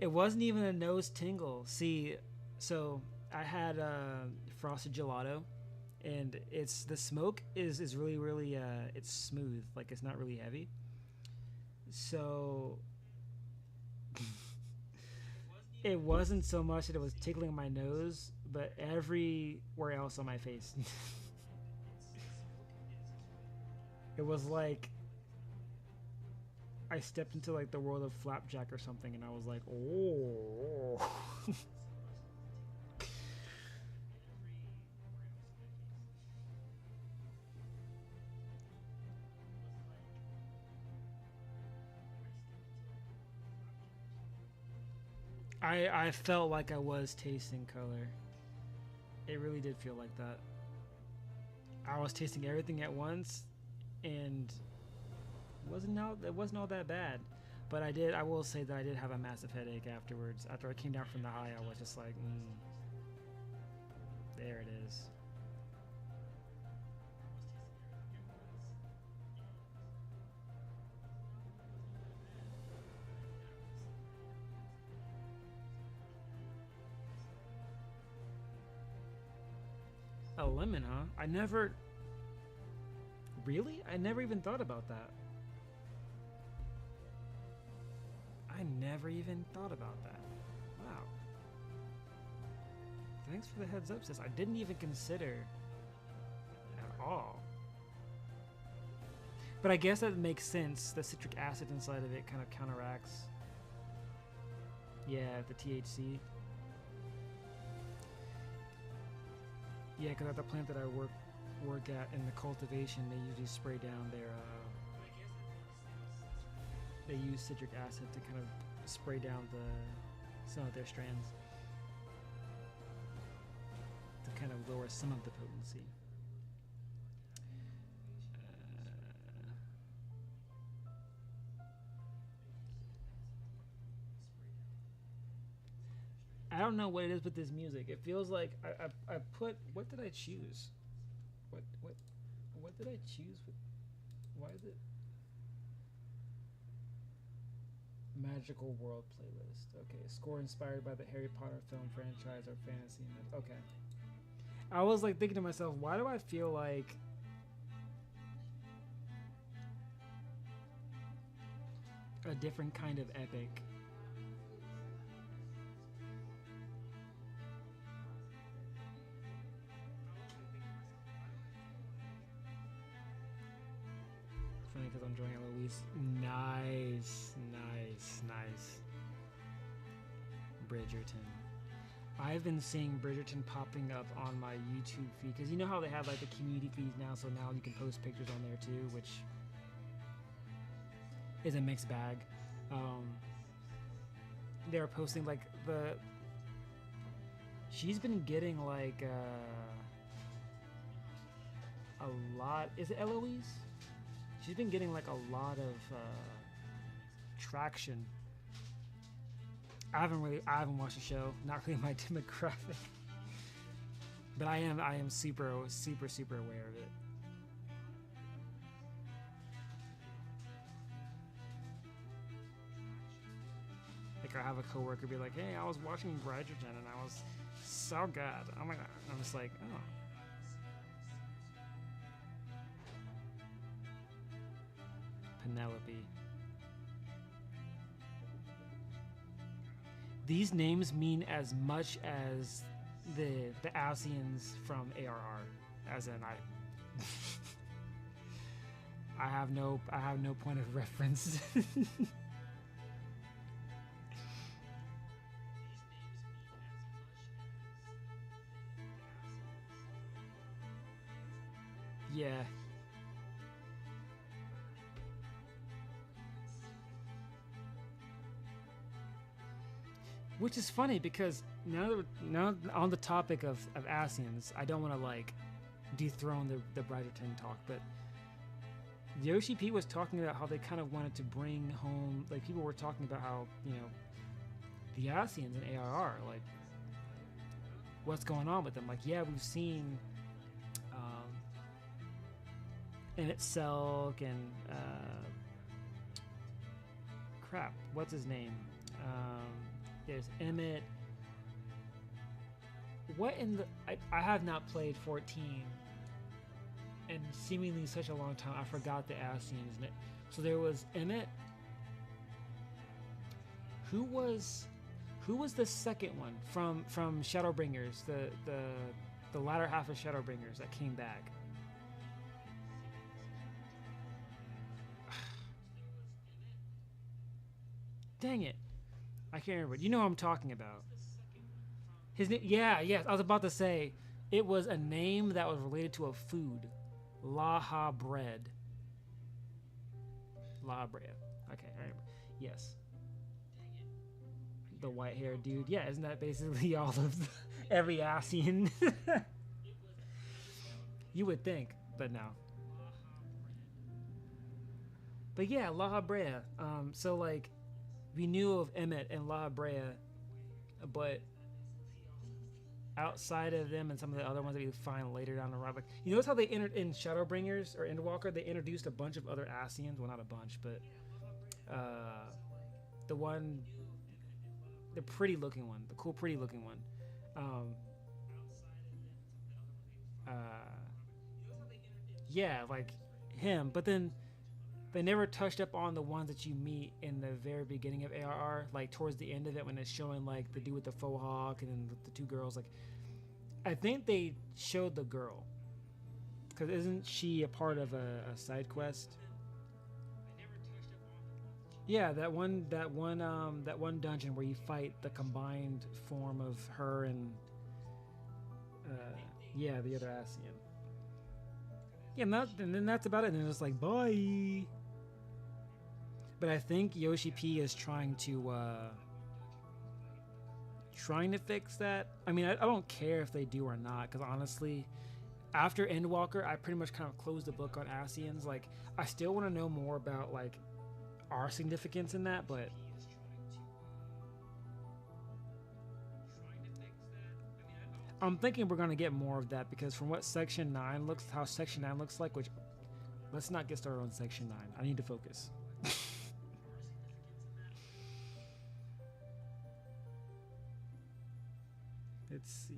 It wasn't even a nose tingle. See, so I had frosted gelato, and it's the smoke is really it's smooth, like it's not really heavy. So it wasn't so much that it was tickling my nose, but everywhere else on my face. It was like I stepped into like the world of flapjack or something, and I was like, oh. I felt like I was tasting color. It really did feel like that. I was tasting everything at once, and it wasn't all that bad. But I will say that I did have a massive headache afterwards. After I came down from the high, I was just like, there it is. A lemon, huh? Really? I never even thought about that. I never even thought about that. Wow. Thanks for the heads up, sis. I didn't even consider at all. But I guess that makes sense. The citric acid inside of it kind of counteracts. Yeah, the THC. Yeah, because at the plant that I work at in the cultivation, they usually spray down their. They use citric acid to kind of spray down some of their strands to kind of lower some of the potency. I don't know what it is with this music. It feels like I put, what did I choose? What did I choose? Why is it Magical World playlist? Okay, score inspired by the Harry Potter film franchise or fantasy. Okay. I was like thinking to myself, why do I feel like a different kind of epic? Funny because I'm drawing Eloise. Nice. Bridgerton. I've been seeing Bridgerton popping up on my YouTube feed because you know how they have like the community feeds now, so now you can post pictures on there too, which is a mixed bag. They're posting like she's been getting like a lot. Is it Eloise? She's been getting like a lot of traction. I haven't watched the show. Not really my demographic, but I am super aware of it. Like I have a coworker be like, "Hey, I was watching Bridgerton and I was so good. Oh my god!" I'm just like, "Oh." Penelope. These names mean as much as the Alcians from ARR, as in I have no point of reference. Yeah. Which is funny because now on the topic of Ascians, I don't want to like dethrone the Bridgerton talk, but Yoshi P was talking about how they kind of wanted to bring home, like people were talking about how, you know, the Ascians in ARR, like what's going on with them. Like, yeah, we've seen Emmett Selk and crap, what's his name? There's Emmett. What in the... I have not played 14 in seemingly such a long time. I forgot the Ascians. So there was Emmett. Who was the second one from Shadowbringers? The latter half of Shadowbringers that came back. Dang it. I can't remember. You know what I'm talking about. His name, yes. I was about to say it was a name that was related to a food, Laha bread. Laha bread. Okay, I remember. Yes. The white-haired dude. Yeah, isn't that basically all of every Ascian? You would think, but no. But yeah, Laha Brea. So like. We knew of Emmett and La Brea, but outside of them and some of the other ones that we find later down the road, like you notice how they entered in Shadowbringers or Endwalker, they introduced a bunch of other Ascians. Well, not a bunch, but the pretty looking one, the cool, pretty looking one. Yeah, like him, but then. They never touched up on the ones that you meet in the very beginning of ARR, like towards the end of it when it's showing like the dude with the faux hawk and then the two girls. Like I think they showed the girl, because isn't she a part of a side quest? Yeah, that one dungeon where you fight the combined form of her and yeah, the other Asian. Yeah, and then that's about it. And then it's like bye. But I think Yoshi P is trying to fix that. I mean, I don't care if they do or not, because honestly, after Endwalker, I pretty much kind of closed the book on Asians. Like, I still want to know more about like our significance in that, but I'm thinking we're gonna get more of that, because from what how Section 9 looks like, which let's not get started on Section 9. I need to focus. Let's see.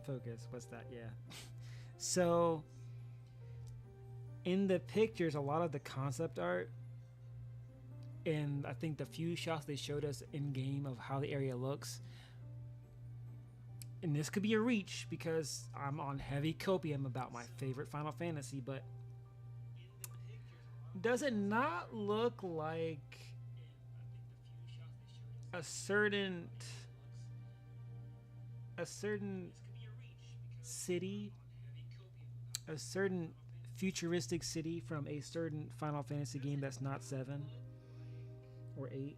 Focus. What's that? Yeah. So in the pictures, a lot of the concept art, and I think the few shots they showed us in game of how the area looks, and this could be a reach because I'm on heavy copium about my favorite Final Fantasy, but does it not look like a certain city, a certain futuristic city from a certain Final Fantasy game that's not 7 or 8?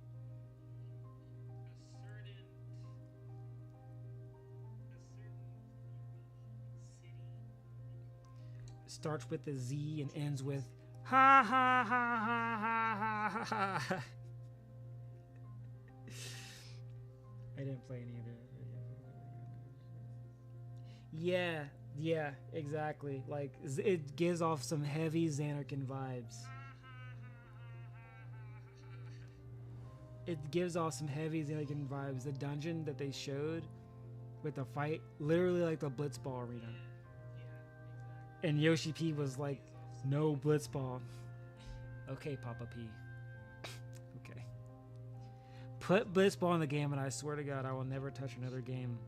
Starts with a Z and ends with ha ha ha ha ha ha ha ha. I didn't play any of it. Yeah, exactly. Like, it gives off some heavy Xanarkin vibes. It gives off some heavy Xanarkin vibes. The dungeon that they showed with the fight, literally like the Blitzball arena. And Yoshi P was like, no Blitzball. Okay, Papa P. Okay. Put Blitzball in the game and I swear to God, I will never touch another game.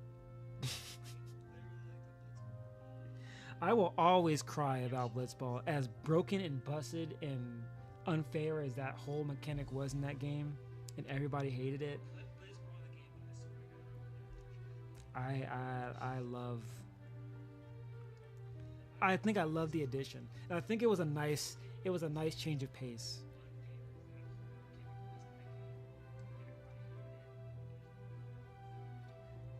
I will always cry about Blitzball. As broken and busted and unfair as that whole mechanic was in that game, and everybody hated it, I think I love the addition, and I think it was a nice change of pace.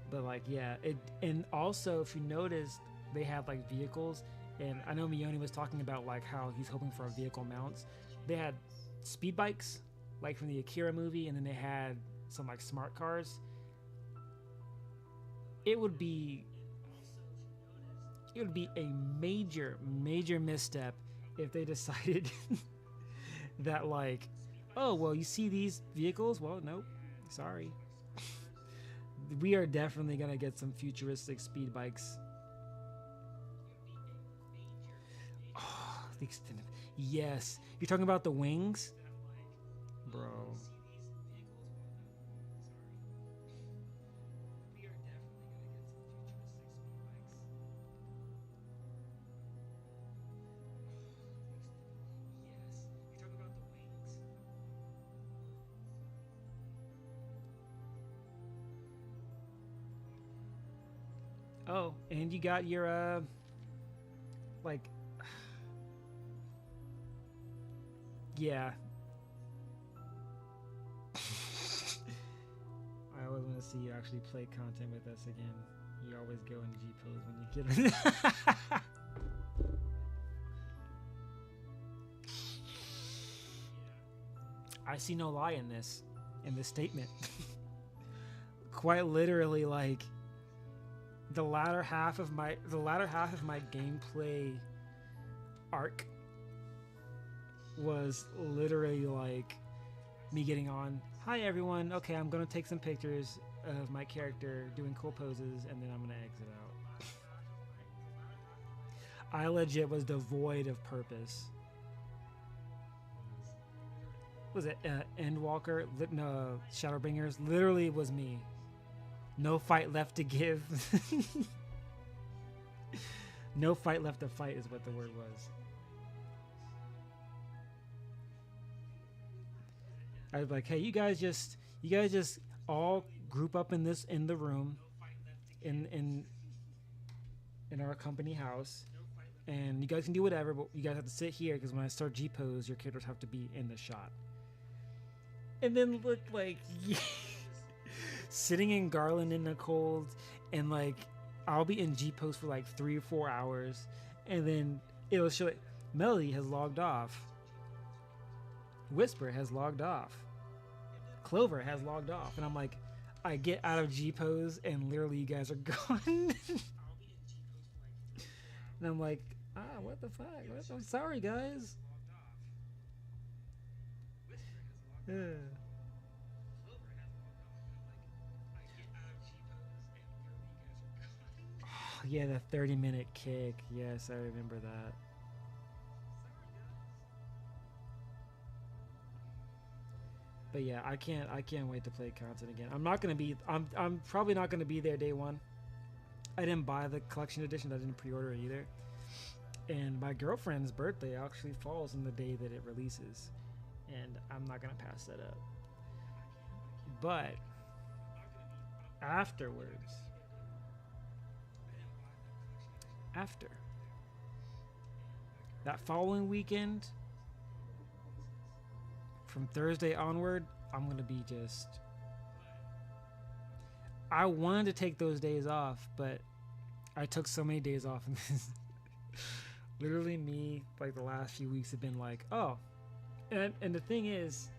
But like, yeah, and also if you noticed, they had like vehicles, and I know Mione was talking about like how he's hoping for a vehicle mounts. They had speed bikes, like from the Akira movie, and then they had some like smart cars. It would be a major misstep if they decided that like, oh well, you see these vehicles? Well, nope, sorry. We are definitely gonna get some futuristic speed bikes. Oh, the extended. Yes, you're talking about the wings, bro. Oh, and you got your like, yeah. I always want to see you actually play content with us again. You always go into G pose when you get it. I see no lie in this statement. Quite literally, like the latter half of my gameplay arc was literally like me getting on. Hi everyone. Okay, I'm gonna take some pictures of my character doing cool poses, and then I'm gonna exit out. I legit was devoid of purpose. Was it Endwalker? No, Shadowbringers. Literally was me. No fight left to give. No fight left to fight is what the word was. I was like, hey, you guys just all group up in the room in our company house, and you guys can do whatever, but you guys have to sit here because when I start G pose, your characters have to be in the shot. And then look like sitting in Garland in the cold, and like I'll be in G pose for like 3 or 4 hours, and then it'll show it. Melody has logged off. Whisper has logged off. Clover has logged off, and I'm like, I get out of G pose, and literally you guys are gone. And I'm like, what the fuck? I'm sorry, guys. Yeah, the 30-minute kick. Yes, I remember that. But yeah, I can't wait to play content again. I'm probably not gonna be there day one. I didn't buy the collection edition. I didn't pre-order it either. And my girlfriend's birthday actually falls on the day that it releases, and I'm not gonna pass that up. But afterwards, after that following weekend, from Thursday onward, I'm gonna be just. I wanted to take those days off, but I took so many days off, and literally me, like the last few weeks have been like, oh, and the thing is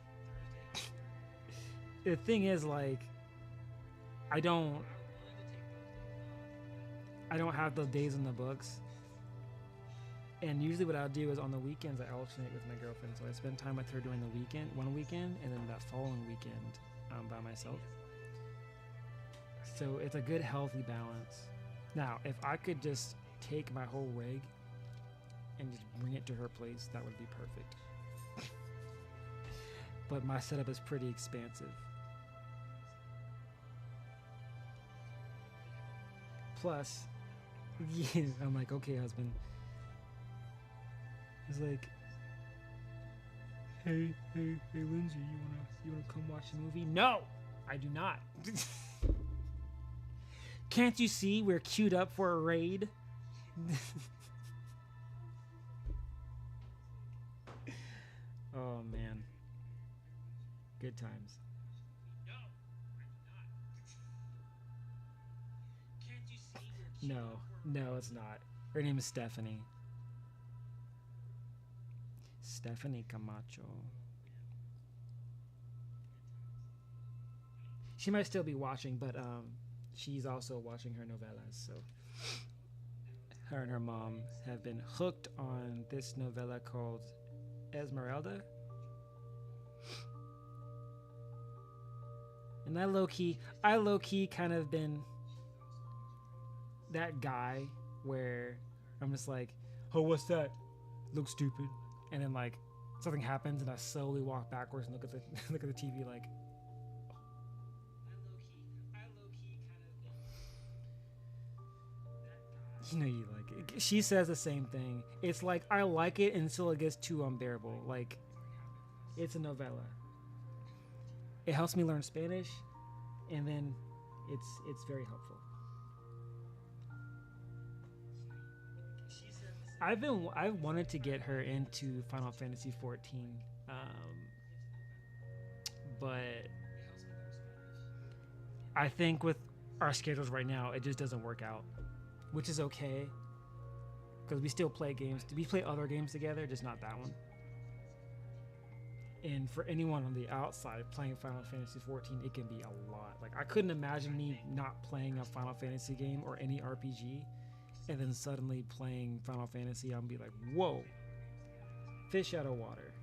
like, I don't have those days in the books. And usually what I'll do is on the weekends I alternate with my girlfriend. So I spend time with her during the weekend, one weekend, and then that following weekend by myself. So it's a good, healthy balance. Now, if I could just take my whole rig and just bring it to her place, that would be perfect. But my setup is pretty expansive. Plus, yeah, I'm like, okay, husband. It's like, hey, Lindsay, you wanna come watch a movie? No, I do not. Can't you see we're queued up for a raid? Oh man, good times. No, it's not. Her name is Stephanie. Stephanie Camacho. She might still be watching, but she's also watching her novellas. So her and her mom have been hooked on this novella called Esmeralda. And I low key kind of been that guy where I'm just like, oh, what's that? Looks stupid. And then like something happens and I slowly walk backwards and look at the TV like, you know, you like it. She says the same thing. It's like I like it until it gets too unbearable. Like, it's a novella. It helps me learn Spanish, and then it's very helpful. I've wanted to get her into Final Fantasy 14, but I think with our schedules right now, it just doesn't work out, which is okay, because we still play games. We play other games together, just not that one. And for anyone on the outside playing Final Fantasy 14, it can be a lot. Like, I couldn't imagine me not playing a Final Fantasy game or any RPG, and then suddenly playing Final Fantasy, I'll be like, whoa, fish out of water.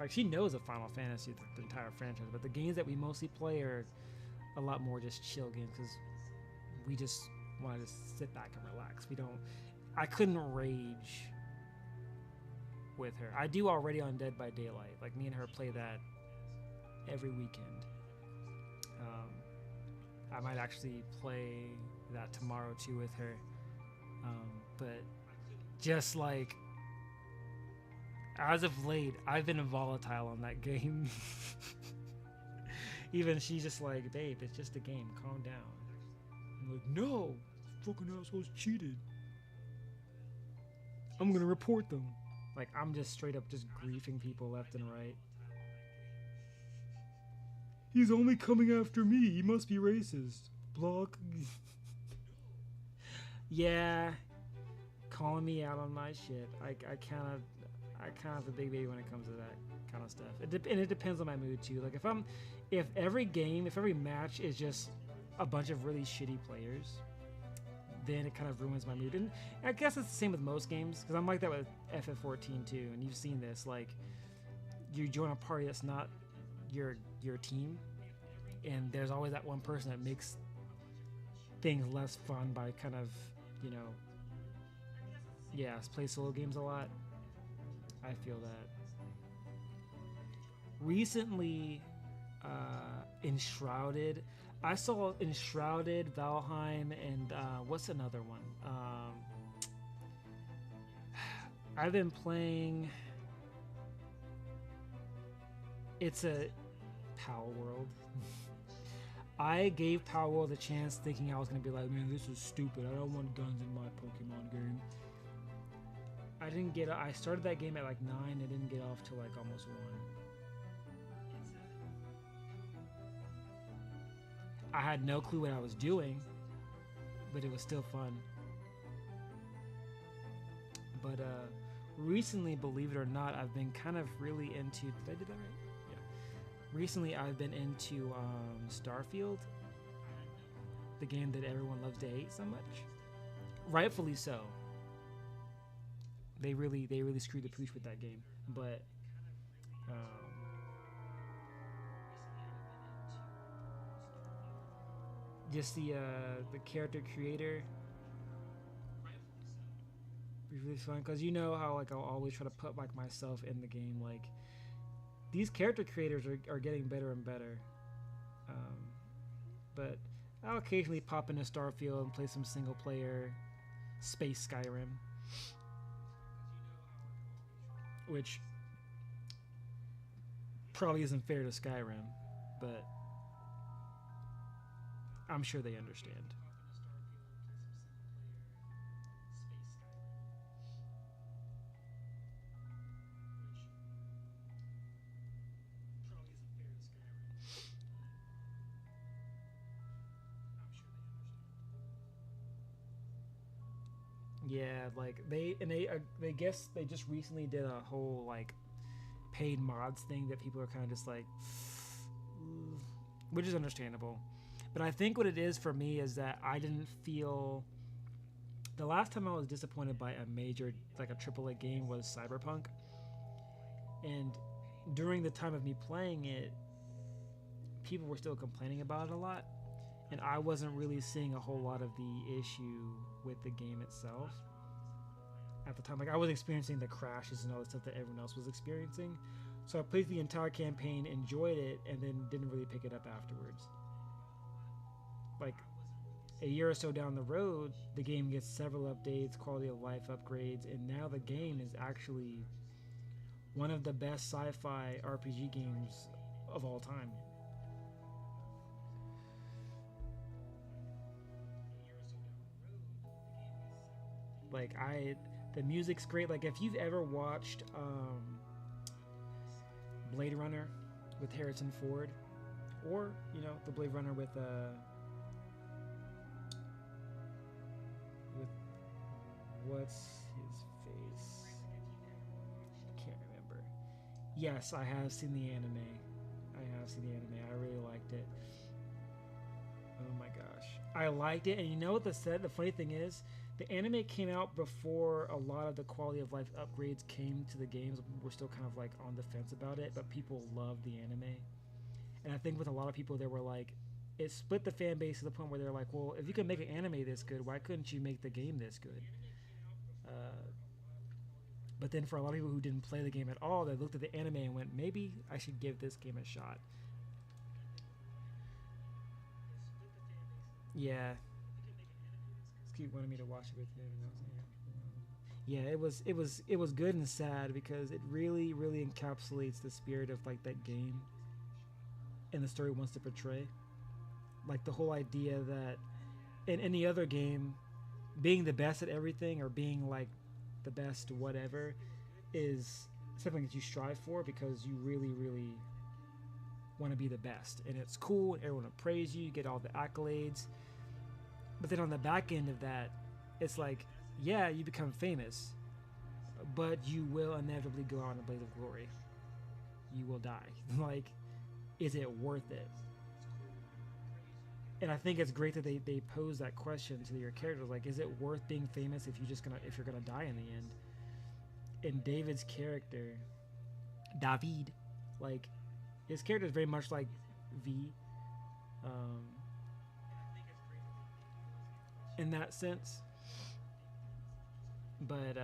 Like, she knows of Final Fantasy, the entire franchise, but the games that we mostly play are a lot more just chill games, because we just want to just sit back and relax. I couldn't rage with her. I do already on Dead by Daylight. Like, me and her play that every weekend. I might actually play that tomorrow too with her. But just like, as of late, I've been volatile on that game. Even she's just like, babe, it's just a game, calm down. I'm like, no, fucking assholes cheated. I'm gonna report them. Like, I'm just straight up just griefing people left and right. He's only coming after me. He must be racist. Block. Yeah, calling me out on my shit. I kind of a big baby when it comes to that kind of stuff. And it depends on my mood too. Like, if every match is just a bunch of really shitty players, then it kind of ruins my mood. And I guess it's the same with most games, because I'm like that with FF14 too. And you've seen this, like, you join a party that's not your team, and there's always that one person that makes things less fun by kind of, play solo games a lot. I feel that. Recently, Enshrouded. I saw Enshrouded, Valheim, and what's another one? I've been playing. It's a Power World. I gave Power World a chance, thinking I was gonna be like, man, this is stupid. I don't want guns in my Pokemon game. I started that game at like 9. I didn't get off till like almost 1. I had no clue what I was doing, but it was still fun. But recently, believe it or not, I've been kind of really into. Did I do that right? Yeah. Recently, I've been into Starfield, the game that everyone loves to hate so much. Rightfully so. They really screwed the pooch with that game, but just the character creator is really fun, because how like I'll always try to put like myself in the game. Like, these character creators are getting better and better, but I'll occasionally pop into Starfield and play some single player space Skyrim, which probably isn't fair to Skyrim, but I'm sure they understand. Yeah, like they guess they just recently did a whole like paid mods thing that people are kind of just like, which is understandable. But I think what it is for me is that I didn't feel. The last time I was disappointed by a major, like a AAA game, was Cyberpunk. And during the time of me playing it, people were still complaining about it a lot. And I wasn't really seeing a whole lot of the issue with the game itself at the time. Like, I was experiencing the crashes and all the stuff that everyone else was experiencing. So I played the entire campaign, enjoyed it, and then didn't really pick it up afterwards. Like, a year or so down the road, the game gets several updates, quality of life upgrades, and now the game is actually one of the best sci-fi RPG games of all time. Like, the music's great. Like, if you've ever watched Blade Runner with Harrison Ford, or the Blade Runner with what's his face? I can't remember. Yes, I have seen the anime. I really liked it. Oh my gosh, I liked it. And you know what the funny thing is, the anime came out before a lot of the quality of life upgrades came to the games. We're still kind of like on the fence about it, but people love the anime. And I think with a lot of people, they were like, it split the fan base to the point where they're like, well, if you can make an anime this good, why couldn't you make the game this good? Uh, but then for a lot of people who didn't play the game at all, they looked at the anime and went, maybe I should give this game a shot. Yeah. Just keep wanting me to watch it with you. Yeah, it was good and sad because it really, really encapsulates the spirit of like that game and the story it wants to portray. Like the whole idea that in any other game, being the best at everything or being like the best whatever is something that you strive for because you really, really want to be the best. And it's cool, and everyone will praise you, you get all the accolades. But then on the back end of that, it's like, yeah, you become famous, but you will inevitably go out in a blaze of glory. You will die. Like, is it worth it? And I think it's great that they pose that question to your characters, like, is it worth being famous if you're gonna die in the end? And David's character, David, like, his character is very much like V, in that sense. But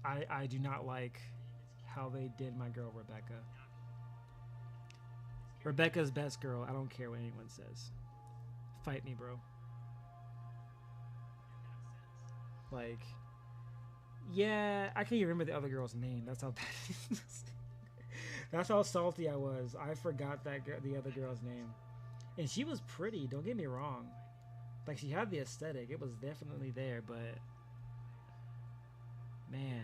I do not like how they did my girl Rebecca. Rebecca's best girl. I don't care what anyone says. Fight me, bro. Like, yeah, I can't even remember the other girl's name. That's how bad it is. That's how salty I was. I forgot the other girl's name. And she was pretty, don't get me wrong. Like, she had the aesthetic. It was definitely there, but man,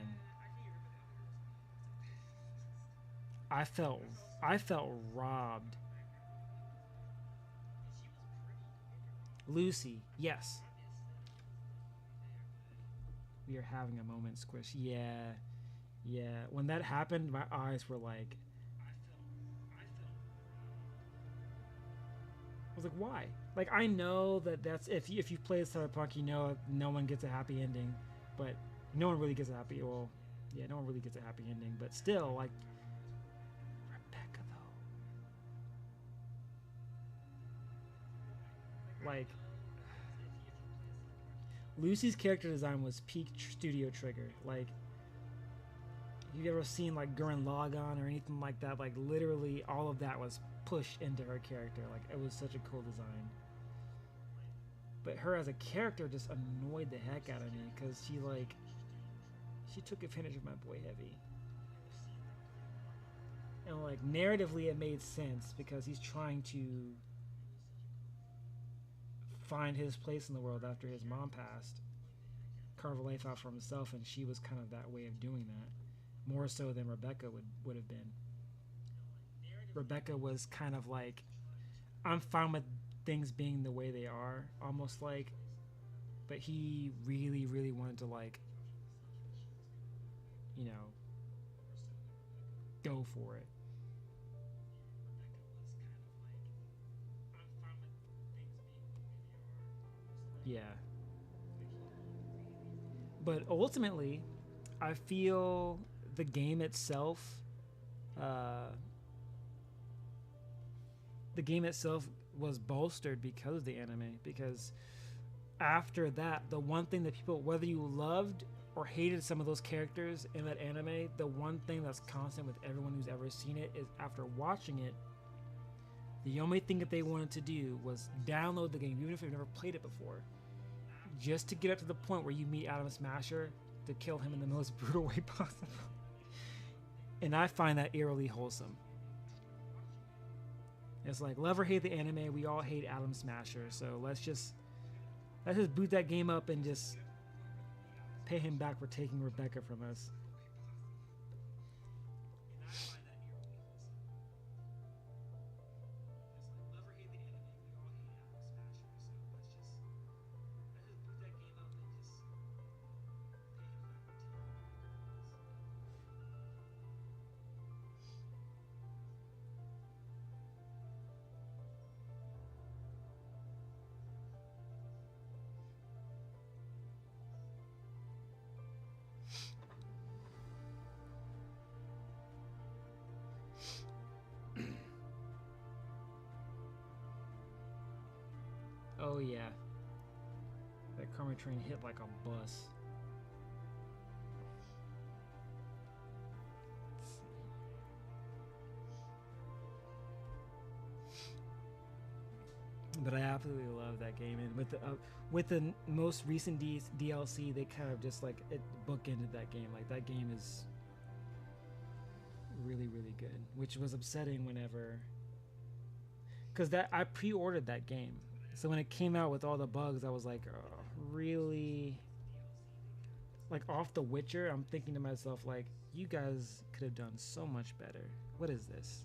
I felt robbed. Lucy, yes. We are having a moment, Squish. Yeah. When that happened, my eyes were like, I was like, why? Like, I know that's if you play Cyberpunk, you know no one gets a happy ending, but no one really gets a happy. Well, yeah, no one really gets a happy ending, but still, like, Rebecca though, like, Lucy's character design was peak Studio Trigger. Like, you ever seen like Gurren Lagann or anything like that? Like, literally all of that was pushed into her character. Like, it was such a cool design. But her as a character just annoyed the heck out of me because she took advantage of my boy Heavy. And like, narratively it made sense because he's trying to find his place in the world after his mom passed, carve a life out for himself, and she was kind of that way of doing that, more so than Rebecca would have been. Rebecca was kind of like, I'm fine with things being the way they are, almost like, but he really, really wanted to, like, you know, go for it. Yeah. But ultimately, I feel the game itself, uh, was bolstered because of the anime. Because after that, the one thing that people, whether you loved or hated some of those characters in that anime, the one thing that's constant with everyone who's ever seen it is after watching it, the only thing that they wanted to do was download the game, even if they've never played it before, just to get up to the point where you meet Adam Smasher to kill him in the most brutal way possible. And I find that eerily wholesome. It's like, love or hate the anime, we all hate Adam Smasher, so let's just boot that game up and just pay him back for taking Rebecca from us. Oh yeah, that karma train hit like a bus. But I absolutely love that game, and with the most recent DLC, they kind of just like it bookended that game. Like that game is really really good, which was upsetting whenever, because that I pre-ordered that game, so when it came out with all the bugs, I was like, oh, really? Like off The Witcher, I'm thinking to myself like, you guys could have done so much better. What is this?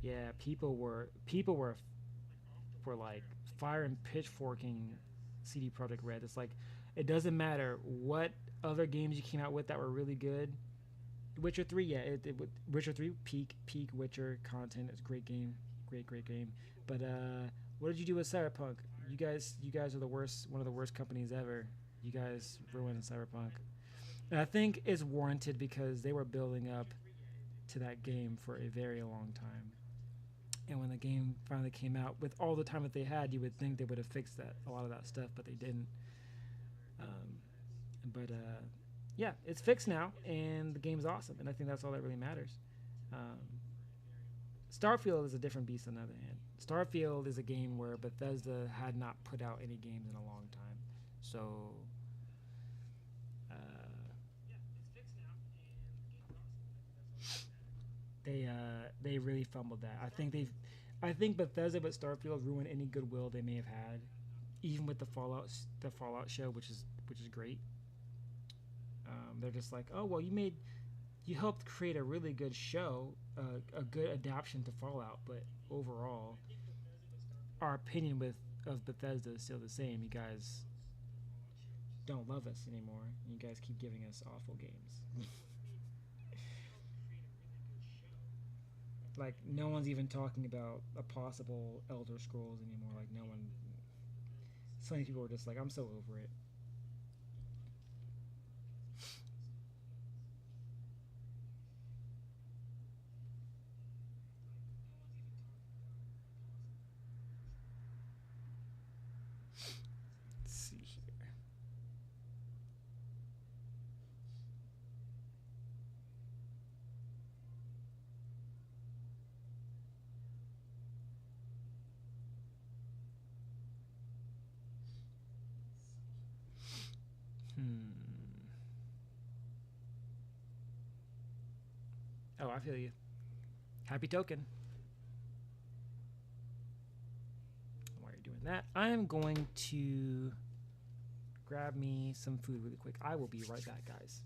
Yeah, people were like fire and pitchforking CD Projekt Red. It's like it doesn't matter what other games you came out with that were really good. Witcher 3, yeah, Witcher 3 peak Witcher content. It's a great game, great game. But what did you do with Cyberpunk? You guys are the worst, one of the worst companies ever. You guys ruined Cyberpunk, and I think it's warranted because they were building up to that game for a very long time. And when the game finally came out, with all the time that they had, you would think they would have fixed that a lot of that stuff, but they didn't. Um, but yeah, it's fixed now, and the game's awesome, and I think that's all that really matters. Um, Starfield is a different beast on the other hand. Starfield is a game where Bethesda had not put out any games in a long time, so they really fumbled that. I think Bethesda but Starfield ruined any goodwill they may have had, even with the Fallout show, which is great. They're just like, oh well, you helped create a really good show, a good adaptation to Fallout, but overall, our opinion of Bethesda is still the same. You guys don't love us anymore. You guys keep giving us awful games. Like no one's even talking about a possible Elder Scrolls anymore. Like no one. So many people are just like, I'm so over it. Let's see here. Hmm. Oh, I feel you. Happy token. While you're doing that, I am going to grab me some food really quick. I will be right back, guys.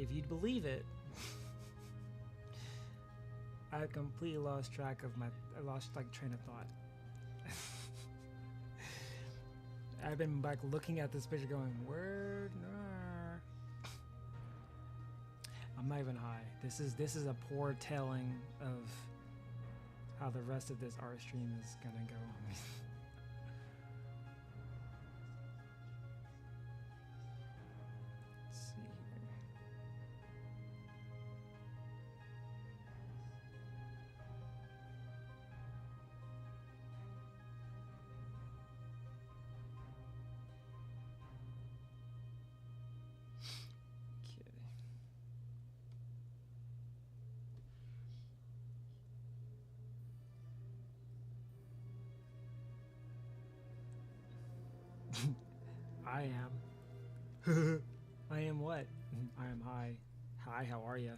if you'd believe it, I completely lost track of I lost like train of thought. I've been like looking at this picture going, word. I'm not even high. This is a poor telling of how the rest of this art stream is gonna go. Let's see here. I am. I am what? I am high. Hi, how are ya?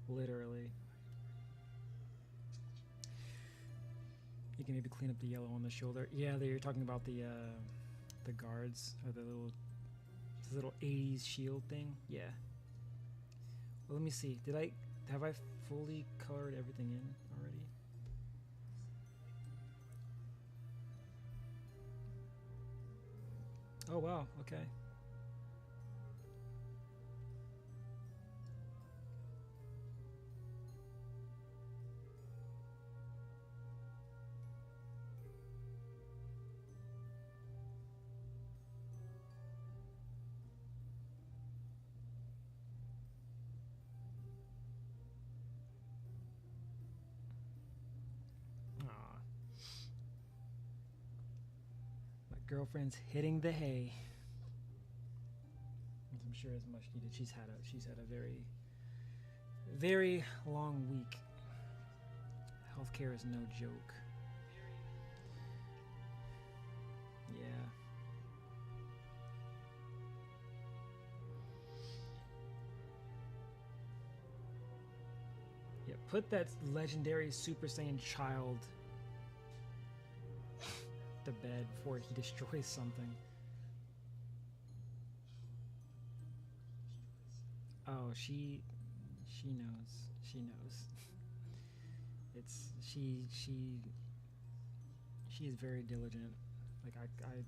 Literally. You can maybe clean up the yellow on the shoulder. Yeah, you're talking about the guards or the little 80s shield thing. Yeah. Well, let me see. Have I fully colored everything in already? Oh wow, okay. Aw. My girlfriend's hitting the hay. I'm sure as much needed. She's had a very, very long week. Healthcare is no joke. Yeah. Yeah, put that legendary Super Saiyan child to bed before he destroys something. Oh, she knows. She knows. It's she is very diligent. Like I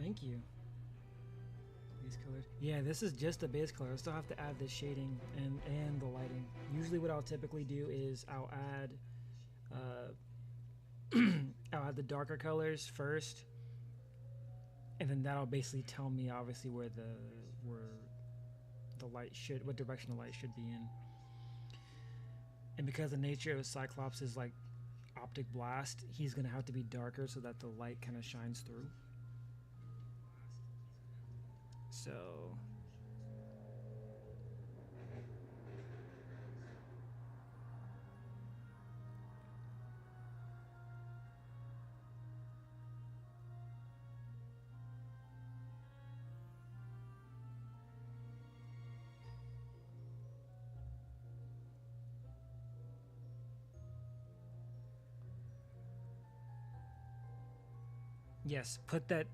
Thank you. Base colors. Yeah, this is just a base color. I still have to add the shading and the lighting. Usually what I'll typically do is I'll add I'll add the darker colors first, and then that'll basically tell me obviously where the light should, what direction the light should be in. And because the nature of Cyclops is like optic blast, he's gonna have to be darker so that the light kind of shines through. So yes, put that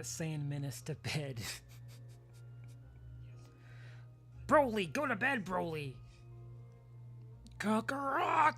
sane menace to bed. Broly, go to bed, Broly. Kakarot.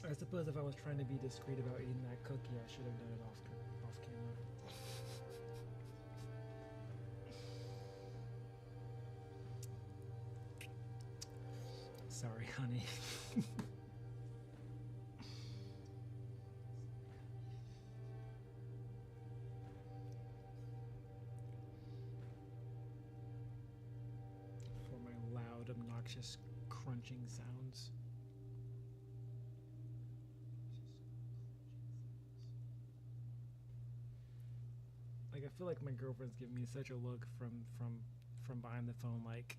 I suppose if I was trying to be discreet about eating that cookie, I should have done it off camera. Sorry, honey. For my loud, obnoxious crunching sounds. Like, I feel like my girlfriend's giving me such a look from behind the phone, like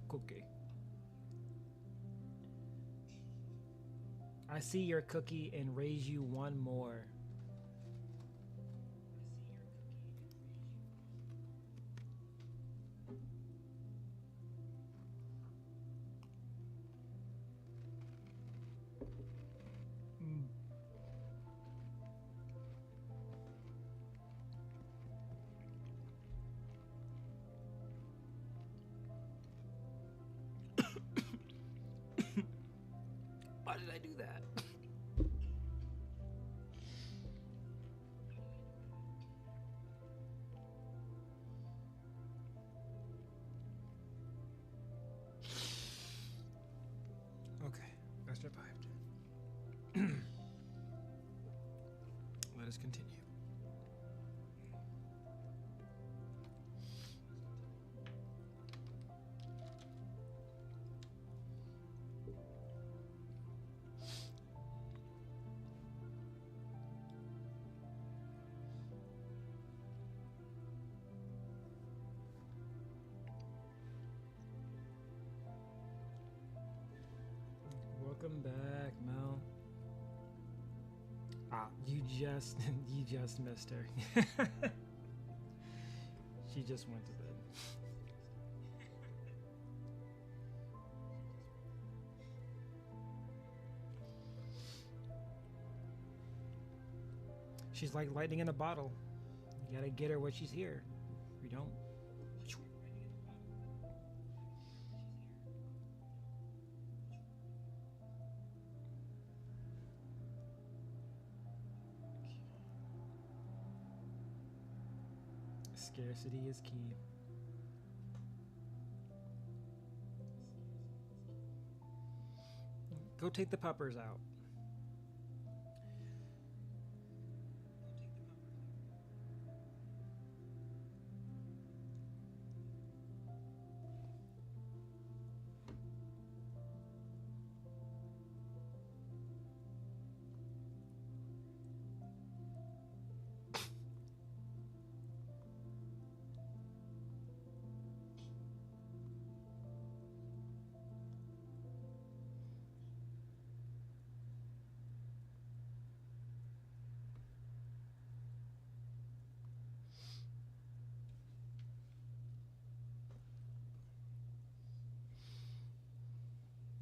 cookie. I see your cookie and raise you one more. Why did I do that? Okay, I survived. Let us continue. Welcome back, Mel. Ah, you just missed her. She just went to bed. She's like lightning in a bottle. You gotta get her when she's here. If you don't. Scarcity is key. Go take the puppers out.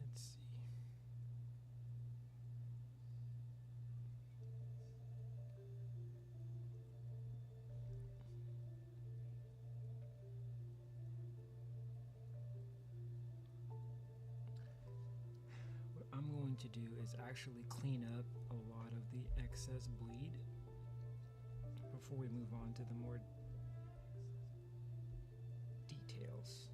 Let's see. What I'm going to do is actually clean up a lot of the excess bleed before we move on to the more details.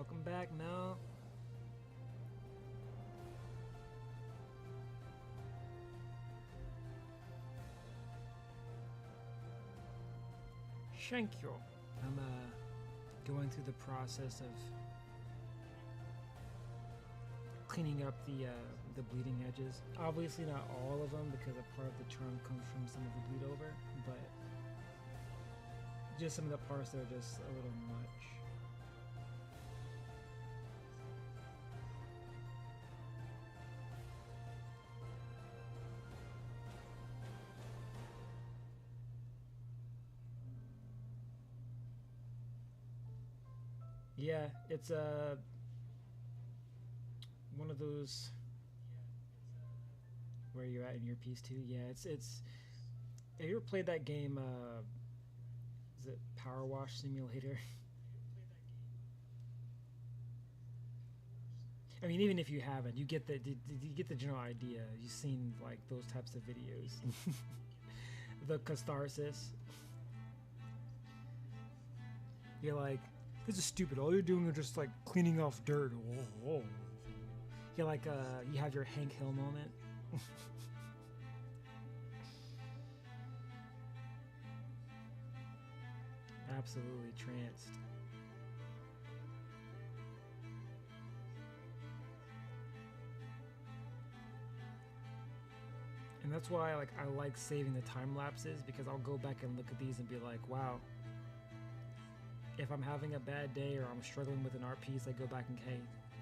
Welcome back, Mel. Thank you. I'm going through the process of cleaning up the bleeding edges. Obviously not all of them because a part of the charm comes from some of the bleed over, but just some of the parts that are just a little much. Yeah, it's one of those where you're at in your piece too. Yeah, it's. Have you ever played that game? Is it Power Wash Simulator? I mean, even if you haven't, you get the general idea. You've seen like those types of videos. The catharsis. You're like, this is stupid. All you're doing is just like cleaning off dirt. Whoa. You're like, you have your Hank Hill moment. Absolutely tranced. And that's why I like saving the time lapses, because I'll go back and look at these and be like, wow. If I'm having a bad day or I'm struggling with an art piece, I go back and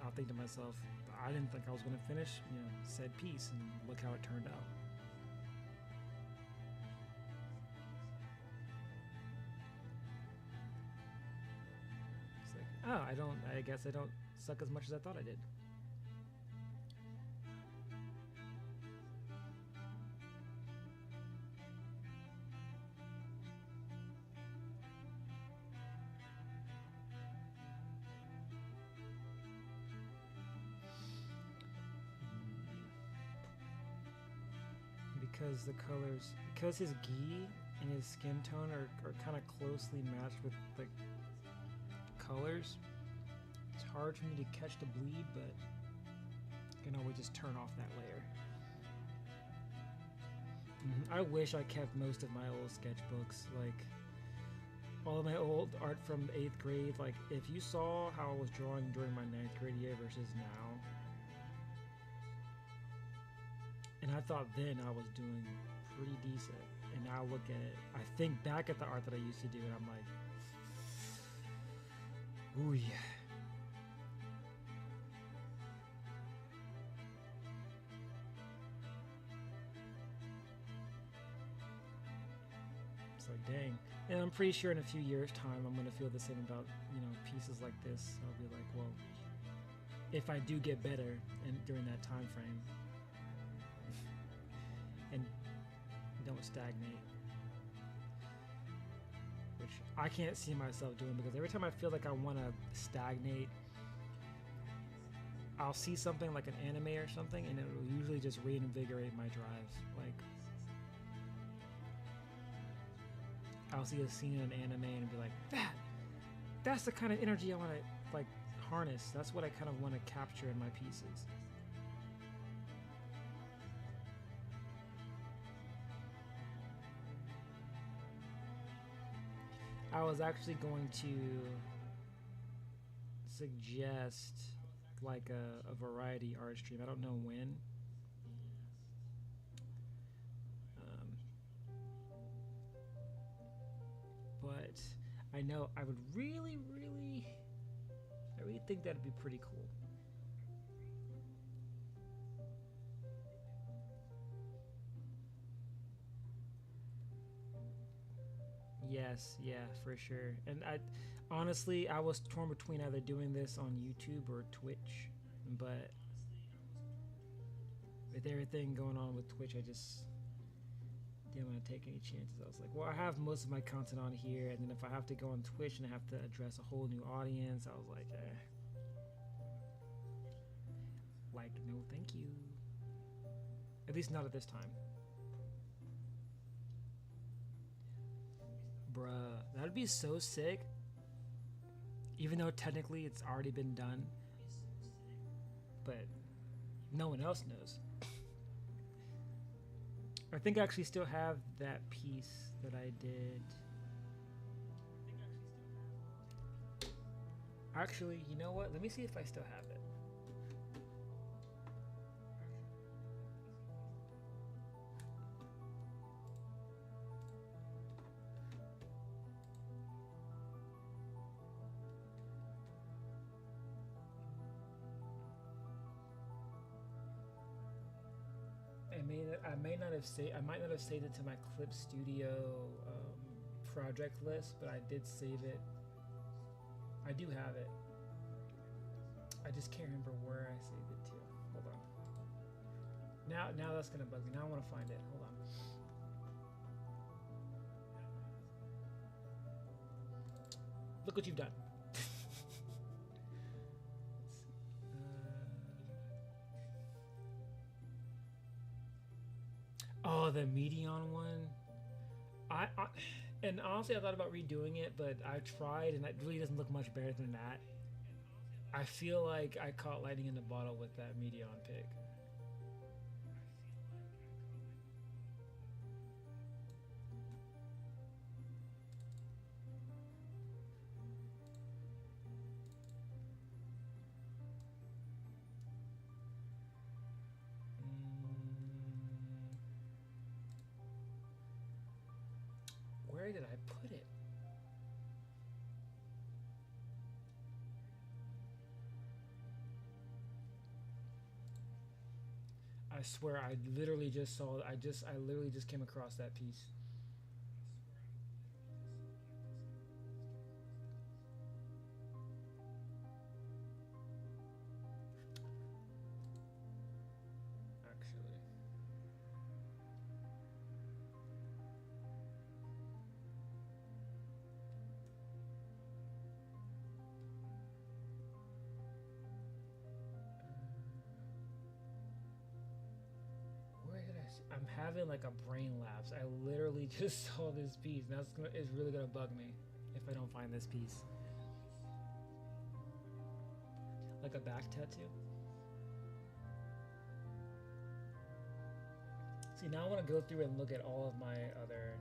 I'll think to myself, I didn't think I was going to finish, said piece, and look how it turned out. It's like, oh, I guess I don't suck as much as I thought I did. Because his gi and his skin tone are kind of closely matched with the colors, it's hard for me to catch the bleed, but I can always just turn off that layer. I wish I kept most of my old sketchbooks, like all of my old art from 8th grade. Like, if you saw how I was drawing during my 9th grade year versus now, and I thought then I was doing pretty decent. And now I look at it, I think back at the art that I used to do, and I'm like, ooh yeah. It's like, dang. And I'm pretty sure in a few years' time, I'm going to feel the same about, pieces like this. I'll be like, well, if I do get better during that time frame, and don't stagnate, which I can't see myself doing, because every time I feel like I want to stagnate, I'll see something like an anime or something, and it will usually just reinvigorate my drive. Like, I'll see a scene in an anime and be like, that's the kind of energy I want to like harness. That's what I kind of want to capture in my pieces. I was actually going to suggest like a variety art stream. I don't know when. But I know I would really think that'd be pretty cool. Yes, yeah, for sure. And honestly, I was torn between either doing this on YouTube or Twitch, but with everything going on with Twitch, I just didn't want to take any chances. I was like, well, I have most of my content on here, and then if I have to go on Twitch and I have to address a whole new audience, I was like, like, no, thank you. At least not at this time. Bruh, that'd be so sick even though technically it's already been done, but no one else knows. I think I actually still have that piece that I did. Actually, you know what? Let me see if I still have it. I might not have saved it to my Clip Studio project list, but I did save it. I do have it. I just can't remember where I saved it to. Hold on. Now that's gonna bug me. Now I want to find it. Hold on. Look what you've done. Oh, the Medion one. And honestly, I thought about redoing it, but I tried, and it really doesn't look much better than that. I feel like I caught lightning in the bottle with that Medion pick. Where did I put it? I swear I literally just saw I literally just came across that piece. I'm having like a brain lapse. I literally just saw this piece. And it's really gonna bug me if I don't find this piece. Like a back tattoo. See, now I want to go through and look at all of my other.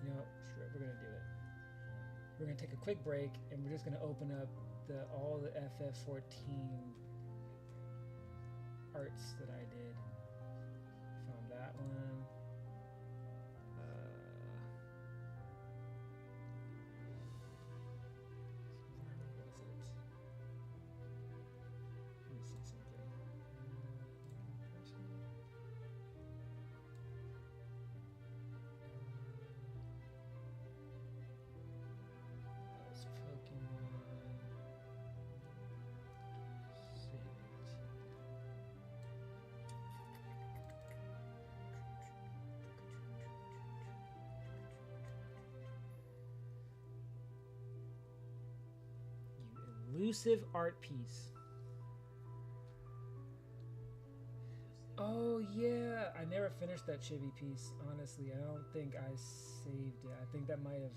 You know, sure, we're gonna do it. We're gonna take a quick break, and we're just gonna open up all the FF14 arts that I did. Found that one. Where was it? Let me see something. That was Pokemon. Elusive art piece. Oh yeah, I never finished that chibi piece. Honestly, I don't think I saved it. I think that might have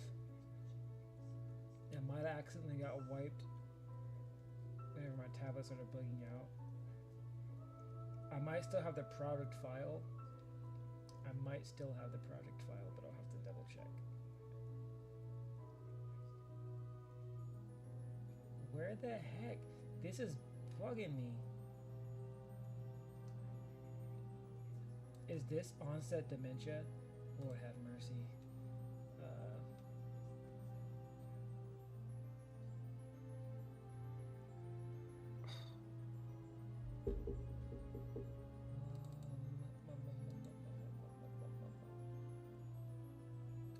accidentally got wiped whenever my tablet started bugging out. I might still have the project file. But I'll have to double check. Where the heck? This is bugging me. Is this onset dementia? Lord have mercy.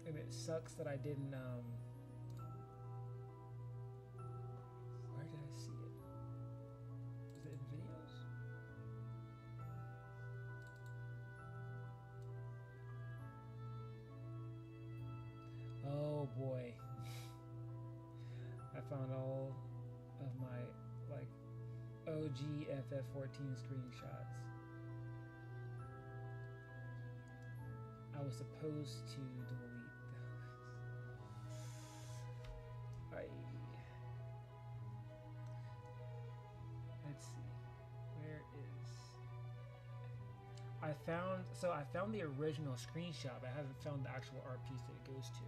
And it sucks that I didn't where did I see it? Was it in videos? Oh boy. I found all of my like OG FF14 screenshots. I was supposed to delete those. I found the original screenshot, but I haven't found the actual art piece that it goes to.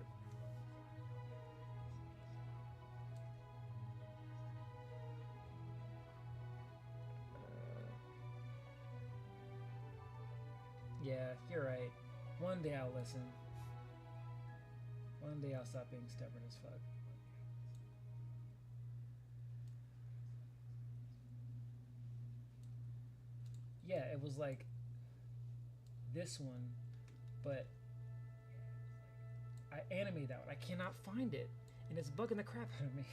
Yeah, you're right. One day I'll listen. One day I'll stop being stubborn as fuck. Yeah, it was like this one, but I animated that one. I cannot find it, and it's bugging the crap out of me.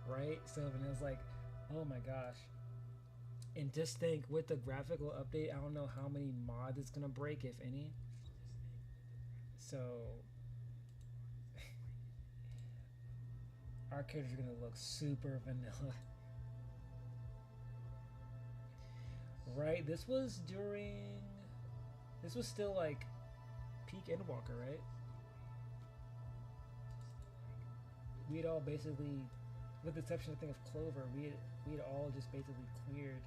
Right? So and it was like, oh my gosh. And just think, with the graphical update, I don't know how many mods it's gonna break, if any. So our characters are gonna look super vanilla. Right? This was still like peak Endwalker, right? We'd all basically, with the exception I think of Clover, we'd all just basically cleared.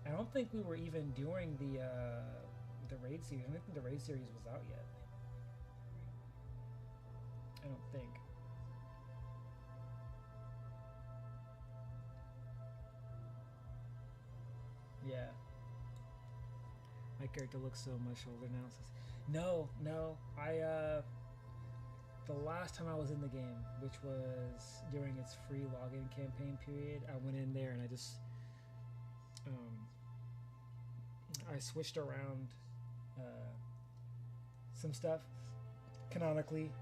I don't think we were even during the raid series. I don't think the raid series was out yet. I don't think. Yeah. My character looks so much older now. No. The last time I was in the game, which was during its free login campaign period, I went in there and I just I switched around some stuff. Canonically,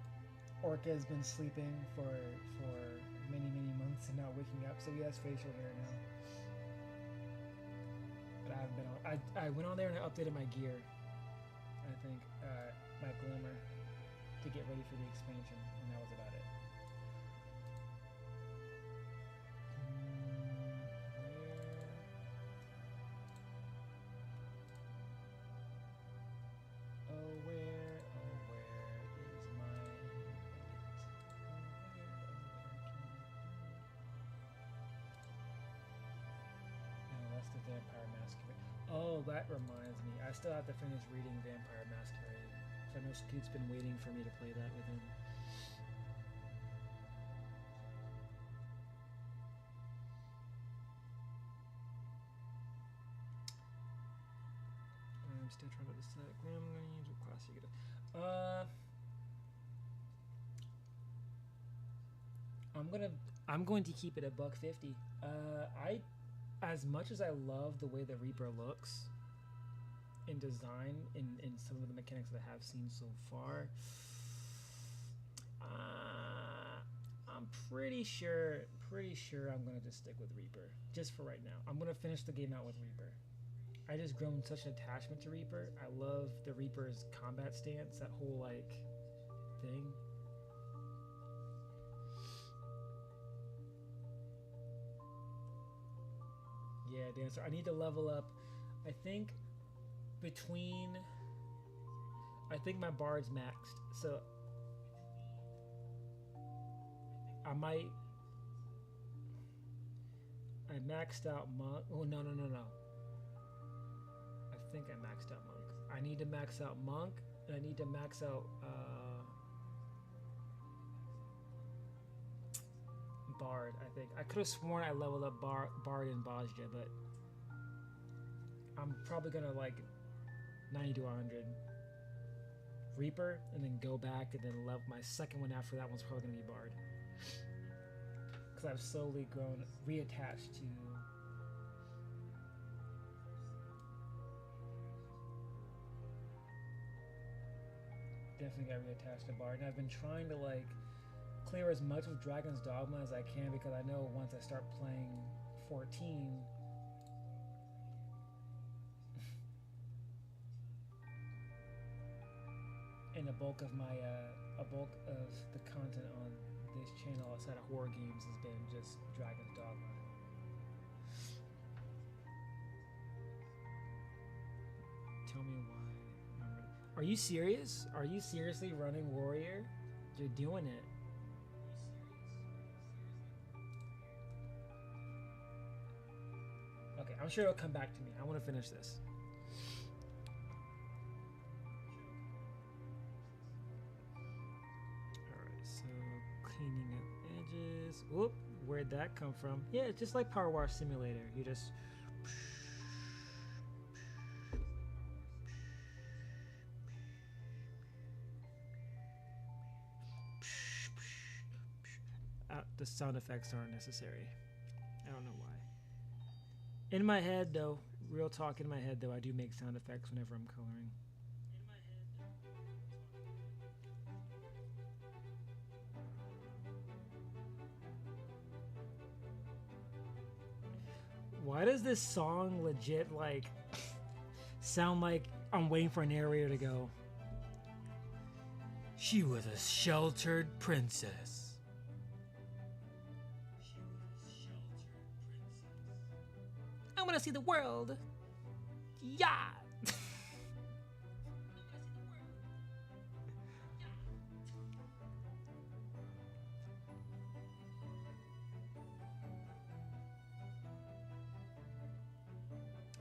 Orca has been sleeping for many months and not waking up, so he has facial hair now. But I haven't been on. I went on there and I updated my gear. I think my Glimmer to get ready for the expansion, and that was about it. Where is my that's the Vampire Masquerade. Oh, that reminds me. I still have to finish reading Vampire Masquerade. So I know Scoot's been waiting for me to play that with him. I'm still trying to decide. I'm going to use what class you get. I'm going to keep it at $150. As much as I love the way the Reaper looks in design in some of the mechanics that I have seen so far, I'm pretty sure I'm gonna just stick with Reaper just for right now. I'm gonna finish the game out with Reaper. I just grown such an attachment to Reaper. I love the Reaper's combat stance, that whole like thing. Yeah, Dancer. I need to level up. I think my bard's maxed, so I maxed out monk. Oh no. I think I maxed out monk. I need to max out monk, and I need to max out bard. I think I could have sworn I leveled up bard and Bajja, but I'm probably gonna like 90 to 100 Reaper, and then go back and then level my second one after that one's probably gonna be bard, because I've slowly grown reattached to definitely got reattached to bard, and I've been trying to like clear as much of Dragon's Dogma as I can, because I know once I start playing 14, and a bulk of the content on this channel outside of horror games has been just Dragon's Dogma. Tell me why. Are you serious? Are you seriously running warrior? You're doing it. Okay, I'm sure it'll come back to me. I want to finish this. Alright, so cleaning up edges. Whoop, where'd that come from? Yeah, it's just like Power Wash Simulator. You just... the sound effects aren't necessary. I don't know why. In my head, though, real talk, in my head, though, I do make sound effects whenever I'm coloring. Why does this song legit, like, sound like I'm waiting for a narrator to go? She was a sheltered princess. I want to see the world. Yeah.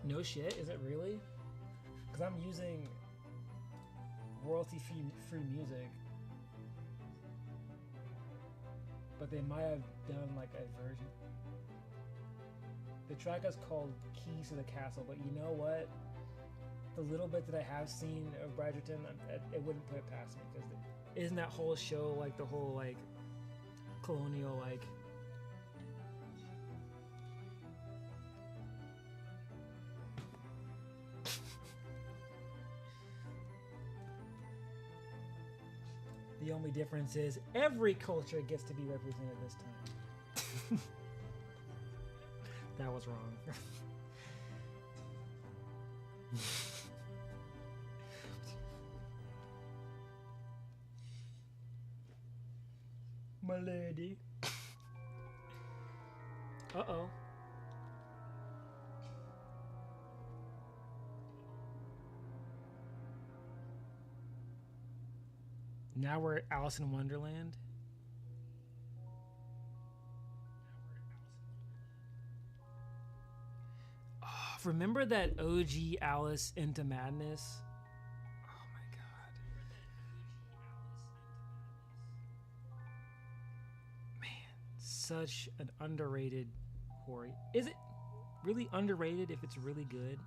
No shit, is it really? Because I'm using royalty-free music. But they might have done like a version. The track is called Keys to the Castle, but you know what? The little bit that I have seen of Bridgerton, it wouldn't put it past me, because isn't that whole show like the whole like colonial like the only difference is every culture gets to be represented this time. That was wrong. My lady. Uh-oh. Now we're at Alice in Wonderland. Oh, remember that OG Alice into Madness? Oh my god. Man, such an underrated horror. Is it really underrated if it's really good?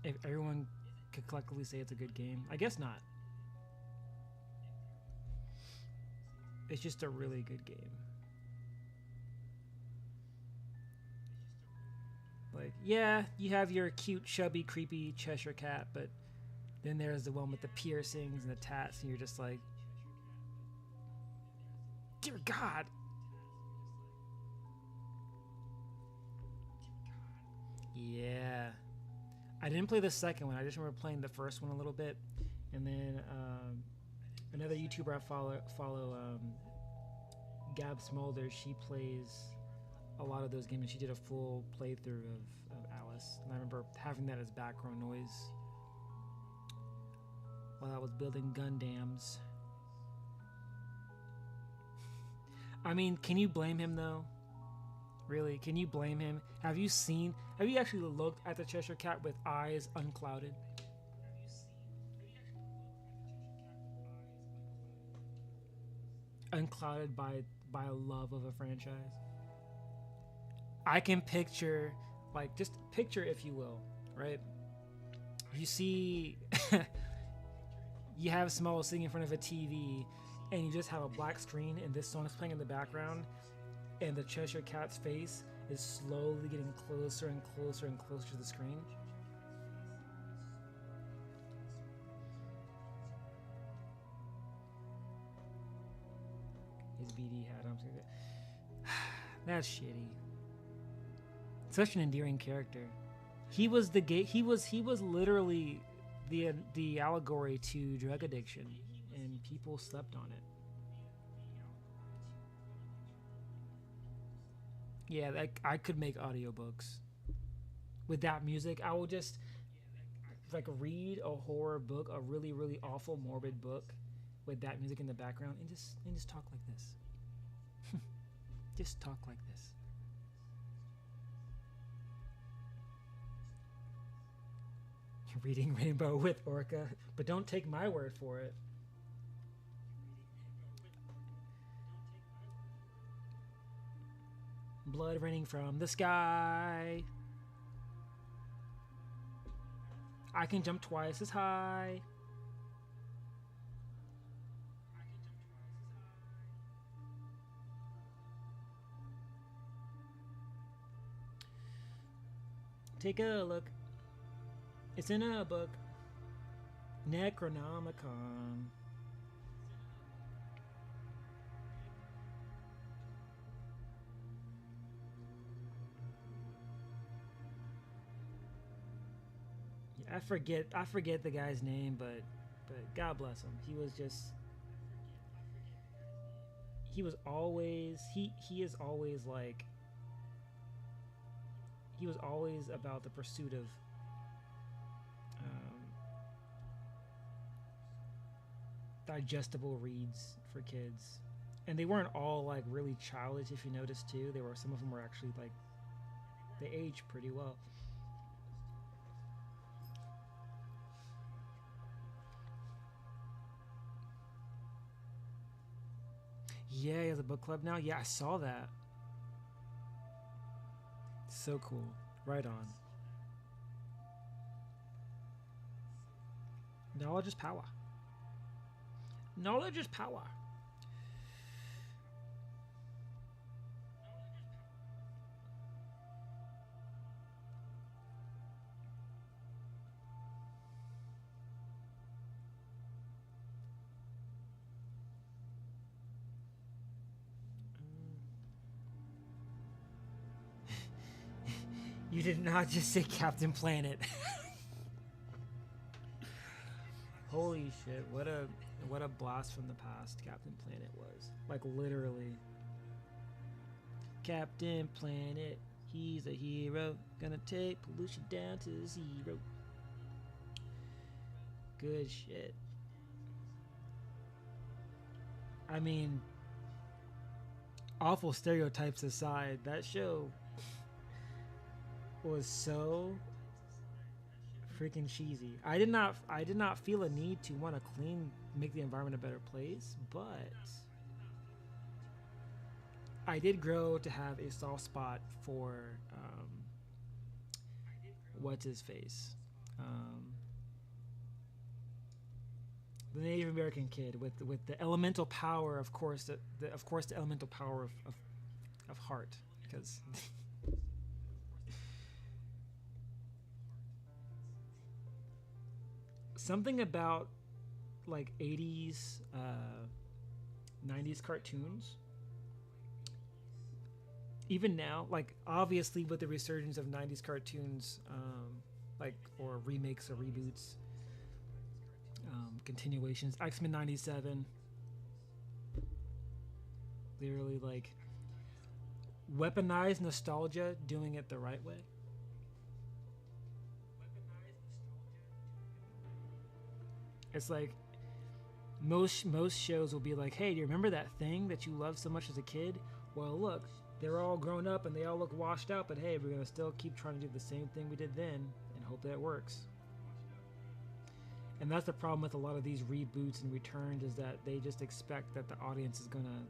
If everyone could collectively say it's a good game? I guess not. It's just a really good game. Like, yeah, you have your cute, chubby, creepy Cheshire cat, but then there's the one with the piercings and the tats, and you're just like, dear God. Yeah. I didn't play the second one. I just remember playing the first one a little bit, and then another YouTuber I follow Gab Smolder, she plays a lot of those games, and she did a full playthrough of Alice, and I remember having that as background noise while I was building Gundams. I mean, can you blame him though? Really, can you blame him? Have you actually looked at the Cheshire Cat with eyes unclouded? Unclouded by a love of a franchise. I can picture, like, just picture, if you will, right? You see, you have Small sitting in front of a TV, and you just have a black screen, and this song is playing in the background, and the Cheshire Cat's face is slowly getting closer and closer and closer to the screen. His BD hat. That's shitty. Such an endearing character. He was literally the allegory to drug addiction, and people slept on it. Yeah, like, I could make audiobooks with that music. I will just like read a horror book, a really really awful morbid book, with that music in the background, and just talk like this. Just talk like this. You're reading Rainbow with Orca, but don't take my word for it. Blood raining from the sky. I can jump twice as high. Take a look. It's in a book. Necronomicon. Yeah, I forget the guy's name, but God bless him. He was just he was always he is always like he was always about the pursuit of digestible reads for kids, and they weren't all like really childish. If you notice too, there were some of them were actually like they aged pretty well. Yeah, he has a book club now. Yeah, I saw that. So cool. Right on. Knowledge is power. Knowledge is power. You did not just say Captain Planet. Holy shit, what a blast from the past Captain Planet was. Like literally. Captain Planet, he's a hero, gonna take pollution down to zero. Good shit. I mean, awful stereotypes aside, that show was so freaking cheesy. I did not feel a need to want to make the environment a better place, but I did grow to have a soft spot for what's his face, the Native American kid with the elemental power, of course, the elemental power of heart, because. Something about like 80s 90s cartoons, even now, like obviously with the resurgence of 90s cartoons, like or remakes or reboots, continuations, X-Men 97, literally like weaponized nostalgia, doing it the right way. It's like most shows will be like, hey, do you remember that thing that you loved so much as a kid? Well, look, they're all grown up and they all look washed out, but hey, we're gonna still keep trying to do the same thing we did then and hope that it works. And that's the problem with a lot of these reboots and returns, is that they just expect that the audience is gonna,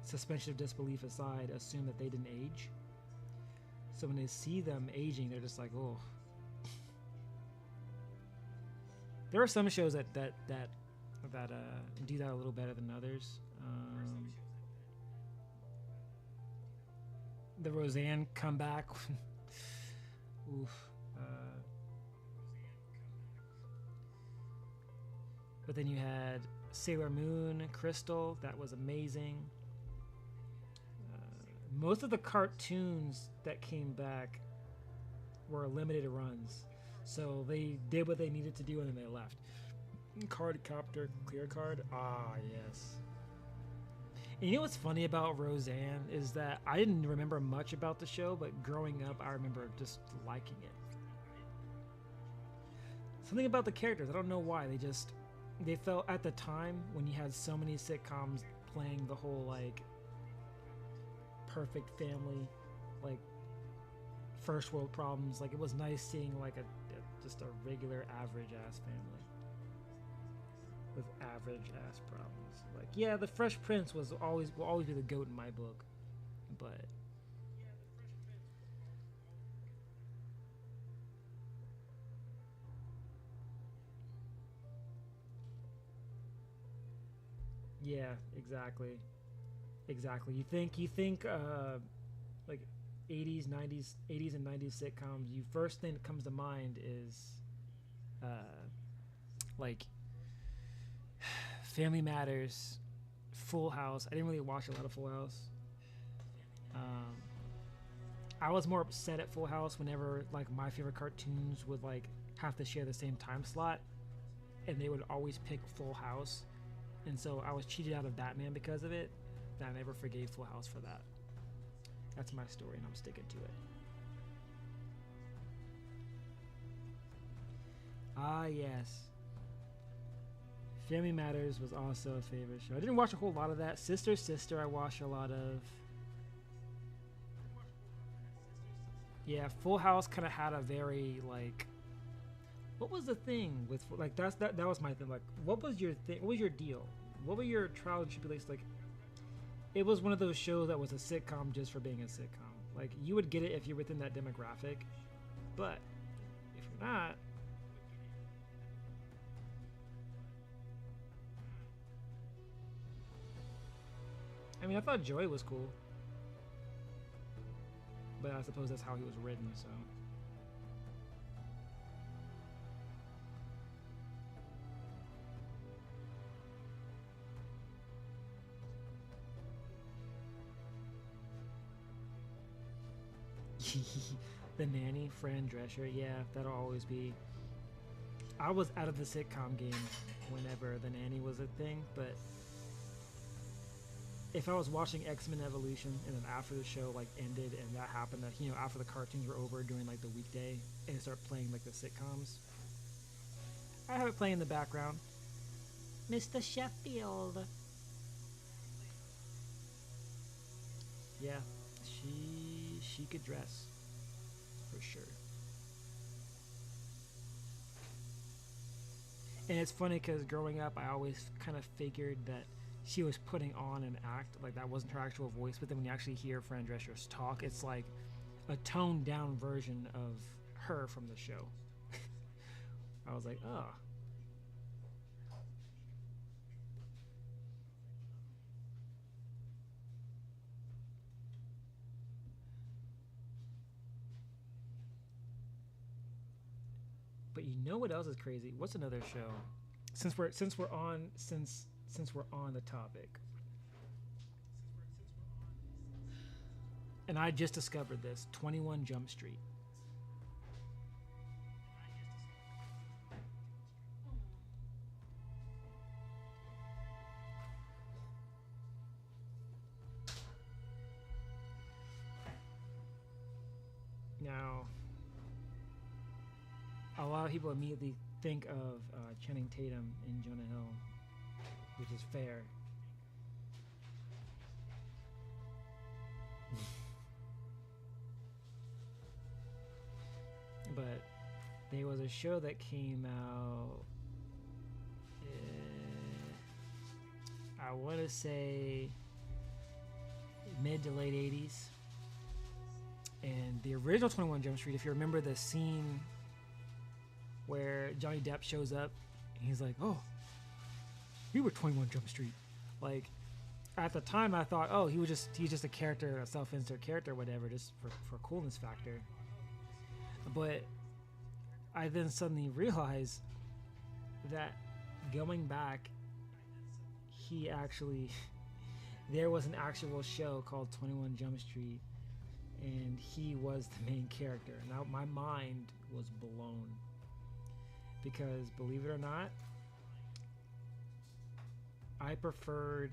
suspension of disbelief aside, assume that they didn't age. So when they see them aging, they're just like, oh. There are some shows that do that a little better than others. The Roseanne comeback. Oof. But then you had Sailor Moon, Crystal. That was amazing. Most of the cartoons that came back were limited runs. So they did what they needed to do and then they left. Cardcopter, clear card. Ah, yes. And you know what's funny about Roseanne is that I didn't remember much about the show, but growing up, I remember just liking it. something about the characters. I don't know why. They felt at the time when you had so many sitcoms playing the whole like perfect family, like first world problems. Like it was nice seeing like just a regular average ass family with average ass problems. Like yeah, the Fresh Prince will always be the GOAT in my book, but yeah, exactly. You think like 80s, 90s and 90s sitcoms. You first thing that comes to mind is uh, like Family Matters, Full House. I didn't really watch a lot of Full House. Um, I was more upset at Full House whenever like my favorite cartoons would like have to share the same time slot, and they would always pick Full House, and so I was cheated out of Batman because of it. And I never forgave Full House for that. That's my story, and I'm sticking to it. Ah, yes. Family Matters was also a favorite show. I didn't watch a whole lot of that. Sister, Sister, I watched a lot of. Yeah, Full House kind of had a very like. What was the thing with like that was my thing. Like, what was your thing? What was your deal? What were your trials and tribulations? Like, it was one of those shows that was a sitcom just for being a sitcom. Like, you would get it if you're within that demographic, but if you're not, I mean, I thought Joey was cool, but I suppose that's how he was written. So. The Nanny, Fran Drescher, yeah, that'll always be. I was out of the sitcom game whenever The Nanny was a thing, but if I was watching X-Men Evolution and then after the show like ended and that happened, that after the cartoons were over during like the weekday and it started playing like the sitcoms, I have it playing in the background. Mr. Sheffield. Yeah, she could dress for sure. And it's funny because growing up, I always kind of figured that she was putting on an act, like that wasn't her actual voice. But then when you actually hear Fran Drescher's talk, it's like a toned down version of her from the show. I was like, oh. But you know what else is crazy? What's another show? Since we're on the topic, and I just discovered this 21 Jump Street. Now, a lot of people immediately think of Channing Tatum in Jonah Hill, which is fair. But there was a show that came out, I want to say mid to late 80s. And the original 21 Jump Street, if you remember the scene where Johnny Depp shows up, and he's like, "Oh, we were 21 Jump Street." Like, at the time, I thought, "Oh, he's just a character, a self-insert character, whatever, just for coolness factor." But I then suddenly realized that going back, he actually there was an actual show called 21 Jump Street, and he was the main character. Now my mind was blown because, believe it or not, I preferred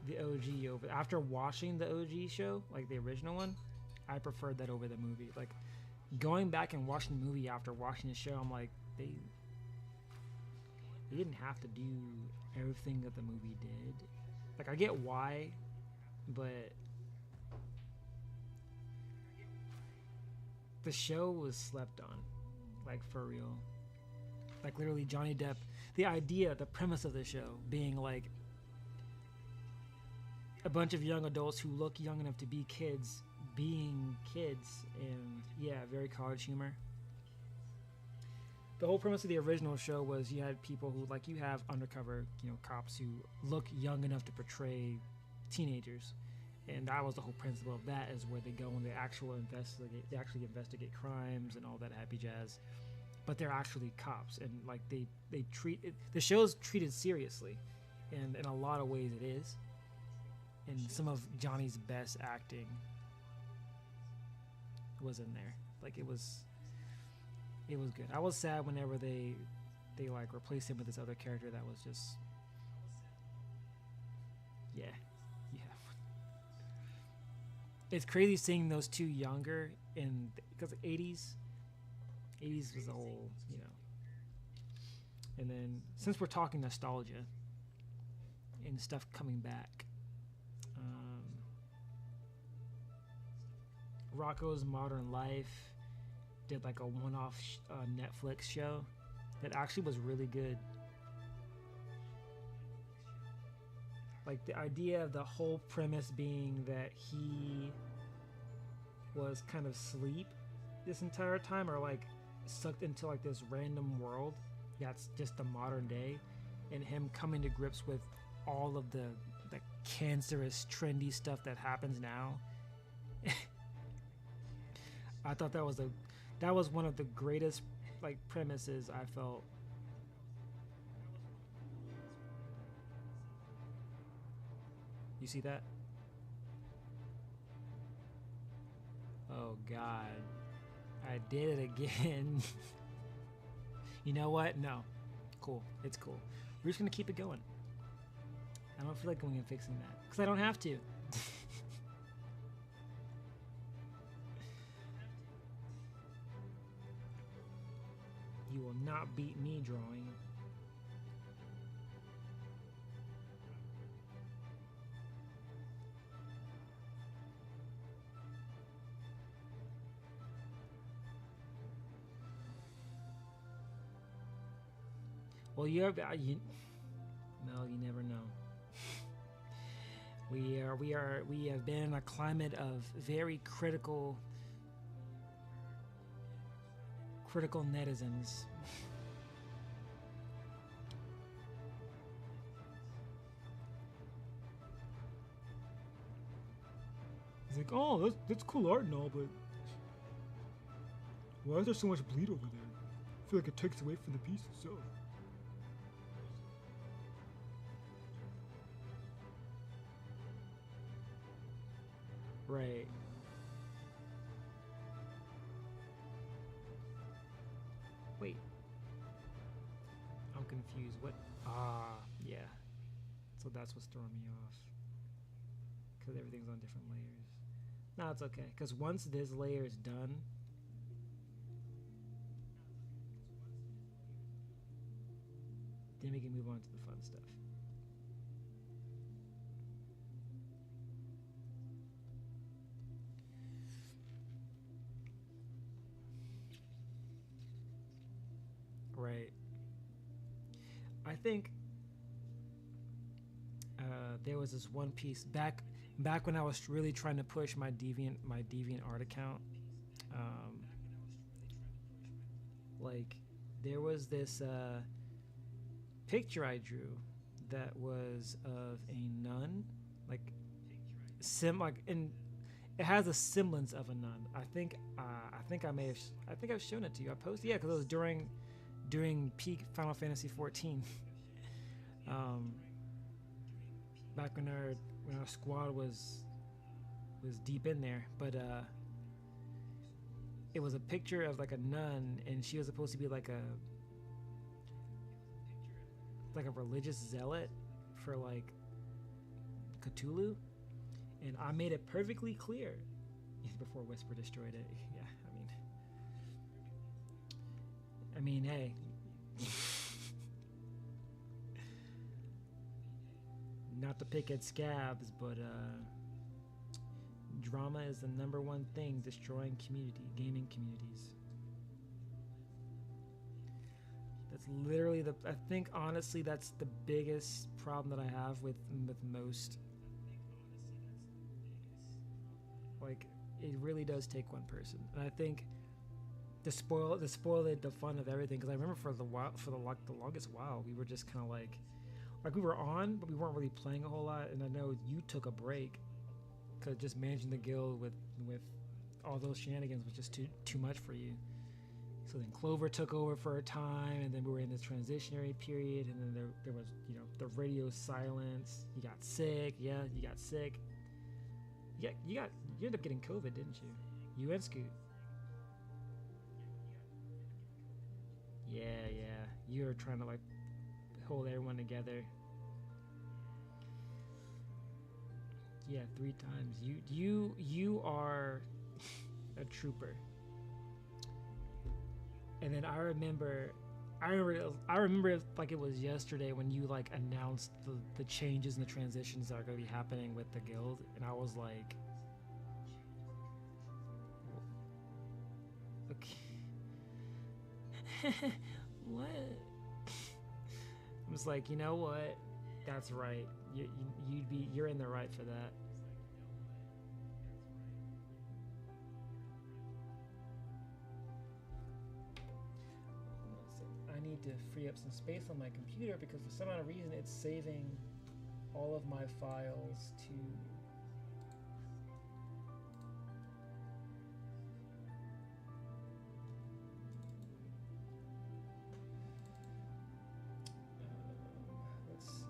the OG over. After watching the OG show, like the original one, I preferred that over the movie. Like, going back and watching the movie after watching the show, I'm like, he didn't have to do everything that the movie did. Like, I get why, but the show was slept on, like, for real. Like, literally, Johnny Depp, the idea, the premise of the show being like a bunch of young adults who look young enough to be kids being kids, and yeah, very college humor. The whole premise of the original show was you had people who, like, you have undercover, cops who look young enough to portray teenagers, and that was the whole principle of that, is where they go and they actually investigate crimes and all that happy jazz, but they're actually cops, and like they treat it, the show's treated seriously, and in a lot of ways it is, and some of Johnny's best acting was in there. Like, it was good. I was sad whenever they like replaced him with this other character that was just, yeah. It's crazy seeing those two younger, because 80s was the whole, And then, since we're talking nostalgia and stuff coming back, Rocko's Modern Life did like a one-off Netflix show that actually was really good. Like, the idea of the whole premise being that he was kind of asleep this entire time, or like sucked into like this random world that's just the modern day, and him coming to grips with all of the cancerous, trendy stuff that happens now. I thought that was one of the greatest like premises I felt. You see that? Oh God, I did it again. You know what? No, cool. It's cool. We're just gonna keep it going. I don't feel like going and fixing that because I don't have to. You will not beat me drawing. Well, you never know. We have been in a climate of very critical netizens. He's like, oh, that's cool art and all, but why is there so much bleed over there? I feel like it takes away from the piece itself. Right. Wait. I'm confused. What? Yeah. So that's what's throwing me off. Because everything's on different layers. No, it's okay. Because once this layer is done, then we can move on to the fun stuff. Right. I think there was this one piece back when I was really trying to push my DeviantArt account. Like, there was this picture I drew that was of a nun, like and it has a semblance of a nun. I think I've shown it to you. I posted, yeah, because it was during peak Final Fantasy 14. Back when our squad was deep in there, but it was a picture of like a nun, and she was supposed to be like a religious zealot for like Cthulhu, and I made it perfectly clear before Whisper destroyed it. Yeah, I mean, hey. not to pick at scabs, but drama is the #1 thing destroying gaming communities. That's literally I think honestly that's the biggest problem that I have with most. Like, it really does take one person, and I think to spoil the fun of everything. Because I remember for the longest while, we were just kind of like we were on, but we weren't really playing a whole lot. And I know you took a break because just managing the guild with all those shenanigans was just too much for you. So then Clover took over for a time, and then we were in this transitionary period, and then there was, you know, the radio silence. You got sick. Yeah, you got sick. Yeah, you ended up getting COVID, didn't you? You and Scoot. Yeah. You were trying to like hold everyone together. Yeah, 3 times. You are a trooper. And then I remember it like it was yesterday when you like announced the changes and the transitions that are going to be happening with the guild, and I was like, okay. What? I was like, you know what? That's right. You're in the right for that. I need to free up some space on my computer because for some odd reason it's saving all of my files to let's see,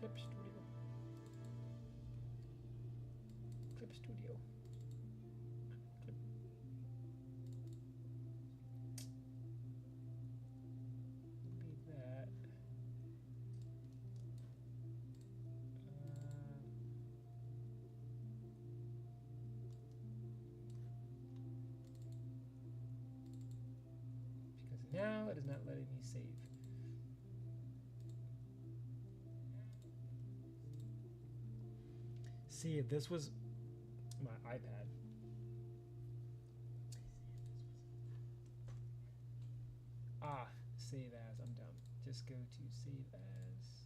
Clip Studio. Clip Studio. Clip Studio. Clip. Leave that. Because now it is not letting me save. See, if this was my iPad. Save as. I'm dumb. Just go to save as.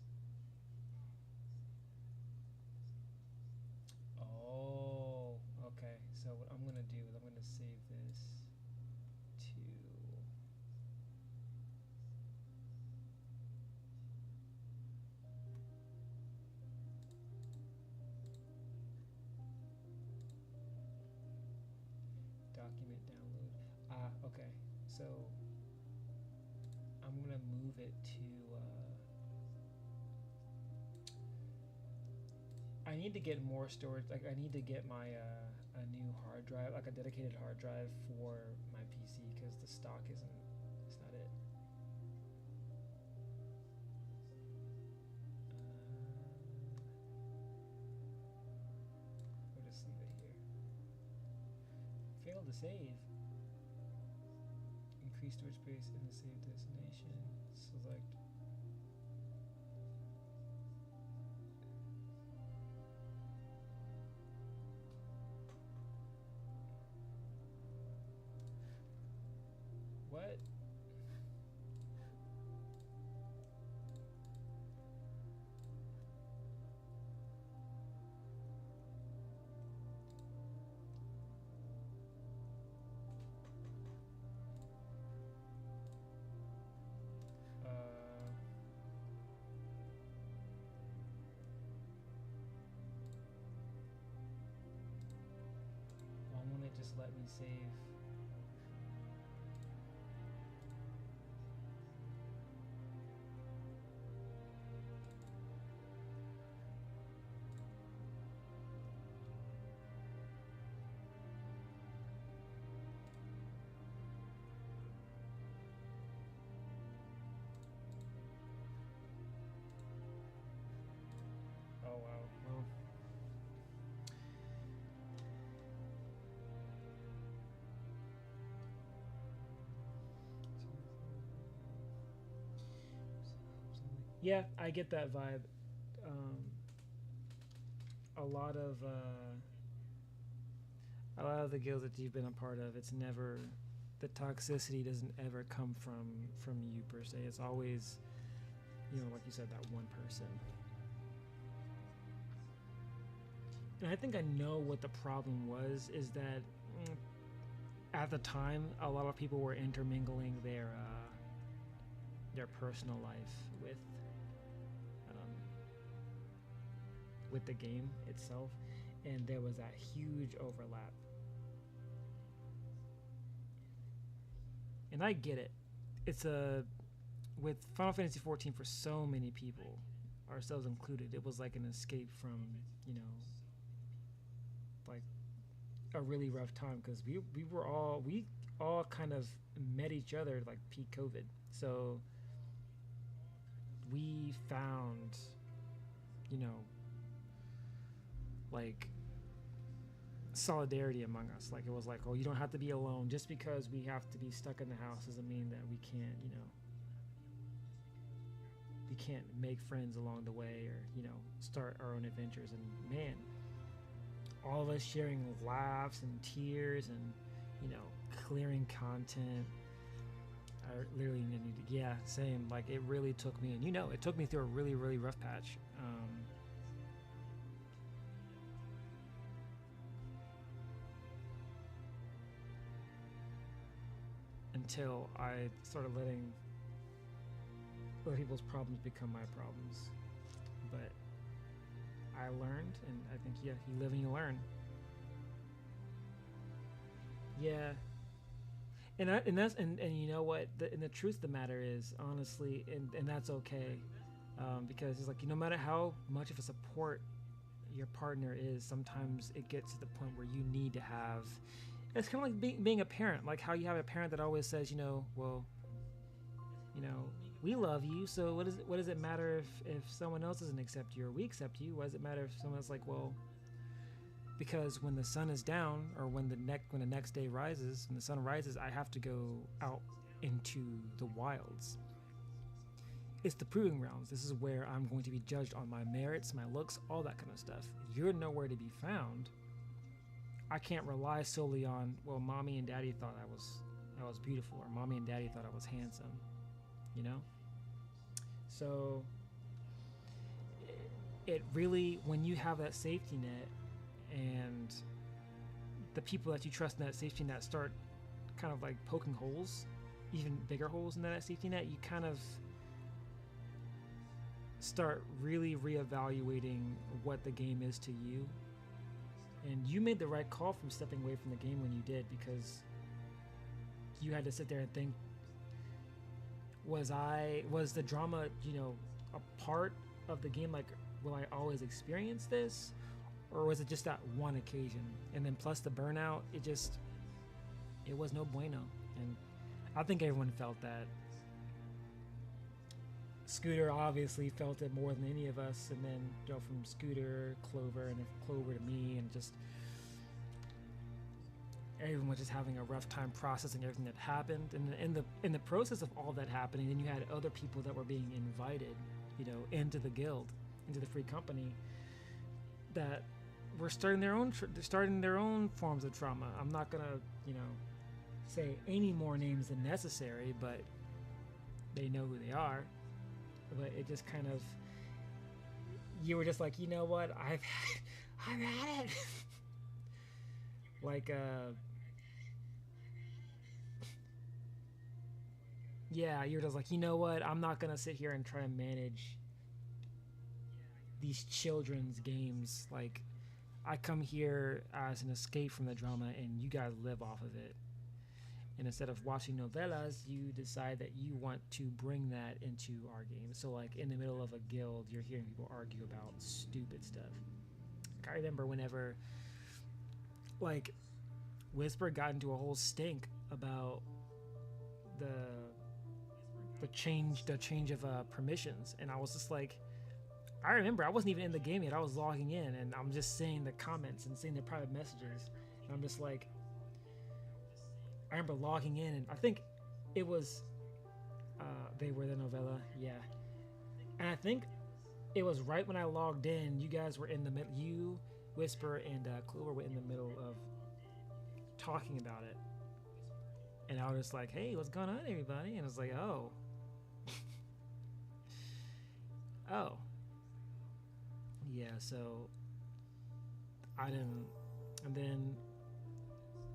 Oh, okay. So what I'm gonna do is I'm gonna save this to. Document download. Okay. So I'm gonna move it to. I need to get more storage. Like I need to get my a new hard drive, like a dedicated hard drive for my PC, because the stock isn't. It's not it. We'll just leave it here. Failed to save. Increase storage space in the save destination. Select. What? Why won't it just let me save? Oh wow. Well, Yeah, I get that vibe. Um, a lot of a lot of the guilds that you've been a part of, it's never the toxicity doesn't ever come from you per se. It's always, like you said, that one person. And I think I know what the problem was. Is that at the time, a lot of people were intermingling their personal life um, with the game itself, and there was that huge overlap. And I get it. It's a with Final Fantasy 14 for so many people, ourselves included. It was like an escape from like a really rough time because we all kind of met each other like peak COVID. So we found, you know, like solidarity among us. Like it was like, oh, you don't have to be alone. Just because we have to be stuck in the house doesn't mean that we can't, we can't make friends along the way or, start our own adventures. And man, all of us sharing laughs and tears and, clearing content. I literally needed to, yeah, same. Like it really took me, and it took me through a really, really rough patch. Until I started letting other people's problems become my problems. But I learned, and I think, yeah, you live and you learn. Yeah, and you know what? And the truth of the matter is, honestly, and that's okay, because it's like no matter how much of a support your partner is, sometimes it gets to the point where you need to have. It's kind of like being a parent, like how you have a parent that always says, well, we love you, so what does it matter if someone else doesn't accept you or we accept you? What does it matter if someone's like, well, because when the sun is down or when the next day rises, when the sun rises, I have to go out into the wilds. It's the proving grounds. This is where I'm going to be judged on my merits, my looks, all that kind of stuff. You're nowhere to be found. I can't rely solely on, well, mommy and daddy thought I was beautiful, or mommy and daddy thought I was handsome, So it really, when you have that safety net and the people that you trust in that safety net start kind of like poking holes, even bigger holes in that safety net, you kind of start really reevaluating what the game is to you. And you made the right call from stepping away from the game when you did, because you had to sit there and think, was the drama, a part of the game? Like, will I always experience this? Or was it just that one occasion? And then plus the burnout, it was no bueno. And I think everyone felt that. Scooter obviously felt it more than any of us, and then from Scooter, Clover, and Clover to me, and just everyone was just having a rough time processing everything that happened. And in the process of all that happening, then you had other people that were being invited, into the guild, into the free company, that were starting their own forms of trauma. I'm not gonna, say any more names than necessary, but they know who they are. But it just kind of, you were just like, you know what, I've had it. Like, yeah, you're just like, you know what, I'm not gonna sit here and try to manage these children's games. Like, I come here as an escape from the drama, and you guys live off of it. And instead of watching novellas, you decide that you want to bring that into our game. So, like, in the middle of a guild, you're hearing people argue about stupid stuff. Like, I remember whenever, like, Whisper got into a whole stink about the change of permissions, and I was just like, I remember I wasn't even in the game yet. I was logging in, and I'm just seeing the comments and seeing the private messages, and I'm just like, I remember logging in, and I think it was they were the novella, yeah. And I think it was right when I logged in, you guys were in the middle. You, Whisper, and Clover were in the middle of talking about it. And I was just like, hey, what's going on, everybody? And I was like, oh. Oh. Yeah, so I didn't. And then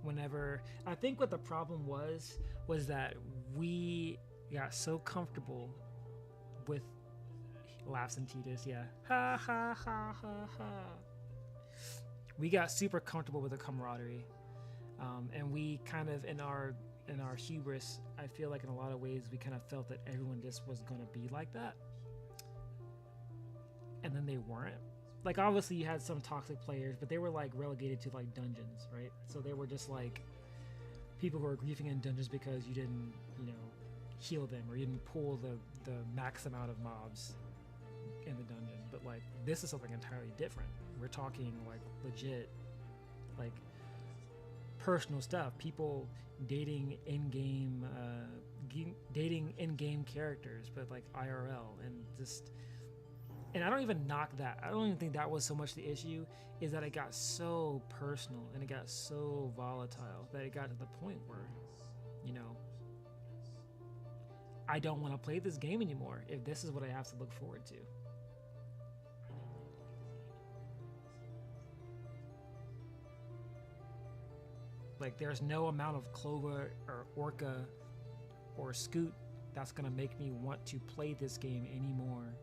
whenever, I think what the problem was that we got so comfortable with laughs and Titus, yeah. Ha ha ha ha ha. We got super comfortable with the camaraderie. And we kind of, in our hubris, I feel like in a lot of ways we kind of felt that everyone just was going to be like that. And then they weren't. Like, obviously you had some toxic players, but they were like relegated to like dungeons, right? So they were just like people who are griefing in dungeons because you didn't, heal them, or you didn't pull the max amount of mobs in the dungeon. But like, this is something entirely different. We're talking like legit, like personal stuff. People dating in-game, dating in-game characters, but like IRL, and just. And I don't even knock that. I don't even think that was so much the issue, is that it got so personal and it got so volatile that it got to the point where, I don't want to play this game anymore if this is what I have to look forward to. Like, there's no amount of Clover or Orca or Scoot that's going to make me want to play this game anymore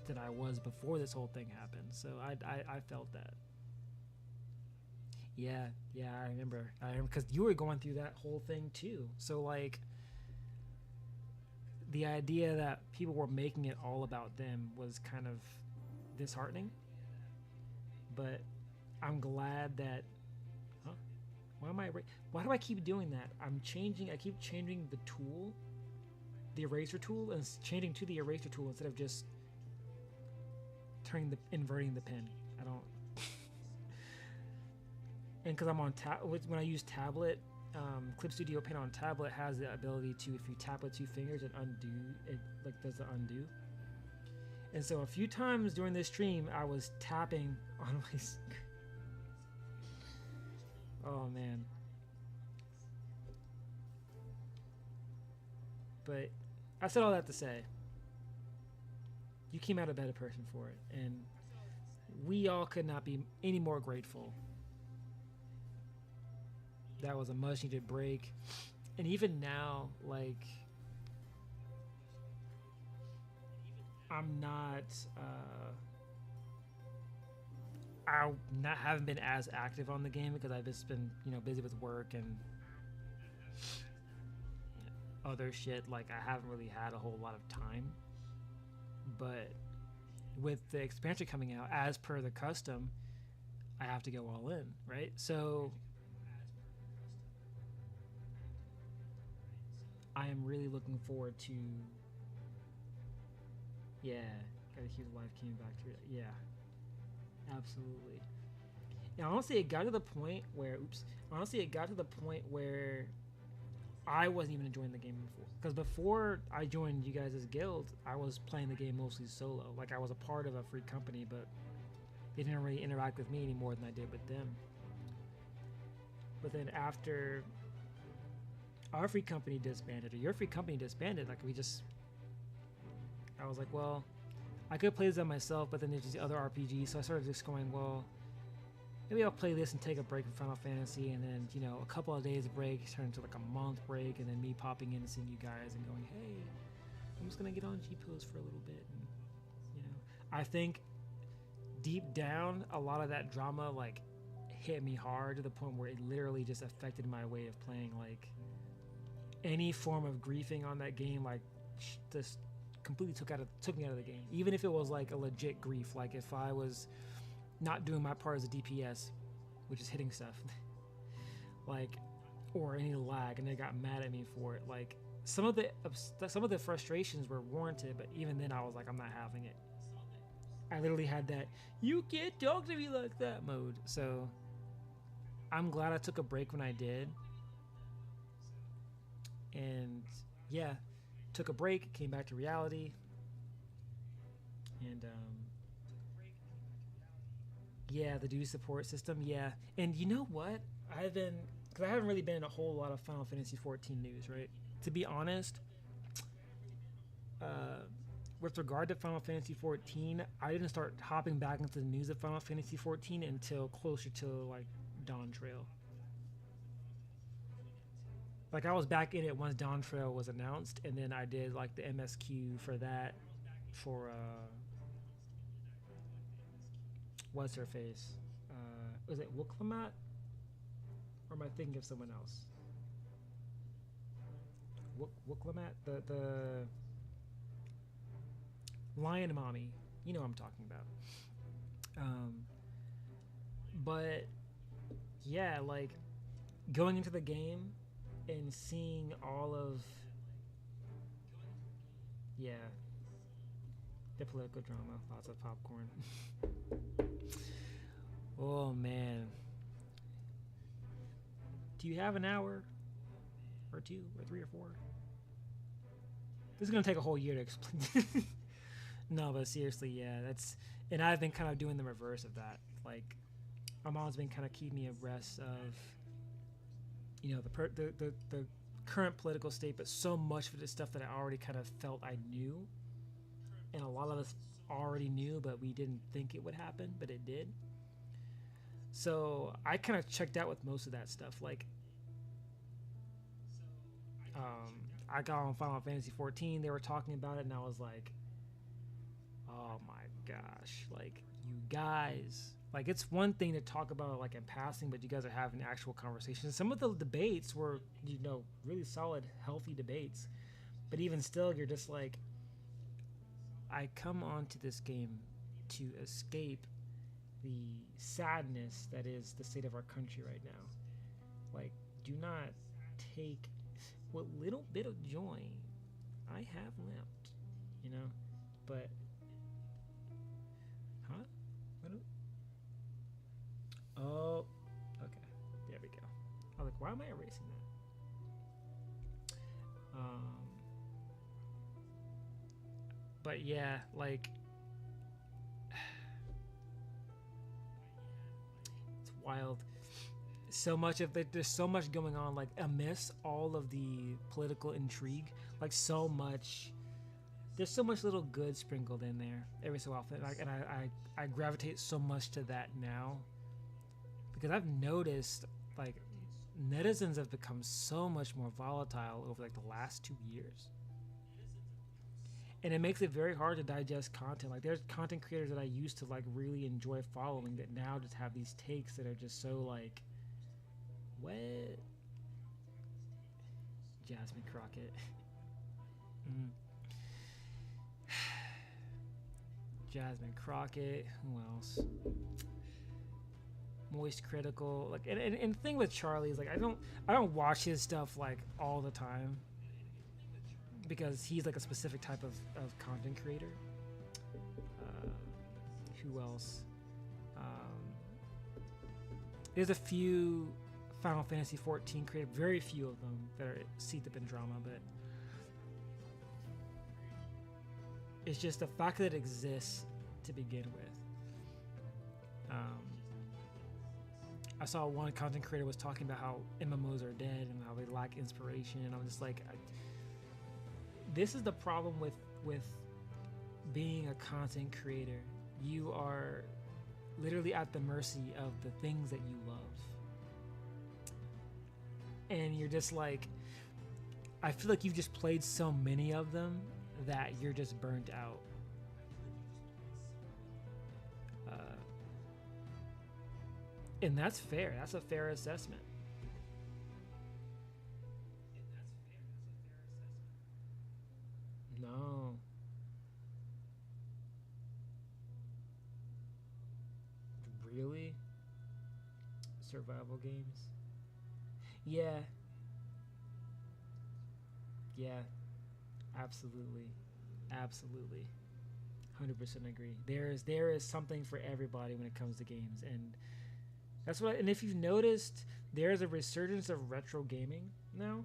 than I was before this whole thing happened. So I felt that. Yeah, I remember because you were going through that whole thing too. So like, the idea that people were making it all about them was kind of disheartening. But I'm glad that. Huh? Why do I keep doing that? I keep changing the tool, the eraser tool, and changing to the eraser tool instead of just inverting the pen. I don't. And because I'm on when I use tablet, Clip Studio Paint on tablet has the ability to, if you tap with 2 fingers and undo, it like does the undo. And so a few times during this stream, I was tapping on my screen. Oh man. But I said all that to say, you came out a better person for it, and we all could not be any more grateful. That was a much needed break. And even now, like, haven't been as active on the game because I've just been, busy with work and other shit. Like, I haven't really had a whole lot of time. But with the expansion coming out, as per the custom, I have to go all in, right? So I am really looking forward to. Yeah, gotta hear the live came back to it. Yeah, absolutely. And honestly, it got to the point where, I wasn't even enjoying the game before. Because before I joined you guys' guild, I was playing the game mostly solo. Like, I was a part of a free company, but they didn't really interact with me any more than I did with them. But then after our free company disbanded, or your free company disbanded, like, I was like, well, I could play this on myself, but then there's these other RPGs, so I started just going, well, maybe I'll play this and take a break from Final Fantasy, and then, a couple of days break turned into like a month break, and then me popping in and seeing you guys and going, hey, I'm just gonna get on G-Pose for a little bit. And, I think deep down, a lot of that drama like hit me hard to the point where it literally just affected my way of playing. Like, any form of griefing on that game, like, just completely took me out of the game. Even if it was like a legit grief, like if I was not doing my part as a DPS, which is hitting stuff, like, or any lag, and they got mad at me for it. Like, some of the frustrations were warranted, but even then I was like, I'm not having it. I literally had that "you can't talk to me like that" mode. So I'm glad I took a break when I did. And yeah, took a break, came back to reality, And yeah, the duty support system. Yeah, and you know what? I've been because I haven't really been in a whole lot of Final Fantasy 14 news, right? To be honest, uh, with regard to Final Fantasy 14, I didn't start hopping back into the news of Final Fantasy 14 until closer to like Dawn Trail. Like I was back in it once Dawn Trail was announced, and then I did like the MSQ for that for what's her face? Was it Wooklamat? Or am I thinking of someone else? Wooklamat? The Lion Mommy. You know what I'm talking about. Um, but yeah, like going into the game and seeing all of yeah the political drama, lots of popcorn. Oh man, do you have an hour or two or three or four? This is gonna take a whole year to explain. No, but seriously, yeah, that's and I've been kind of doing the reverse of that. Like my mom's been kind of keeping me abreast of the current political state, but so much of it is stuff that I already kind of felt I knew, and a lot of us already knew, but we didn't think it would happen, but it did. So I kind of checked out with most of that stuff. Like, I got on Final Fantasy 14. They were talking about it, and I was like, "Oh my gosh!" Like, you guys. Like, it's one thing to talk about it, like in passing, but you guys are having actual conversations. Some of the debates were, really solid, healthy debates. But even still, you're just like, I come onto this game to escape the sadness that is the state of our country right now. Like, do not take what little bit of joy I have left, But, huh? Oh, okay. There we go. I was like, why am I erasing that? But yeah, like, it's wild. So much of it, there's so much going on, like, amidst all of the political intrigue, like, so much. There's so much little good sprinkled in there every so often. Like, and I gravitate so much to that now. Because I've noticed, like, netizens have become so much more volatile over, like, the last 2 years. And it makes it very hard to digest content. Like, there's content creators that I used to, like, really enjoy following that now just have these takes that are just so, like, what? Jasmine Crockett. Jasmine Crockett. Who else? Moist Critical. Like, and the thing with Charlie is, like, I don't watch his stuff, like, all the time because he's, like, a specific type of content creator. Who else? There's a few Final Fantasy 14 creative, very few of them that are seeped up in drama, but it's just the fact that it exists to begin with. I saw one content creator was talking about how MMOs are dead and how they lack inspiration, and I'm just like, this is the problem with being a content creator. You are literally at the mercy of the things that you love. And you're just like, I feel like you've just played so many of them that you're just burnt out. And that's fair. That's a fair assessment. No. Really? Survival games? Yeah. Yeah. Absolutely. Absolutely. 100% agree. There is something for everybody when it comes to games, and that's what. And if you've noticed, there's a resurgence of retro gaming now.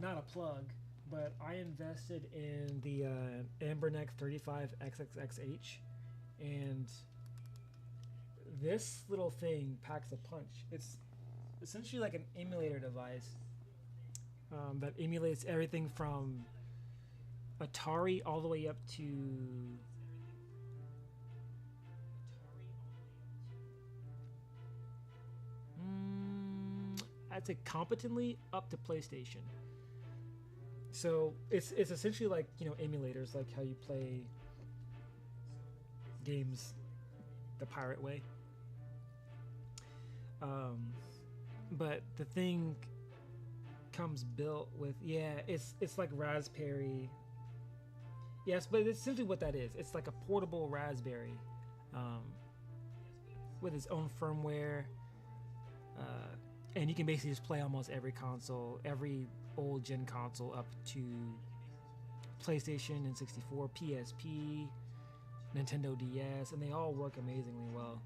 Not a plug, but I invested in the Amberneck 35XXXH, and this little thing packs a punch. It's essentially like an emulator device that emulates everything from Atari all the way up to I'd say competently up to PlayStation. So it's essentially like, you know, emulators, like how you play games the pirate way. But the thing comes built with, it's like Raspberry. Yes, but it's simply what that is. It's like a portable Raspberry with its own firmware. And you can basically just play almost every console, every old gen console up to PlayStation and 64, PSP, Nintendo DS, and they all work amazingly well.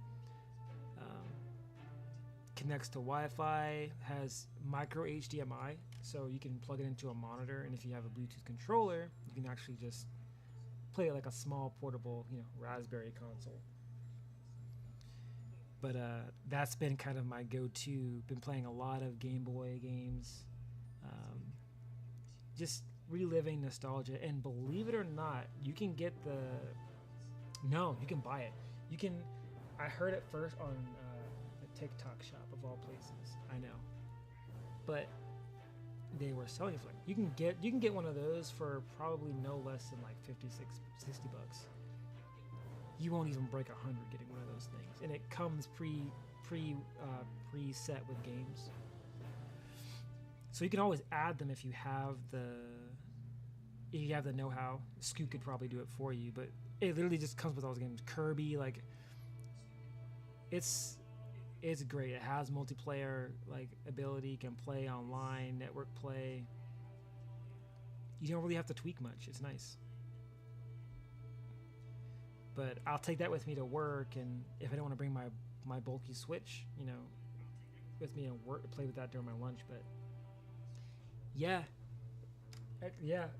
Connects to Wi-Fi, has micro HDMI, so you can plug it into a monitor, and if you have a Bluetooth controller, you can actually just play it like a small portable, you know, Raspberry console. But that's been kind of my go-to. Been playing a lot of Game Boy games, just reliving nostalgia. And believe it or not, you can get you can buy it. You can. I heard it first on a TikTok shop of all places. I know, but they were selling it for like you can get one of those for probably no less than like $60. You won't even break 100 getting one of those things, and it comes preset with games, so you can always add them if you have the know-how. Scoot could probably do it for you, but it literally just comes with all those games. Kirby, like it's great. It has multiplayer like ability. You can play online, network play. You don't really have to tweak much. It's nice. But I'll take that with me to work, and if I don't want to bring my bulky Switch, you know, with me and work, play with that during my lunch. But yeah,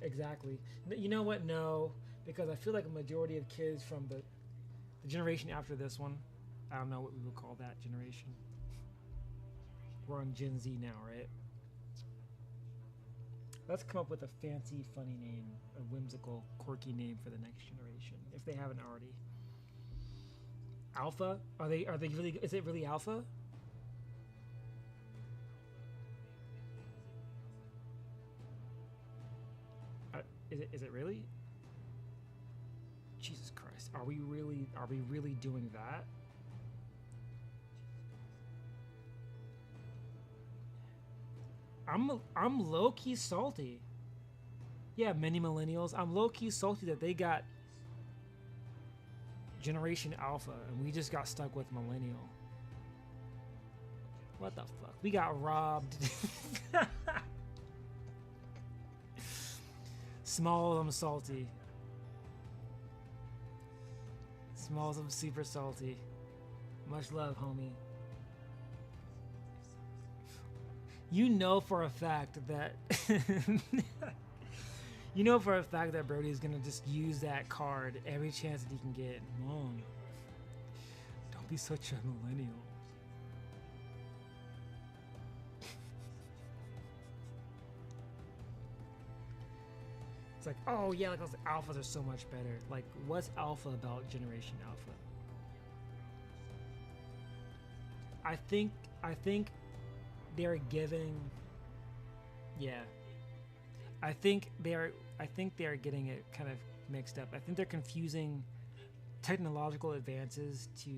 exactly. You know what? No, because I feel like a majority of kids from the generation after this one, I don't know what we would call that generation. We're on Gen Z now, right? Let's come up with a fancy, funny name, a whimsical, quirky name for the next generation, if they haven't already. Alpha? Are they really? Is it really Alpha? Is it really? Jesus Christ! Are we really doing that? I'm low key salty. Yeah, many millennials. I'm low key salty that they got Generation Alpha and we just got stuck with millennial. What the fuck? We got robbed. Small, I'm salty. Smalls, I'm super salty. Much love, homie. You know for a fact that Brody is gonna just use that card every chance that he can get. Mom, don't be such a millennial. It's like, oh yeah, like those alphas are so much better. Like, what's alpha about Generation Alpha? I think they're giving, I think they're getting it kind of mixed up. I think they're confusing technological advances to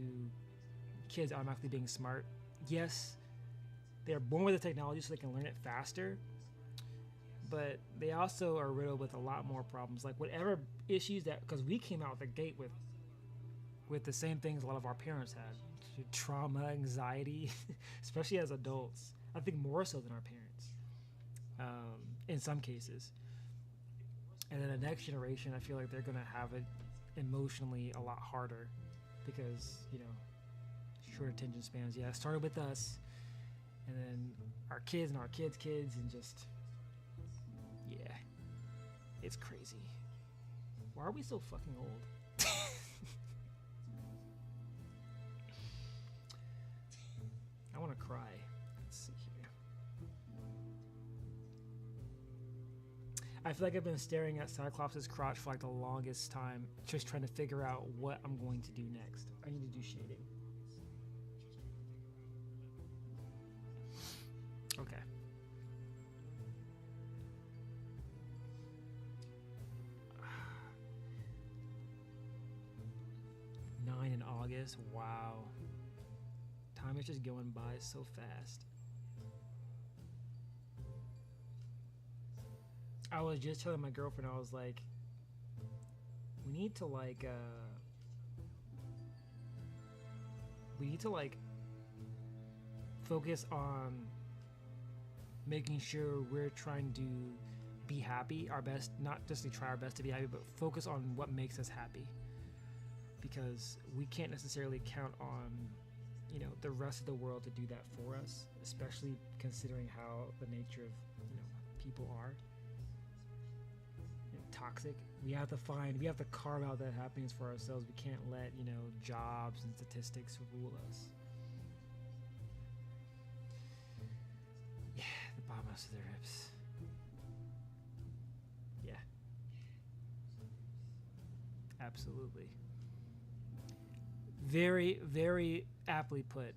kids automatically being smart. Yes, they're born with the technology so they can learn it faster, but they also are riddled with a lot more problems. Like whatever issues because we came out the gate with the same things a lot of our parents had. Trauma, anxiety, especially as adults. I think more so than our parents, in some cases. And then the next generation, I feel like they're going to have it emotionally a lot harder because, short attention spans. Yeah, it started with us, and then our kids and our kids' kids, and just, yeah. It's crazy. Why are we so fucking old? I want to cry. Let's see here. I feel like I've been staring at Cyclops' crotch for like the longest time, just trying to figure out what I'm going to do next. I need to do shading. Okay. In August. Wow. Time is just going by so fast. I was just telling my girlfriend, I was like, we need to like focus on making sure we're trying to be happy, our best, not just to try our best to be happy, but focus on what makes us happy. Because we can't necessarily count on, you know, the rest of the world to do that for us, especially considering how the nature of, you know, people are toxic. We have to carve out that happiness for ourselves. We can't let, you know, jobs and statistics rule us. Yeah, the bottoms of their hips. Yeah. Absolutely. Very, very aptly put.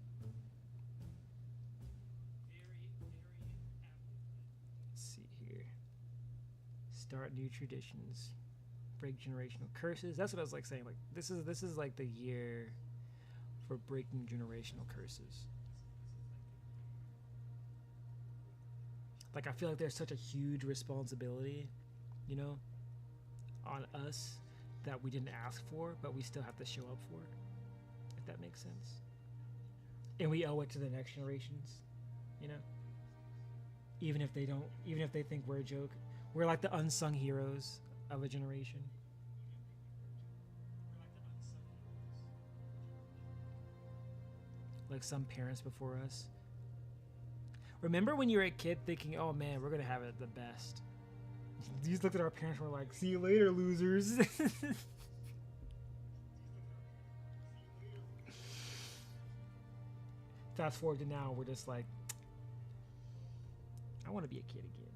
Let's see here. Start new traditions. Break generational curses. That's what I was like saying. Like this is like the year for breaking generational curses. Like I feel like there's such a huge responsibility, you know, on us that we didn't ask for, but we still have to show up for. If that makes sense. And we owe it to the next generations, you know? Even if they don't, even if they think we're a joke. We're like the unsung heroes of a generation. Like some parents before us. Remember when you were a kid thinking, oh man, we're gonna have it the best. You just looked at our parents and were like, see you later, losers. Fast forward to now, we're just like, I want to be a kid again.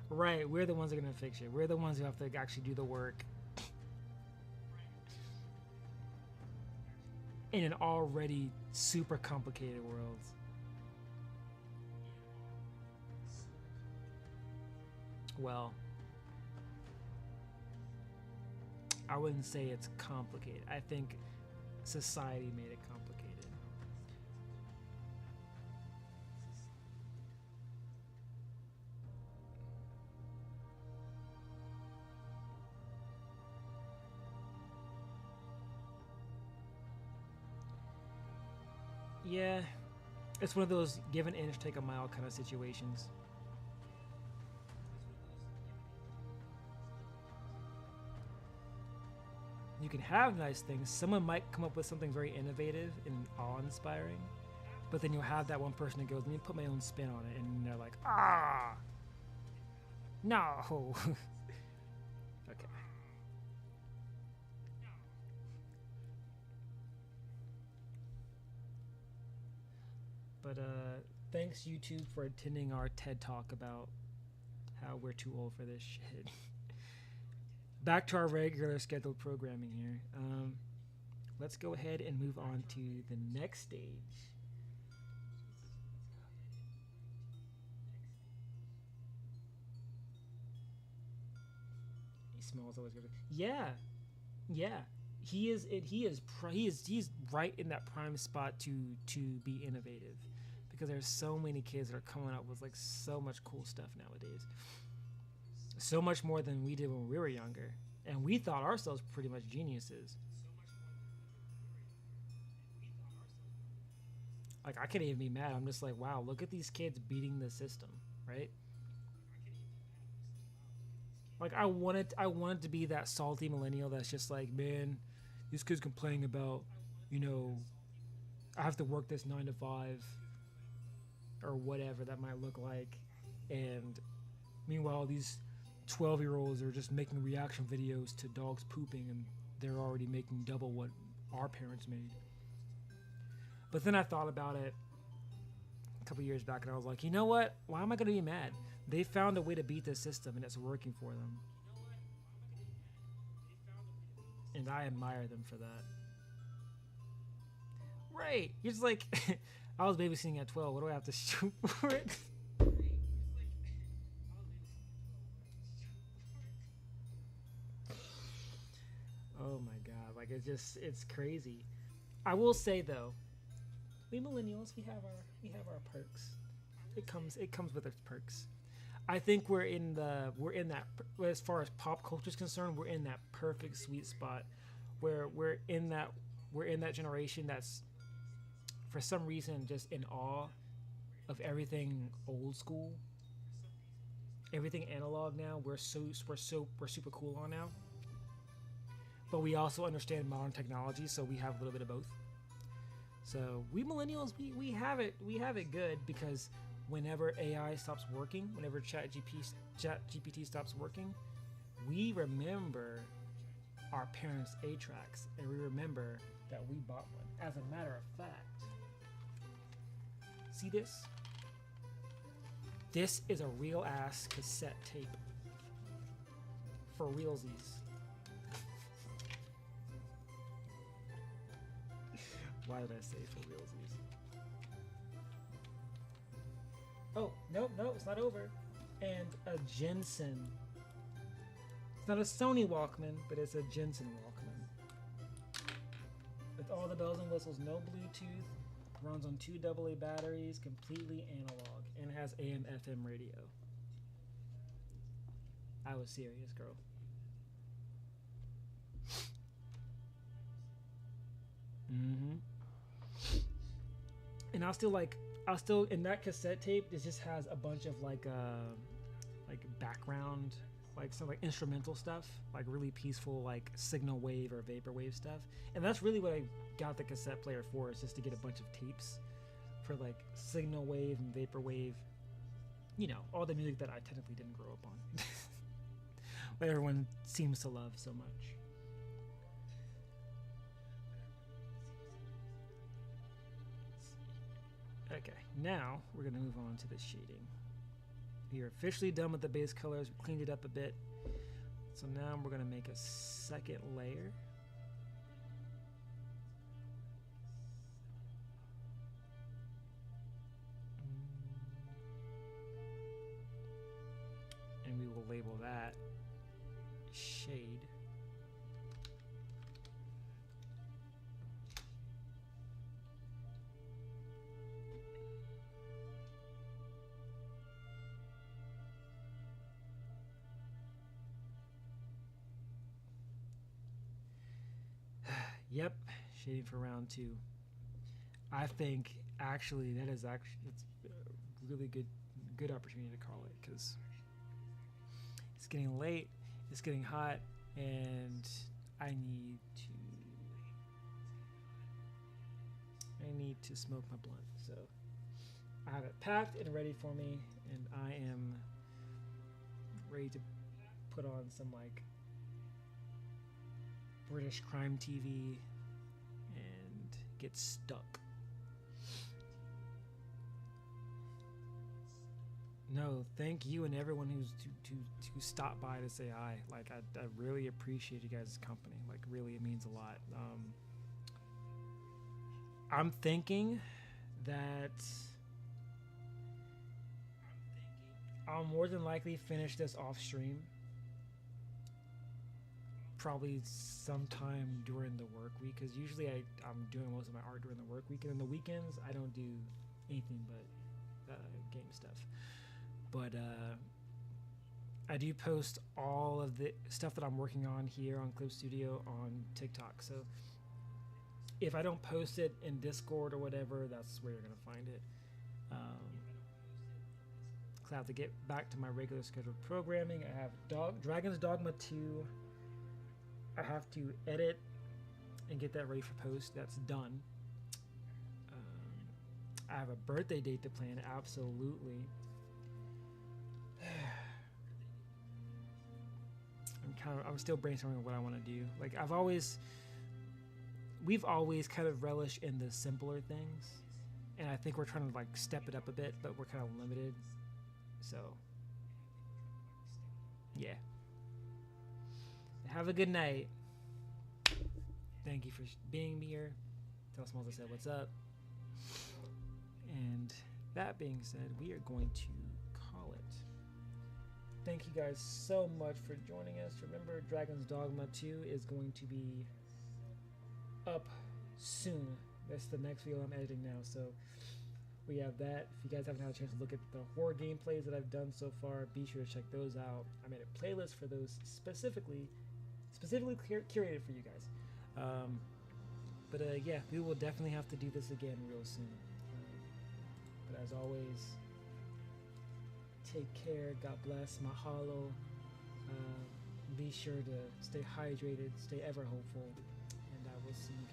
Right, we're the ones that are going to fix it. We're the ones who have to actually do the work. In an already super complicated world. Well, I wouldn't say it's complicated. I think society made it complicated. Yeah, it's one of those give an inch, take a mile kind of situations. You can have nice things. Someone might come up with something very innovative and awe-inspiring, but then you'll have that one person that goes, let me put my own spin on it, and they're like, ah, no. Okay. But thanks YouTube for attending our TED Talk about how we're too old for this shit. Back to our regular scheduled programming here. Let's go ahead and move on to the next stage. Small's always good. Yeah, yeah. He's right in that prime spot to be innovative, because there's so many kids that are coming up with like so much cool stuff nowadays. So much more than we did when we were younger, and we thought ourselves pretty much geniuses. Like I can't even be mad. I'm just like, wow, look at these kids beating the system, right? Like I wanted to be that salty millennial that's just like, man, these kids complaining about, you know, I have to work this 9 to 5 or whatever that might look like, and Meanwhile, these 12-year-olds are just making reaction videos to dogs pooping, and they're already making double what our parents made. But then I thought about it a couple years back, and I was like, you know what? Why am I going to be mad? They found a way to beat this system, and it's working for them. And I admire them for that. Right. You're just like, I was babysitting at 12. What do I have to shoot for it? Oh my God. Like, it's crazy. I will say though, we millennials, we have our perks. It comes with its perks. I think we're in that, as far as pop culture is concerned, we're in that perfect sweet spot where we're in that generation that's, for some reason, just in awe of everything old school, everything analog now. We're super cool on now, but we also understand modern technology, so we have a little bit of both. So we millennials, we have it good, because whenever AI stops working, whenever ChatGPT stops working, we remember our parents' 8-tracks, and we remember that we bought one. As a matter of fact, see this? This is a real ass cassette tape. For realsies. Why did I say for realsies? Oh, no, it's not over. And a Jensen. It's not a Sony Walkman, but it's a Jensen Walkman. With all the bells and whistles, no Bluetooth, runs on 2 AA batteries, completely analog, and has AM/FM radio. I was serious, girl. Mm-hmm. And I'll still in that cassette tape, it just has a bunch of like background, like some like instrumental stuff, like really peaceful, like signal wave or vaporwave stuff. And that's really what I got the cassette player for, is just to get a bunch of tapes for like signal wave and vaporwave, you know, all the music that I technically didn't grow up on. What everyone seems to love so much. Okay, now we're going to move on to the shading. We are officially done with the base colors. We cleaned it up a bit. So now we're going to make a second layer. And we will label that shade. Yep, shading for round 2. I think actually it's a really good opportunity to call it, because it's getting late, it's getting hot, and I need to smoke my blunt. So I have it packed and ready for me, and I am ready to put on some like British crime TV and get stuck. No, thank you and everyone who stopped by to say hi. Like, I really appreciate you guys' company. Like, really, it means a lot. I'm thinking that I'll more than likely finish this off stream. Probably sometime during the work week, because usually I'm doing most of my art during the work week, and in the weekends I don't do anything but game stuff. But I do post all of the stuff that I'm working on here on Clip Studio on TikTok. So if I don't post it in Discord or whatever, that's where you're gonna find it. I have to get back to my regular scheduled programming. I have Dragon's Dogma 2. I have to edit and get that ready for post. That's done. I have a birthday date to plan, absolutely. I'm still brainstorming what I want to do. Like we've always kind of relished in the simpler things, and I think we're trying to like step it up a bit, but we're kind of limited. So yeah. Have a good night. Thank you for being here. Tell Smalls I said what's up. And that being said, we are going to call it. Thank you guys so much for joining us. Remember, Dragon's Dogma 2 is going to be up soon. That's the next video I'm editing now. So we have that. If you guys haven't had a chance to look at the horror gameplays that I've done so far, be sure to check those out. I made a playlist for those specifically curated for you guys. But yeah, we will definitely have to do this again real soon. But as always, take care. God bless. Mahalo. Be sure to stay hydrated, stay ever hopeful, and I will see you